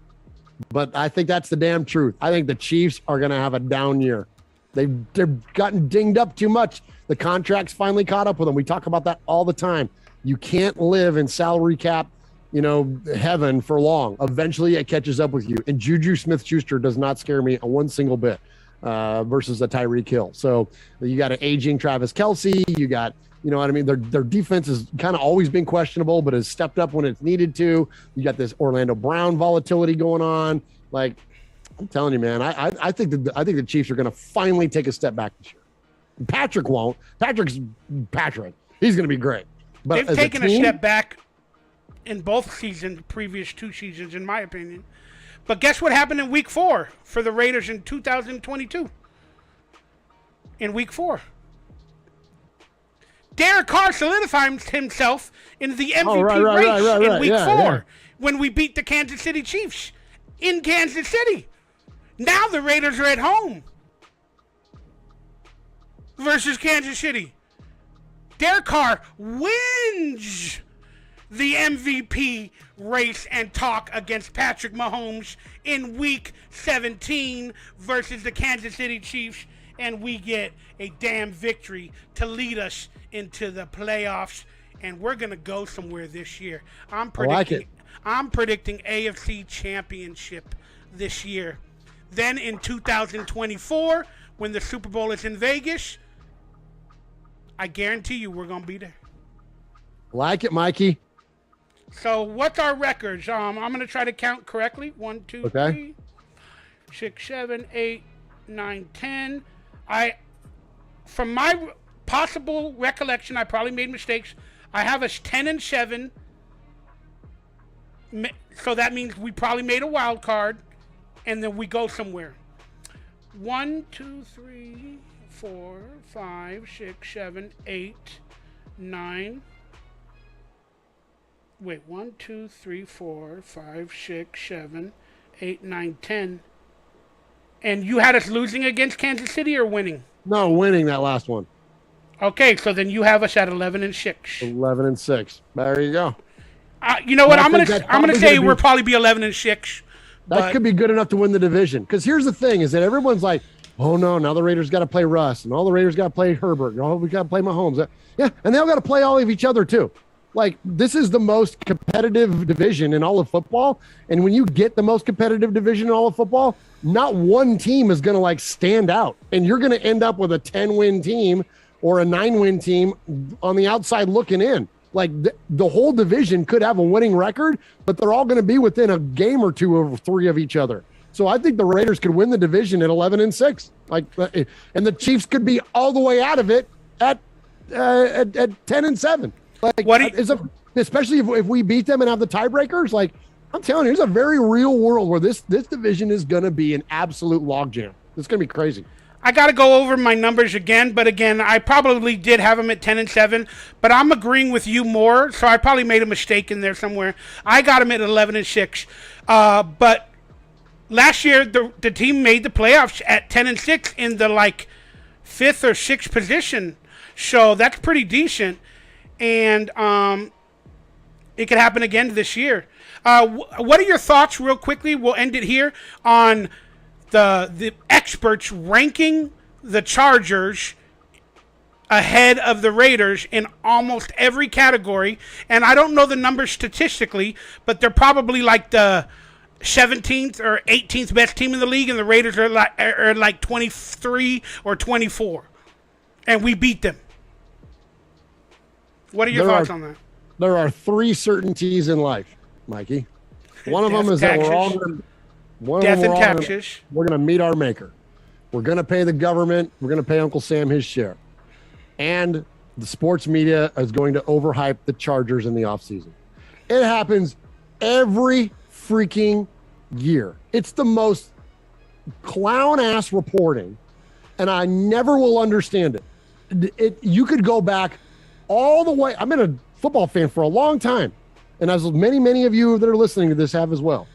but I think that's the damn truth. I think the Chiefs are going to have a down year. They've gotten dinged up too much. The contracts finally caught up with them. We talk about that all the time. You can't live in salary cap, heaven for long. Eventually it catches up with you. And Juju Smith-Schuster does not scare me one single bit versus a Tyreek Hill. So you got an aging Travis Kelce. You got, you know what I mean? Their defense has kind of always been questionable, but has stepped up when it's needed to. You got this Orlando Brown volatility going on. Like, I'm telling you, man, I think the Chiefs are going to finally take a step back this year. Patrick won't. Patrick's Patrick. He's going to be great. But they've taken a step back in both seasons, previous two seasons, in my opinion. But guess what happened in Week 4 for the Raiders in 2022? In Week 4. Derek Carr solidified himself in the MVP race in Week 4 when we beat the Kansas City Chiefs in Kansas City. Now the Raiders are at home versus Kansas City. Derek Carr wins the MVP race and talk against Patrick Mahomes in Week 17 versus the Kansas City Chiefs, and we get a damn victory to lead us into the playoffs, and we're going to go somewhere this year. I'm predicting AFC Championship this year. Then in 2024, when the Super Bowl is in Vegas, I guarantee you we're going to be there. Like it, Mikey. So what's our records? I'm going to try to count correctly. 1, 2, 3, 6, 7, 8, 9, 10. From my possible recollection, I probably made mistakes. I have us 10-7. So that means we probably made a wild card, and then we go somewhere. 1, 2, 3, 4, 5, 6, 7, 8, 9. Wait, 1, 2, 3, 4, 5, 6, 7, 8, 9, 10. And you had us losing against Kansas City or winning? No, winning that last one. Okay, so then you have us at 11-6. 11-6. There you go. You know what? I'm gonna say we'll probably be 11-6. That could be good enough to win the division. Because here's the thing: is that everyone's like, "Oh no, now the Raiders got to play Russ, and all the Raiders got to play Herbert, and all we got to play Mahomes." Yeah, and they all got to play all of each other too. Like, this is the most competitive division in all of football. And when you get the most competitive division in all of football, not one team is going to like stand out. And you're going to end up with a 10-win team or a 9-win team on the outside looking in. Like the whole division could have a winning record, but they're all going to be within a game or two or three of each other. So I think the Raiders could win the division at 11-6. Like, and the Chiefs could be all the way out of it at 10-7. Like, especially if we beat them and have the tiebreakers, like I'm telling you, there's a very real world where this division is going to be an absolute logjam. It's going to be crazy. I got to go over my numbers again, but again, I probably did have them at 10-7, but I'm agreeing with you more, so I probably made a mistake in there somewhere. I got them at 11-6, but last year the team made the playoffs at 10-6 in the like 5th or 6th position, so that's pretty decent. And it could happen again this year. What are your thoughts, real quickly? We'll end it here on the experts ranking the Chargers ahead of the Raiders in almost every category. And I don't know the numbers statistically, but they're probably like the 17th or 18th best team in the league, and the Raiders are like 23 or 24, and we beat them. What are your thoughts on that? There are 3 certainties in life, Mikey. One of them is that we're all going to meet our maker. We're going to pay the government. We're going to pay Uncle Sam his share. And the sports media is going to overhype the Chargers in the offseason. It happens every freaking year. It's the most clown-ass reporting, and I never will understand it. You could go back all the way. I've been a football fan for a long time, and as many of you that are listening to this have as well.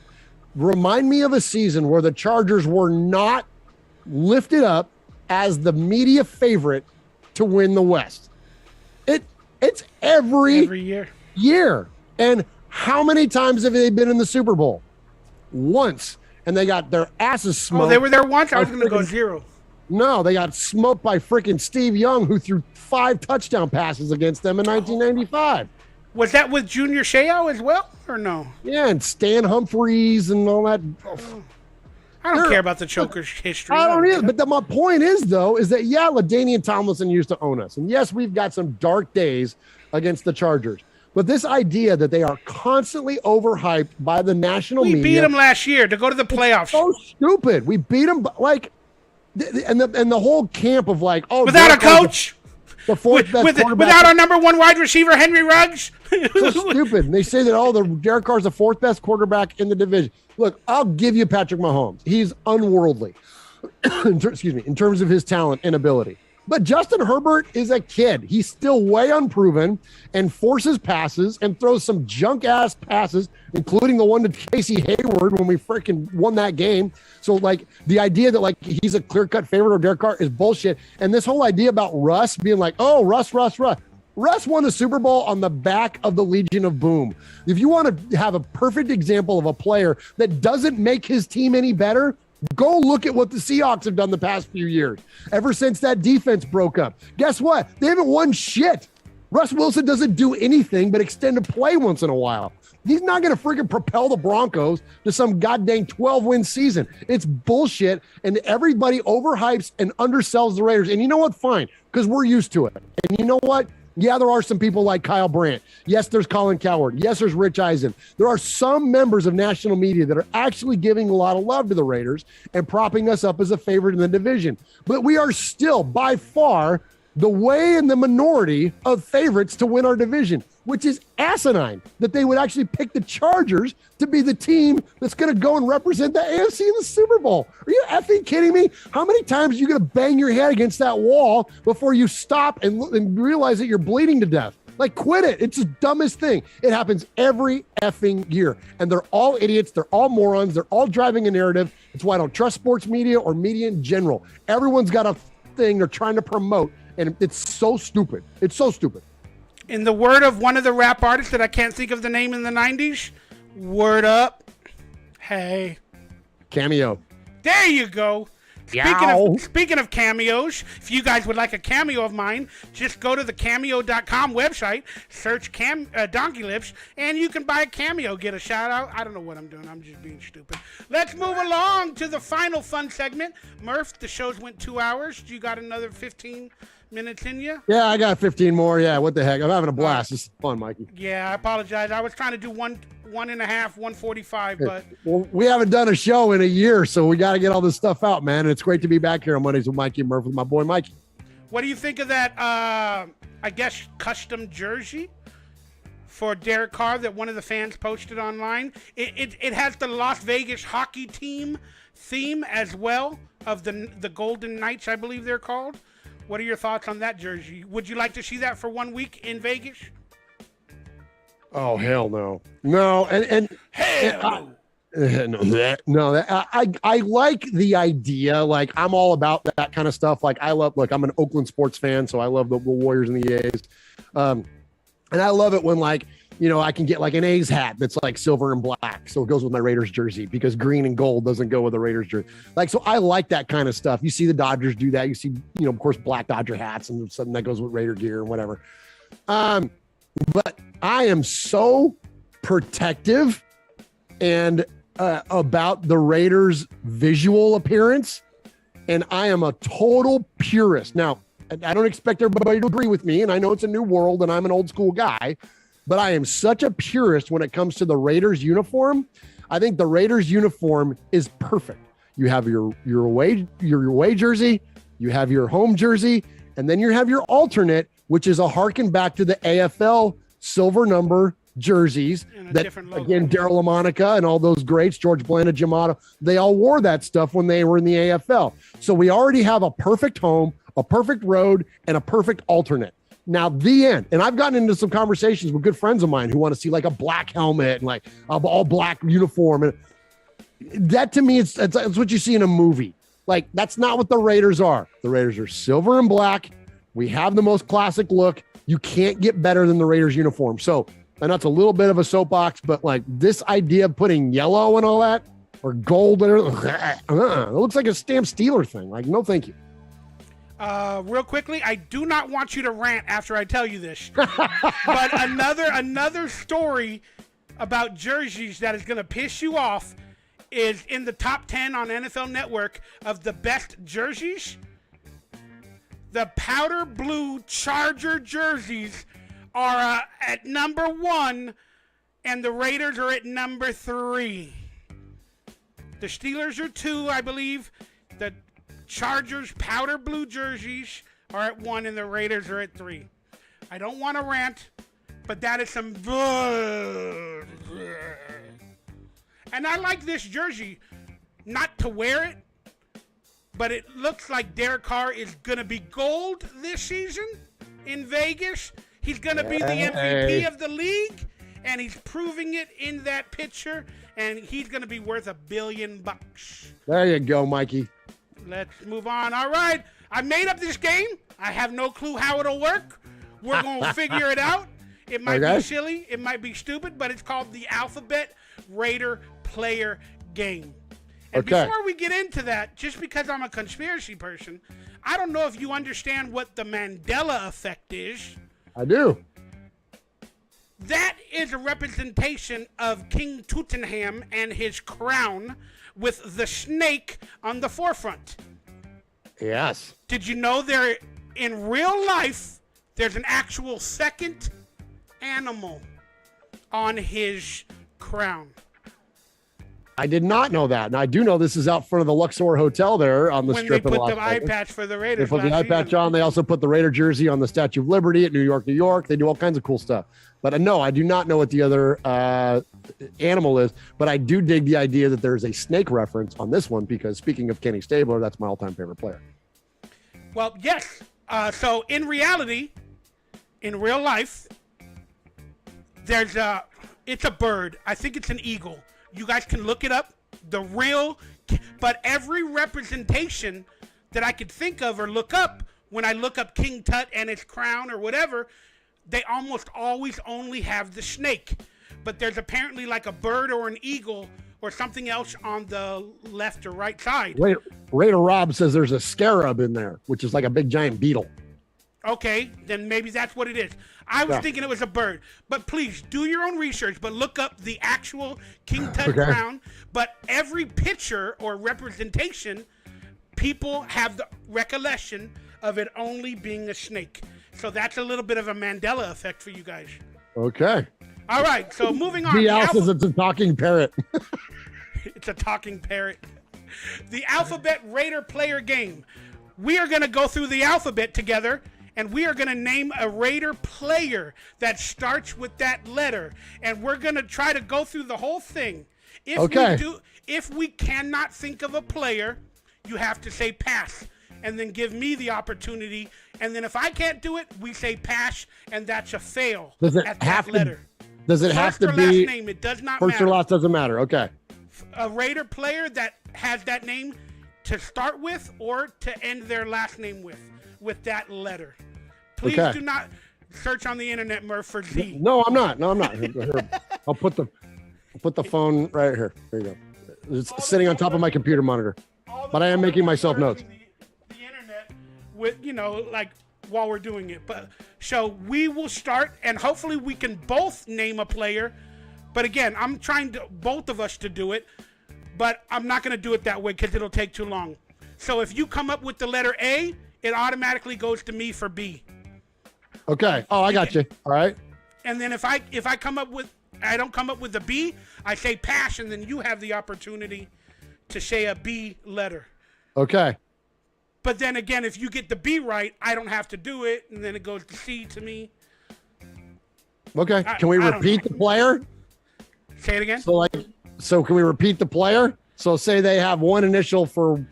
Remind me of a season where the Chargers were not lifted up as the media favorite to win the West. It's every year. And how many times have they been in the Super Bowl? Once. And they got their asses smoked. Oh, they were there once? I was going to go 0. No, they got smoked by freaking Steve Young, who threw 5 touchdown passes against them in 1995. Was that with Junior Seau as well, or no? Yeah, and Stan Humphries and all that. I don't care about the Choker's history. I don't either. But my point is, though, is that, yeah, LaDainian Tomlinson used to own us. And, yes, we've got some dark days against the Chargers. But this idea that they are constantly overhyped by the national media. We beat them last year to go to the playoffs. So stupid. We beat them, like, and the whole camp of, like, oh. Without a coach? The fourth best quarterback. Without our number 1 wide receiver, Henry Ruggs? So stupid. And they say that, Derek Carr's the 4th best quarterback in the division. Look, I'll give you Patrick Mahomes. He's unworldly, in terms of his talent and ability. But Justin Herbert is a kid. He's still way unproven and forces passes and throws some junk-ass passes, including the one to Casey Hayward when we freaking won that game. So, like, the idea that, like, he's a clear-cut favorite of Derek Carr is bullshit. And this whole idea about Russ being like, oh, Russ. Russ won the Super Bowl on the back of the Legion of Boom. If you want to have a perfect example of a player that doesn't make his team any better, go look at what the Seahawks have done the past few years. Ever since that defense broke up. Guess what? They haven't won shit. Russ Wilson doesn't do anything but extend a play once in a while. He's not going to freaking propel the Broncos to some goddamn 12-win season. It's bullshit, and everybody overhypes and undersells the Raiders. And you know what? Fine, because we're used to it. And you know what? Yeah, there are some people like Kyle Brandt. Yes, there's Colin Cowherd. Yes, there's Rich Eisen. There are some members of national media that are actually giving a lot of love to the Raiders and propping us up as a favorite in the division. But we are still, by far, the way in the minority of favorites to win our division, which is asinine that they would actually pick the Chargers to be the team that's going to go and represent the AFC in the Super Bowl. Are you effing kidding me? How many times are you going to bang your head against that wall before you stop and realize that you're bleeding to death? Like, quit it. It's the dumbest thing. It happens every effing year. And they're all idiots. They're all morons. They're all driving a narrative. It's why I don't trust sports media or media in general. Everyone's got a thing they're trying to promote, and it's so stupid. It's so stupid. In the word of one of the rap artists that I can't think of the name in the 90s, word up. Hey. Cameo. There you go. Speaking of cameos, if you guys would like a cameo of mine, just go to the cameo.com website, search Donkey Lips, and you can buy a cameo, get a shout out. I don't know what I'm doing. I'm just being stupid. Let's move along to the final fun segment. Murf, the shows went 2 hours. You got another 15 minutes in you? Yeah, I got 15 more. Yeah, what the heck? I'm having a blast. This is fun, Mikey. Yeah, I apologize. I was trying to do one and a half, 145, but well, we haven't done a show in a year, so we got to get all this stuff out, man. And it's great to be back here on Mondays with Mikey and Murf with my boy Mikey. What do you think of that? I guess custom jersey for Derek Carr that one of the fans posted online. It has the Las Vegas hockey team theme as well of the Golden Knights, I believe they're called. What are your thoughts on that jersey? Would you like to see that for 1 week in Vegas? Oh, hell no. No, and hell no. I like the idea. Like, I'm all about that kind of stuff. Like, look, I'm an Oakland sports fan, so I love the Warriors and the A's. And I love it when, like, you know, I can get like an A's hat that's like silver and black. So it goes with my Raiders jersey because green and gold doesn't go with the Raiders jersey. Like, so I like that kind of stuff. You see the Dodgers do that. You see, you know, of course, black Dodger hats and something that goes with Raider gear and whatever. But I am so protective and about the Raiders' visual appearance. And I am a total purist. Now, I don't expect everybody to agree with me. And I know it's a new world and I'm an old school guy. But I am such a purist when it comes to the Raiders uniform. I think the Raiders uniform is perfect. You have your away jersey, you have your home jersey, and then you have your alternate, which is a harken back to the AFL silver number jerseys that, again, Daryl LaMonica and all those greats, George Blanda, Giamotto, they all wore that stuff when they were in the AFL. So we already have a perfect home, a perfect road, and a perfect alternate. Now, the end. And I've gotten into some conversations with good friends of mine who want to see like a black helmet and like all black uniform. And that to me, it's what you see in a movie. Like, that's not what the Raiders are. The Raiders are silver and black. We have the most classic look. You can't get better than the Raiders uniform. So, and that's a little bit of a soapbox, but like this idea of putting yellow and all that or gold, it looks like a Stamp Steeler thing. Like, no, thank you. Real quickly, I do not want you to rant after I tell you this, but another story about jerseys that is going to piss you off is in the top 10 on NFL Network of the best jerseys. The powder blue Charger jerseys are at number 1, and the Raiders are at number 3. The Steelers are 2, I believe. The Chargers powder blue jerseys are at 1 and the Raiders are at 3. I don't want to rant, but that is some and I like this jersey, not to wear it, but it looks like Derek Carr is going to be gold this season in Vegas. He's going to be the MVP of the league, and he's proving it in that picture, and he's going to be worth $1 billion. There you go, Mikey. Let's move on. All right. I made up this game. I have no clue how it'll work. We're going to figure it out. It might be silly. It might be stupid, but it's called the Alphabet Raider Player Game. And before we get into that, just because I'm a conspiracy person, I don't know if you understand what the Mandela effect is. I do. That is a representation of King Tutankhamun and his crown with the snake on the forefront. Yes. Did you know there, in real life, there's an actual second animal on his crown? I did not know that. And I do know this is out front of the Luxor Hotel there on the strip. When they put the eye patch for the Raiders. They put the eye patch on. They also put the Raider jersey on the Statue of Liberty at New York, New York. They do all kinds of cool stuff. But no, I do not know what the other animal is. But I do dig the idea that there's a snake reference on this one because speaking of Kenny Stabler, that's my all-time favorite player. Well, yes. So in reality, in real life, it's a bird. I think it's an eagle. You guys can look it up. But every representation that I could think of or look up, when I look up King Tut and his crown or whatever, they almost always only have the snake. But there's apparently like a bird or an eagle or something else on the left or right side. Raider Rob says there's a scarab in there, which is like a big giant beetle. Okay, then maybe that's what it is. I was thinking it was a bird, but please do your own research, but look up the actual King Tut crown. But every picture or representation, people have the recollection of it only being a snake. So that's a little bit of a Mandela effect for you guys. Okay. All right, so moving on. The Alpha says it's a talking parrot. It's a talking parrot. The Alphabet Raider player game. We are going to go through the alphabet together, and we are going to name a Raider player that starts with that letter. And we're going to try to go through the whole thing. If we cannot think of a player, you have to say pass, and then give me the opportunity. And then if I can't do it, we say pass, and that's a fail. Does it at have that to, letter. Does it have to First or be last name? It does not first matter. or last doesn't matter. Okay. A Raider player that has that name to start with or to end their last name with that letter. Please do not search on the internet, Murf, for Z. No, I'm not. Here, I'll put the phone right here. There you go. It's sitting on top of my computer monitor. But I am making myself notes. The internet with, like while we're doing it. But so we will start, and hopefully we can both name a player. But again, I'm trying to both of us to do it, but I'm not going to do it that way because it'll take too long. So if you come up with the letter A, it automatically goes to me for B. Okay. Oh, I got you. All right. And then if I don't come up with the B, I say pass, and then you have the opportunity to say a B letter. Okay. But then again, if you get the B right, I don't have to do it, and then it goes to C to me. Okay. Can we repeat the player? Say it again. So can we repeat the player? So say they have one initial for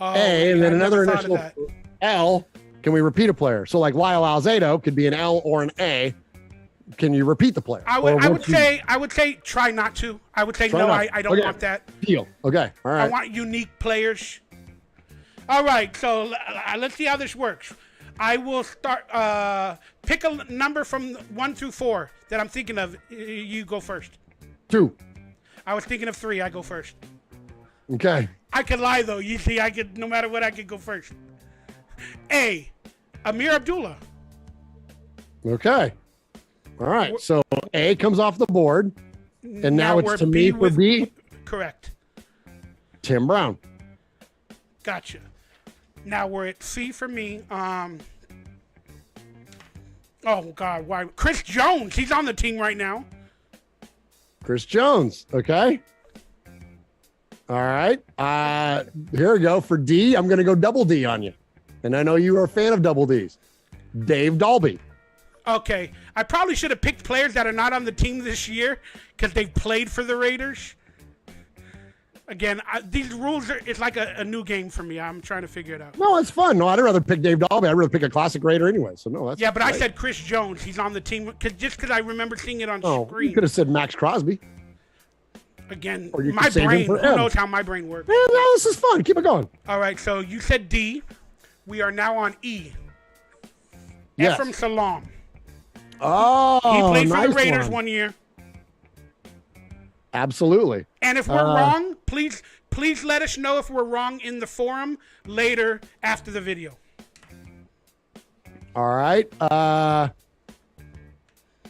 A and then another initial for L. Can we repeat a player? So like Lyle Alzado could be an L or an A. Can you repeat the player? I would say try not to. I would say no. I don't want that. Deal. Okay. All right. I want unique players. All right. So let's see how this works. I will start. Pick a number from 1 through 4 that I'm thinking of. You go first. 2. I was thinking of 3. I go first. Okay. I could lie though. You see, I could no matter what. I could go first. A. Amir Abdullah. Okay. All right. So A comes off the board, and now it's to me for B. Correct. Tim Brown. Gotcha. Now we're at C for me. Oh God, why? Chris Jones. He's on the team right now. Chris Jones. Okay. All right. Here we go for D. I'm going to go double D on you, and I know you are a fan of double Ds. Dave Dalby. Okay, I probably should have picked players that are not on the team this year because they've played for the Raiders. Again, these rules it's like a new game for me. I'm trying to figure it out. No, it's fun. No, I'd rather pick Dave Dalby. I'd rather pick a classic Raider anyway. So no, that's yeah. But great. I said Chris Jones. He's on the team because I remember seeing it on screen. You could have said Max Crosby. Again, or you my could save brain. him for Who M. knows how my brain works? Yeah, no, this is fun. Keep it going. All right, so you said D. We are now on E. Yes. Ephraim Salaam. Oh, he played for nice the Raiders one year. Absolutely. And if we're wrong, please let us know if we're wrong in the forum later after the video. All right.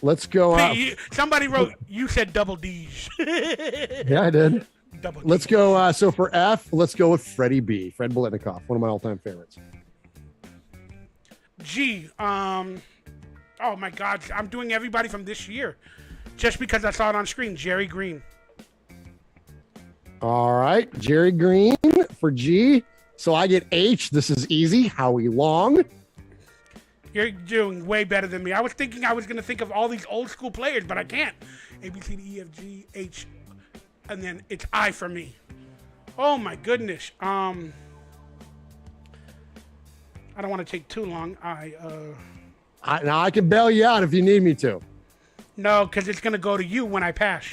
Let's go up. Somebody wrote, you said double D's. Yeah, I did. Double D's. Let's go. So for F, let's go with Freddie B. Fred Biletnikoff, one of my all-time favorites. G. Oh, my God. I'm doing everybody from this year just because I saw it on screen. Jerry Green. All right. Jerry Green for G. So I get H. This is easy. Howie Long. You're doing way better than me. I was thinking I was going to think of all these old school players, but I can't. A, B, C, D, E, F, G, H, and then it's I for me. Oh, my goodness. I don't want to take too long. Now I can bail you out if you need me to. No, because it's going to go to you when I pass.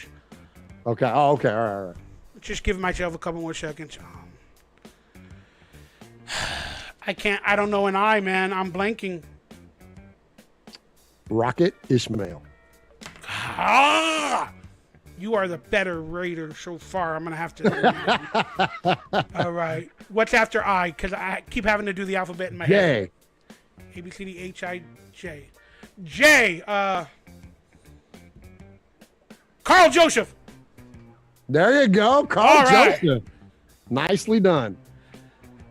Okay. Oh, okay. All right. Just give myself a couple more seconds. I can't. I don't know an I, man. I'm blanking. Rocket Ishmael. You are the better Raider so far. I'm going to have to. All right. What's after I? Because I keep having to do the alphabet in my head. A, B, C, D, H, I, J. J. Carl Joseph. There you go. Carl Joseph. Nicely done.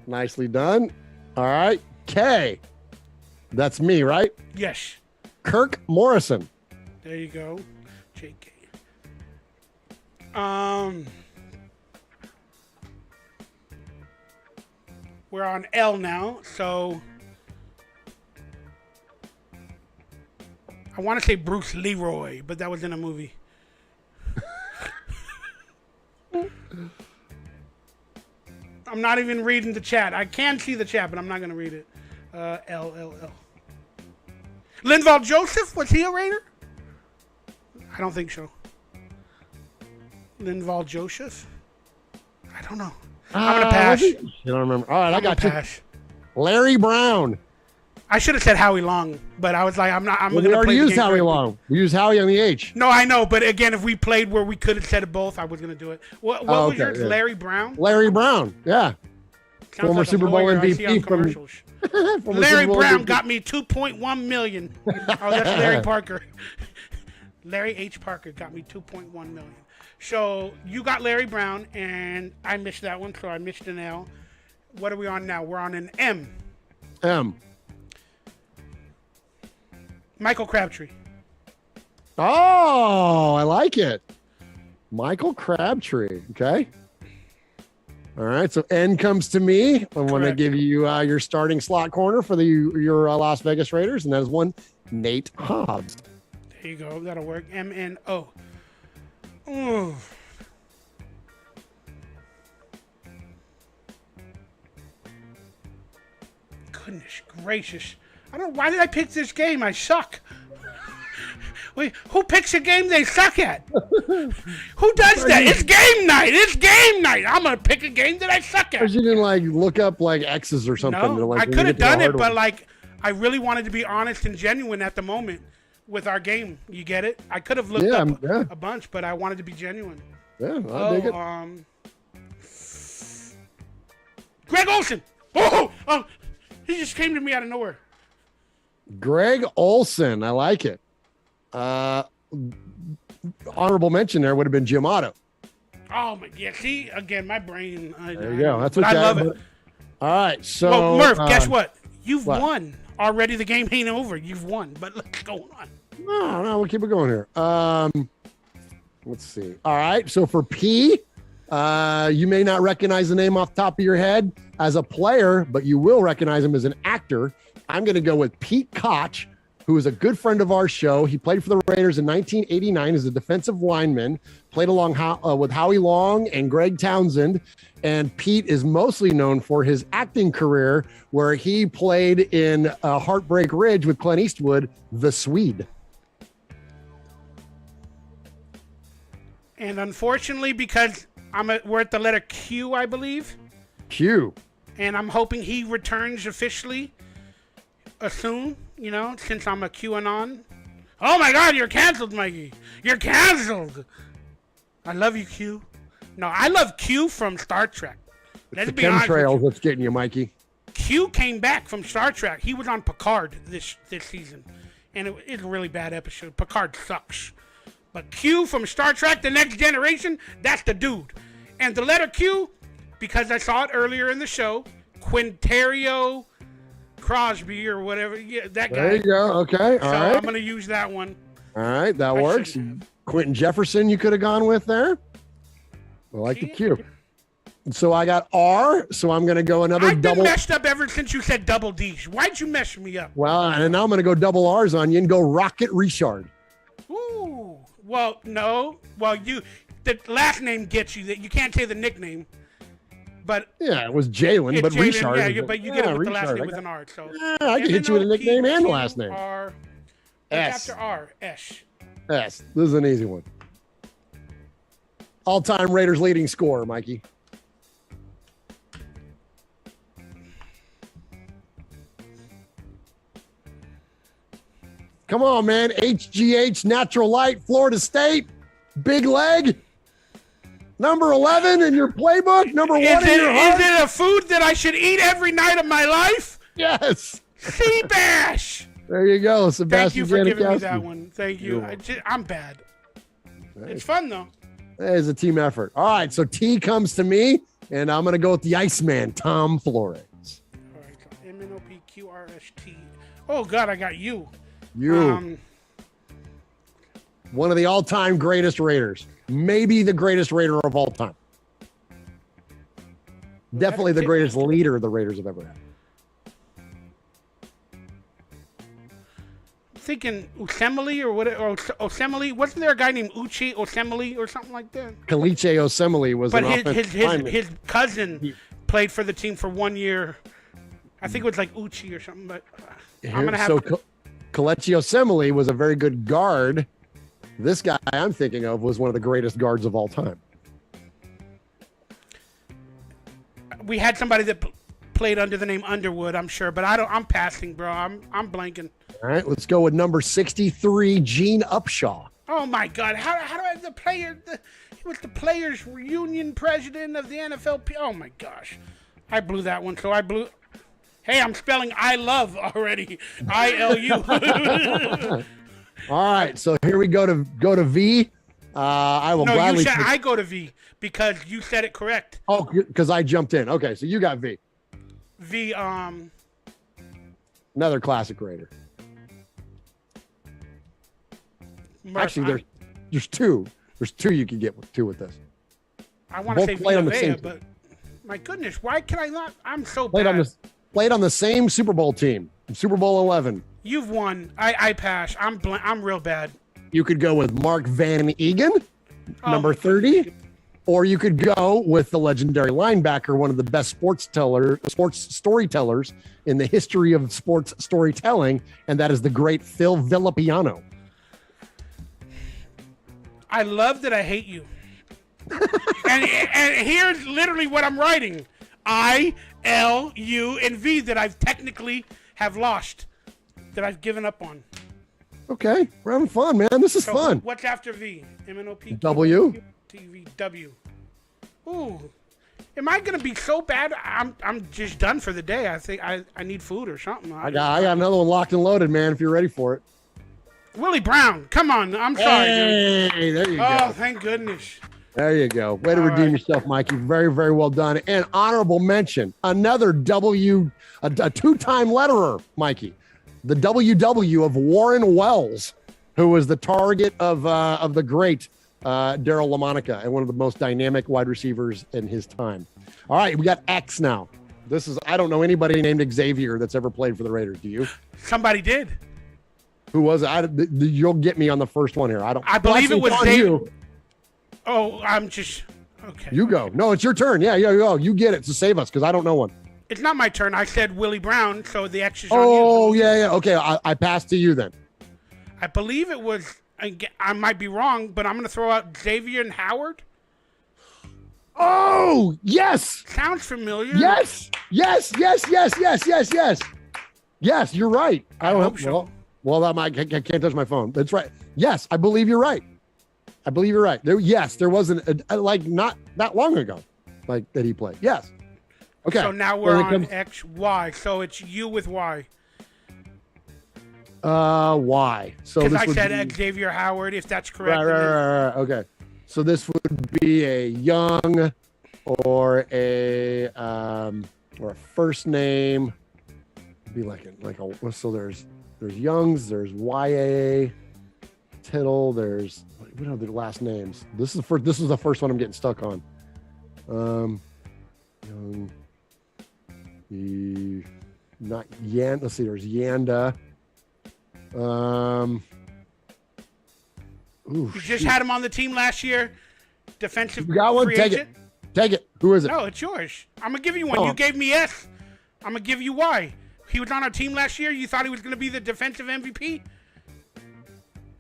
Nicely done. All right. K. That's me, right? Yes. Kirk Morrison. There you go. JK. We're on L now, so I want to say Bruce Leroy, but that was in a movie. I'm not even reading the chat. I can see the chat, but I'm not going to read it. L. Linval Joseph, was he a Raider? I don't think so. Linval Joseph? I don't know. I'm going to pass. You don't remember. All right, I got you. Pass. Larry Brown. I should have said Howie Long, but I was like, I'm not. We already used Howie Long. We used Howie on the H. No, I know, but again, if we played where we could have said it both, I was going to do it. What was yours? Yeah. Larry Brown? Larry Brown, yeah. Sounds former like Super Bowl MVP from Larry Brown got me $2.1 million. Oh, that's Larry Parker. Larry H. Parker got me $2.1 million. So you got Larry Brown, and I missed that one, so I missed an L. What are we on now? We're on an M. M. Michael Crabtree. Oh, I like it. Michael Crabtree. Okay. All right. So N comes to me. I want to give you your starting slot corner for your Las Vegas Raiders, and that is one Nate Hobbs. There you go. That'll work. MNO. Ooh. Goodness gracious. I don't know. Why did I pick this game? I suck. Wait, who picks a game they suck at? Who does that? It's game night. It's game night. I'm going to pick a game that I suck at. You didn't look up X's or something. No, I could have done it, but I really wanted to be honest and genuine at the moment with our game. You get it? I could have looked up a bunch, but I wanted to be genuine. Yeah, I dig it. Greg Olsen. Oh, he just came to me out of nowhere. Greg Olsen. I like it. Honorable mention there would have been Jim Otto. Oh my God! See again, my brain. There you go. That's okay. I love it. All right, so Murf, guess what? You've won already. The game ain't over. You've won, but let's go on. No, we'll keep it going here. Let's see. All right, so for P, you may not recognize the name off the top of your head as a player, but you will recognize him as an actor. I'm going to go with Pete Koch, who is a good friend of our show. He played for the Raiders in 1989 as a defensive lineman, played along with Howie Long and Greg Townsend. And Pete is mostly known for his acting career, where he played in Heartbreak Ridge with Clint Eastwood, the Swede. And unfortunately, because we're at the letter Q, I believe. Q. And I'm hoping he returns officially soon, since I'm a QAnon. Oh my God, you're canceled, Mikey. You're canceled. I love you, Q. No, I love Q from Star Trek. Let's be honest. Chemtrails that's getting you, Mikey. Q came back from Star Trek. He was on Picard this season. And it's a really bad episode. Picard sucks. But Q from Star Trek, The Next Generation, that's the dude. And the letter Q, because I saw it earlier in the show, Quinterio Crosby or whatever. Yeah, that guy. There you go. Okay. All right. I'm going to use that one. All right. That works. Quentin Jefferson, you could have gone with there. I like the Q. So I got R. So I'm going to go another I've double. I've been messed up ever since you said double D's. Why'd you mess me up? Well, and now I'm going to go double R's on you and go Rocket Richard. Ooh. Well, no. Well, the last name gets you. That you can't say the nickname. But yeah, it was Jalen, but Richard. Yeah, but you get it with Richard. The last name with an R. So I can hit you with a nickname and the last name. R. S. After R. S. S. This is an easy one. All-time Raiders leading scorer, Mikey. Come on, man. HGH, Natural Light, Florida State. Big leg. Number 11 in your playbook. Number 1 in your heart. Is it a food that I should eat every night of my life? Yes. Sea bass. There you go, Sebastian. Thank you for giving me Janikowski. that one. Thank you. I'm bad. It's fun, though. It's a team effort. All right, so T comes to me, and I'm going to go with the Iceman, Tom Flores. All right, so MNOPQRST. Oh, God, I got you. One of the all-time greatest Raiders. Maybe the greatest Raider of all time. Definitely the greatest leader the Raiders have ever had. Thinking Osemele or what? Or Osemele? Wasn't there a guy named Uche Osemele or something like that? Caliche Osemele was but an his cousin played for the team for 1 year. I think it was like Uche or something. But I'm gonna have. Kelechi Osemele was a very good guard. This guy I'm thinking of was one of the greatest guards of all time. We had somebody that played under the name Underwood, I'm sure, but I'm passing, bro. I'm blanking. All right, let's go with number 63, Gene Upshaw. Oh my God! How do I have the player? He was the players' union president of the NFLP. Oh my gosh, I blew that one. So I blew. Hey, I'm spelling I love already. ILU. All right, so here we go to V. I will gladly. You said I go to V because you said it correct. Oh, because I jumped in. Okay, so you got V. V. Another classic Raider. Murf, actually, there's two. There's two you can get two with this. I want to say Villa, but my goodness, why can I not? I'm so bad. Played on the same Super Bowl team, Super Bowl 11. You've won. I pass. I'm real bad. You could go with Mark Van Egan, number 30, or you could go with the legendary linebacker, one of the best sports storytellers in the history of sports storytelling, and that is the great Phil Villapiano. I love that I hate you. and here's literally what I'm writing. I, L, U, and V that I've technically have lost. That I've given up on. Okay, we're having fun, man. This is fun. What's after V? MNOP. W. TV. W. Ooh. Am I gonna be so bad? I'm just done for the day. I think I need food or something. I got another one locked and loaded, man. If you're ready for it. Willie Brown. Come on. I'm sorry. Hey, there you go. Oh, thank goodness. There you go. Way to redeem yourself, Mikey. Very, very well done. And honorable mention, another W, a two-time letterer, Mikey. The WW of Warren Wells, who was the target of the great Daryl LaMonica and one of the most dynamic wide receivers in his time. All right, we got X now. I don't know anybody named Xavier that's ever played for the Raiders. Do you? Somebody did. Who was it? You'll get me on the first one here. I believe it was David. Oh, I'm just okay. You go. No, it's your turn. Yeah, you get it to save us because I don't know one. It's not my turn. I said Willie Brown, so the X is on you. Oh, yeah. Okay, I pass to you then. I believe it was, I might be wrong, but I'm going to throw out Xavier and Howard. Oh, yes. Sounds familiar. Yes, you're right. I hope so. Well, I can't touch my phone. That's right. Yes, I believe you're right. There wasn't like not that long ago, like that he played. Yes. Okay. So now we're on X, Y. So it's you with Y. Y. So because I said Xavier Howard, if that's correct. Right. Okay. So this would be a young or a first name. It'd be like a so there's Youngs, there's YA, Tittle, there's what are their last names? This is the first one I'm getting stuck on. Young. Not Yan. Let's see. There's Yanda. You just had him on the team last year. Defensive. You got one. Take it. Who is it? No, it's yours. I'm gonna give you one. You gave me S. I'm gonna give you Y. He was on our team last year. You thought he was gonna be the defensive MVP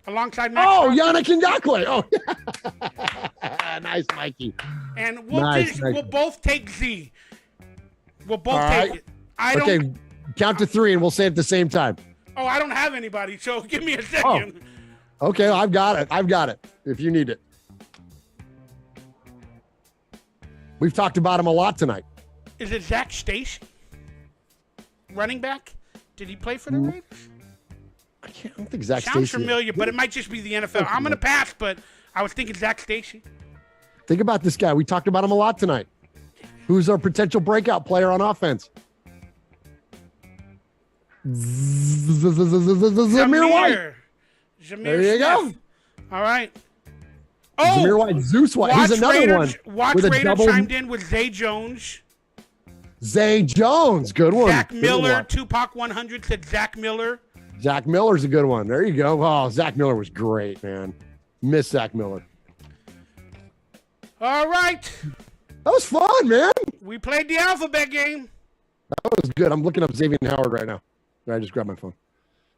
alongside Max. Oh, Yannick Ngakoue. Oh, nice, Mikey. And we'll both take Z. We'll both take it. Okay, count to three and we'll say it at the same time. Oh, I don't have anybody, so give me a second. Oh. Okay, I've got it. If you need it. We've talked about him a lot tonight. Is it Zach Station? Running back? Did he play for the Raiders? I don't think Zach Sounds Station. familiar, but it might just be the NFL. I'm going to pass, but I was thinking Zach Station. Think about this guy. We talked about him a lot tonight. Who's our potential breakout player on offense? Zamir White. There you go. All right. Zamir White, Zeus White. He's another one. Watch Raiders chimed in with Zay Jones. Zay Jones, good one. Zach Miller, Tupac 100 said Zach Miller. Zach Miller's a good one. There you go. Oh, Zach Miller was great, man. Miss Zach Miller. All right. That was fun, man. We played the alphabet game. That was good. I'm looking up Xavier Howard right now. I just grabbed my phone.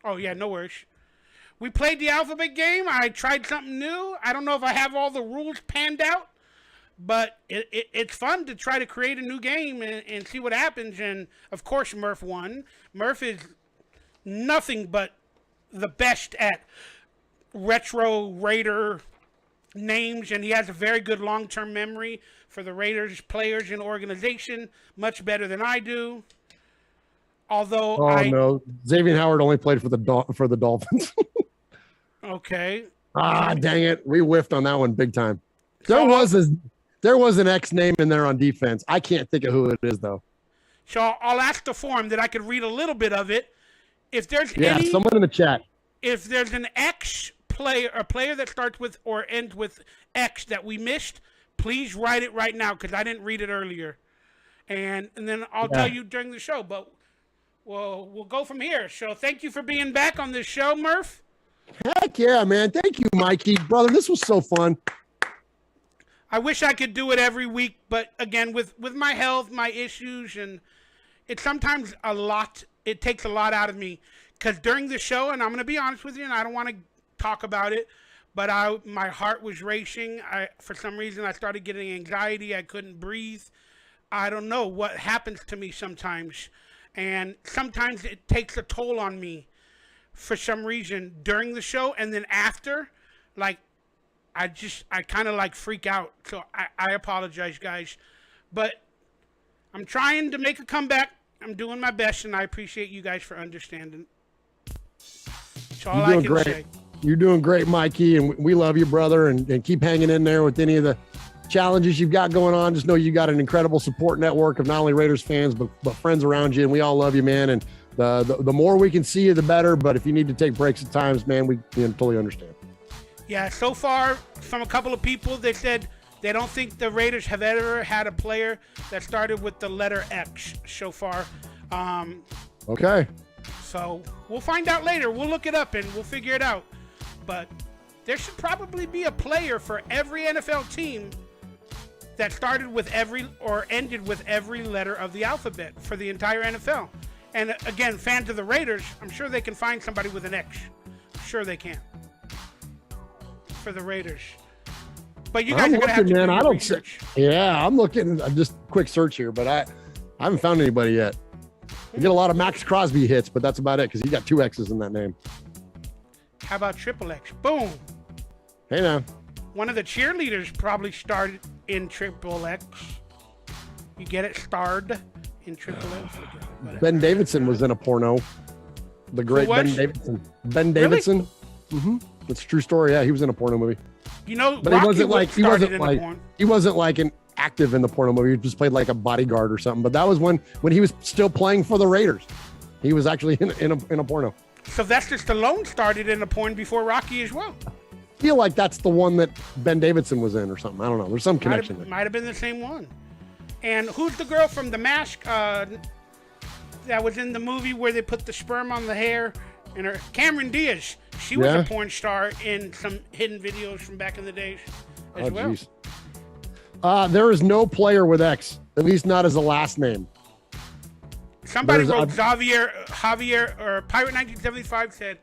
Oh, yeah, no worries. We played the alphabet game. I tried something new. I don't know if I have all the rules panned out, but it's fun to try to create a new game and see what happens. And, of course, Murf won. Murf is nothing but the best at retro Raider names, and he has a very good long-term memory for the Raiders players and organization, much better than I do. Although no, Xavier Howard only played for the Dolphins. Okay. Dang it, we whiffed on that one big time. There was an X name in there on defense. I can't think of who it is though. So I'll ask the forum that I could read a little bit of it. If there's someone in the chat. If there's an X player, a player that starts with or ends with X that we missed, please write it right now because I didn't read it earlier, and then I'll tell you during the show. But we'll go from here. So thank you for being back on this show, Murf. Heck yeah, man! Thank you, Mikey, brother. This was so fun. I wish I could do it every week, but again, with my health, my issues, and it's sometimes a lot. It takes a lot out of me because during the show, and I'm going to be honest with you, and I don't want to talk about it, but my heart was racing. For some reason, I started getting anxiety. I couldn't breathe. I don't know what happens to me sometimes, and sometimes it takes a toll on me for some reason during the show, and then after, like, I kind of like freak out. So I apologize, guys, but I'm trying to make a comeback. I'm doing my best, and I appreciate you guys for understanding. That's all I can say. You're doing great, Mikey, and we love you, brother, and keep hanging in there with any of the challenges you've got going on. Just know you got an incredible support network of not only Raiders fans, but friends around you, and we all love you, man. And the more we can see you, the better. But if you need to take breaks at times, man, we totally understand. Yeah, so far, from a couple of people, they said they don't think the Raiders have ever had a player that started with the letter X so far. Okay. So we'll find out later. We'll look it up and we'll figure it out. But there should probably be a player for every NFL team that started with every or ended with every letter of the alphabet for the entire NFL. And again, fans of the Raiders, I'm sure they can find somebody with an X. I'm sure they can. For the Raiders. But you guys are going to have to do your research. Yeah, I'm looking. Just quick search here, but I haven't found anybody yet. I get a lot of Max Crosby hits, but that's about it because he got 2 X's in that name. How about Triple X? Boom. Hey now. One of the cheerleaders probably started in Triple X. You get it? Starred in Triple X. Ben Davidson was in a porno. The great Ben Davidson. Ben Davidson. Really? Mm-hmm. That's a true story. Yeah, he was in a porno movie. You know, but Rocky he wasn't like an active in the porno movie. He just played like a bodyguard or something. But that was when he was still playing for the Raiders. He was actually in a porno. Sylvester Stallone started in a porn before Rocky as well. I feel like that's the one that Ben Davidson was in or something. I don't know. There's some connection there. Might have been the same one. And who's the girl from The Mask that was in the movie where they put the sperm on the hair? And her Cameron Diaz. She was a porn star in some hidden videos from back in the days as well. Geez. There is no player with X, at least not as a last name. Somebody wrote Javier, or Pirate 1975 said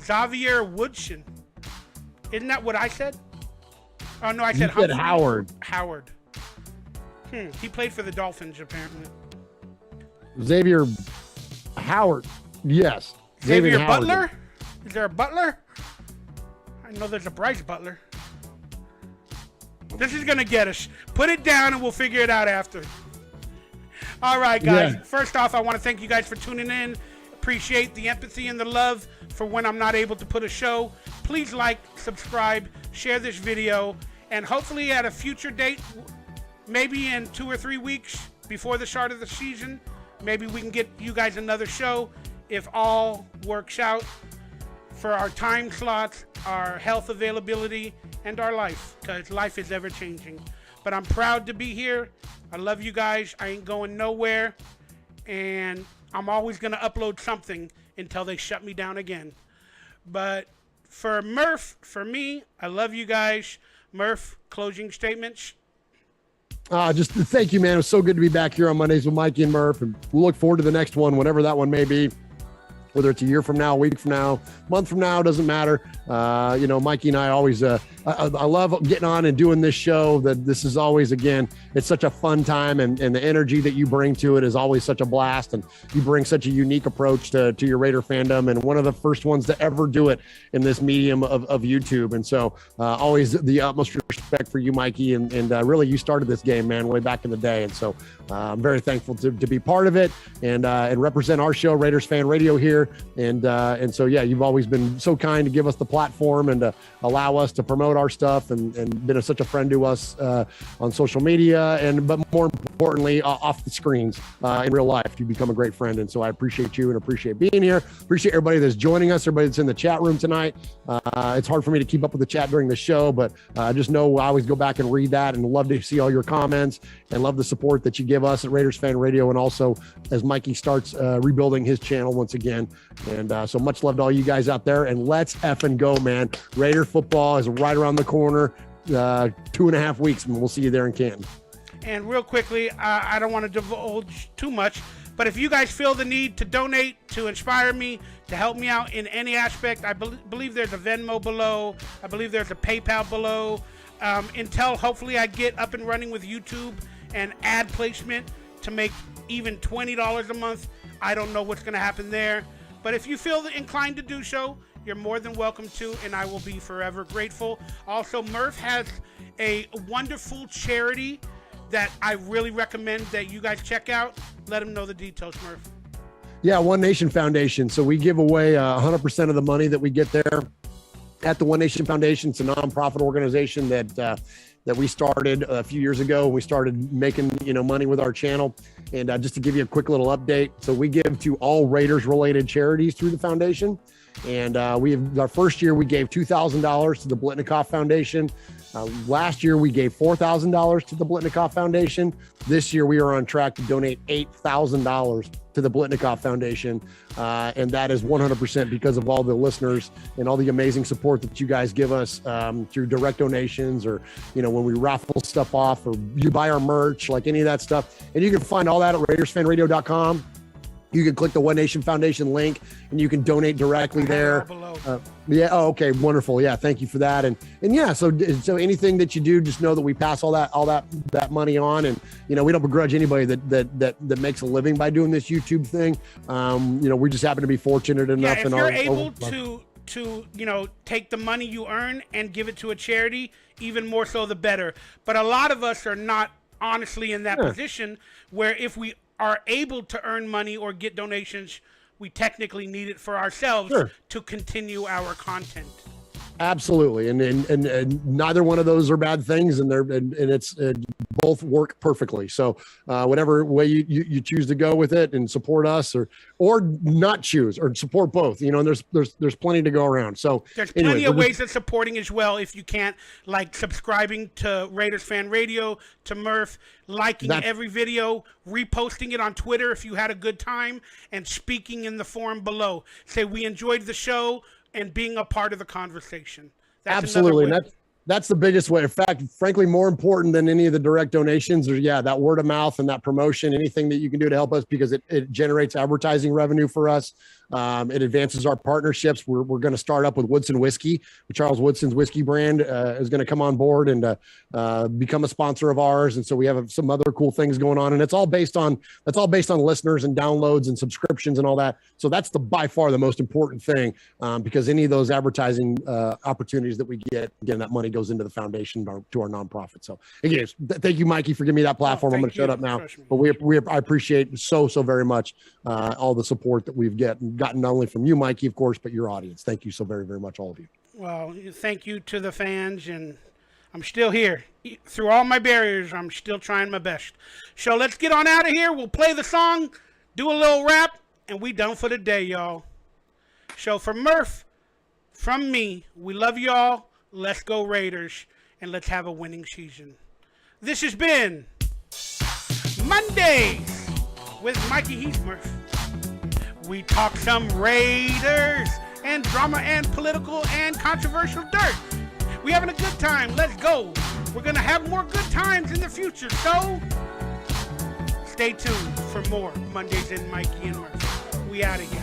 Xavier Woodson. Isn't that what I said? Oh, no, I said Howard. Howard. He played for the Dolphins, apparently. Xavier Howard. Yes. Xavier Butler? Is there a Butler? I know there's a Bryce Butler. This is going to get us. Put it down and we'll figure it out after. All right, guys. Yeah. First off, I want to thank you guys for tuning in. Appreciate the empathy and the love for when I'm not able to put a show. Please like, subscribe, share this video, and hopefully at a future date, maybe in 2 or 3 weeks before the start of the season, maybe we can get you guys another show if all works out for our time slots, our health availability, and our life, because life is ever changing. But I'm proud to be here. I love you guys. I ain't going nowhere. And I'm always going to upload something until they shut me down again. But for Murf, for me, I love you guys. Murf, closing statements. Just thank you, man. It was so good to be back here on Mondays with Mikey and Murf. And we'll look forward to the next one, whatever that one may be. Whether it's a year from now, a week from now, month from now, doesn't matter. Mikey and I always, I love getting on and doing this show. That this is always, again, it's such a fun time, and the energy that you bring to it is always such a blast. And you bring such a unique approach to your Raider fandom, and one of the first ones to ever do it in this medium of YouTube. And so always the utmost respect for you, Mikey. And really, you started this game, man, way back in the day. And so I'm very thankful to be part of it and represent our show, Raiders Fan Radio, here. And so, yeah, you've always been so kind to give us the platform and to allow us to promote our stuff and been such a friend to us on social media, but more importantly, off the screens in real life. You become a great friend. And so I appreciate you and appreciate being here. Appreciate everybody that's joining us, everybody that's in the chat room tonight. It's hard for me to keep up with the chat during the show, but just know I always go back and read that and love to see all your comments and love the support that you give us at Raiders Fan Radio. And also as Mikey starts rebuilding his channel once again. And so much love to all you guys out there, and let's effing go, man. Raider football is right around the corner, 2.5 weeks, and we'll see you there in Canton. And real quickly, I don't want to divulge too much, but if you guys feel the need to donate, to inspire me, to help me out in any aspect, I believe there's a Venmo below. I believe there's a PayPal below. Until hopefully I get up and running with YouTube and ad placement to make even $20 a month, I don't know what's going to happen there. But if you feel inclined to do so, you're more than welcome to, and I will be forever grateful. Also, Murf has a wonderful charity that I really recommend that you guys check out. Let them know the details, Murf. Yeah, One Nation Foundation. So we give away 100% of the money that we get there at the One Nation Foundation. It's a nonprofit organization that we started a few years ago. We started making money with our channel. And just to give you a quick little update, so we give to all Raiders related charities through the foundation. And our first year we gave $2,000 to the Blitnikoff Foundation. Last year we gave $4,000 to the Blitnikoff Foundation. This year we are on track to donate $8,000 to the Blitnikoff Foundation. And that is 100% because of all the listeners and all the amazing support that you guys give us through direct donations, or, when we raffle stuff off, or you buy our merch, like any of that stuff. And you can find all that at RaidersFanRadio.com. You can click the One Nation Foundation link and you can donate directly there. Yeah. Oh, okay. Wonderful. Yeah. Thank you for that. And yeah, so anything that you do, just know that we pass all that money on, and, we don't begrudge anybody that makes a living by doing this YouTube thing. We just happen to be fortunate enough. If you're able to take the money you earn and give it to a charity, even more so the better. But a lot of us are not honestly in that position where if we are able to earn money or get donations, we technically need it for ourselves to continue our content. Absolutely. And neither one of those are bad things, and it's both work perfectly. So whatever way you choose to go with it and support us, or not choose, or support both, and there's plenty to go around. So there's plenty of ways of supporting as well. If you can't, like subscribing to Raiders Fan Radio, to Murf, liking every video, reposting it on Twitter if you had a good time, and speaking in the forum below. Say we enjoyed the show, and being a part of the conversation. That's absolutely. And that's the biggest way. In fact, frankly, more important than any of the direct donations, or that word of mouth and that promotion, anything that you can do to help us, because it generates advertising revenue for us. It advances our partnerships. We're going to start up with Woodson Whiskey. Charles Woodson's whiskey brand is going to come on board and become a sponsor of ours. And so we have some other cool things going on, and it's all based on listeners and downloads and subscriptions and all that. So that's by far the most important thing, because any of those advertising opportunities that we get, again, that money goes into the foundation to our nonprofit. So again, thank you, Mikey, for giving me that platform. I'm going to shut up now, but I appreciate so very much all the support that we've gotten not only from you, Mikey, of course, but your audience. Thank you so very much, all of you. Well, thank you to the fans, and I'm still here. Through all my barriers, I'm still trying my best. So let's get on out of here. We'll play the song, do a little rap, and we done for the day, y'all. So for Murf, from me, we love y'all. Let's go Raiders, and let's have a winning season. This has been Mondays with Mikey Heath Murf. We talk some Raiders and drama and political and controversial dirt. We having a good time. Let's go. We're going to have more good times in the future. So stay tuned for more Mondays in Mikey and Murf. We out of here.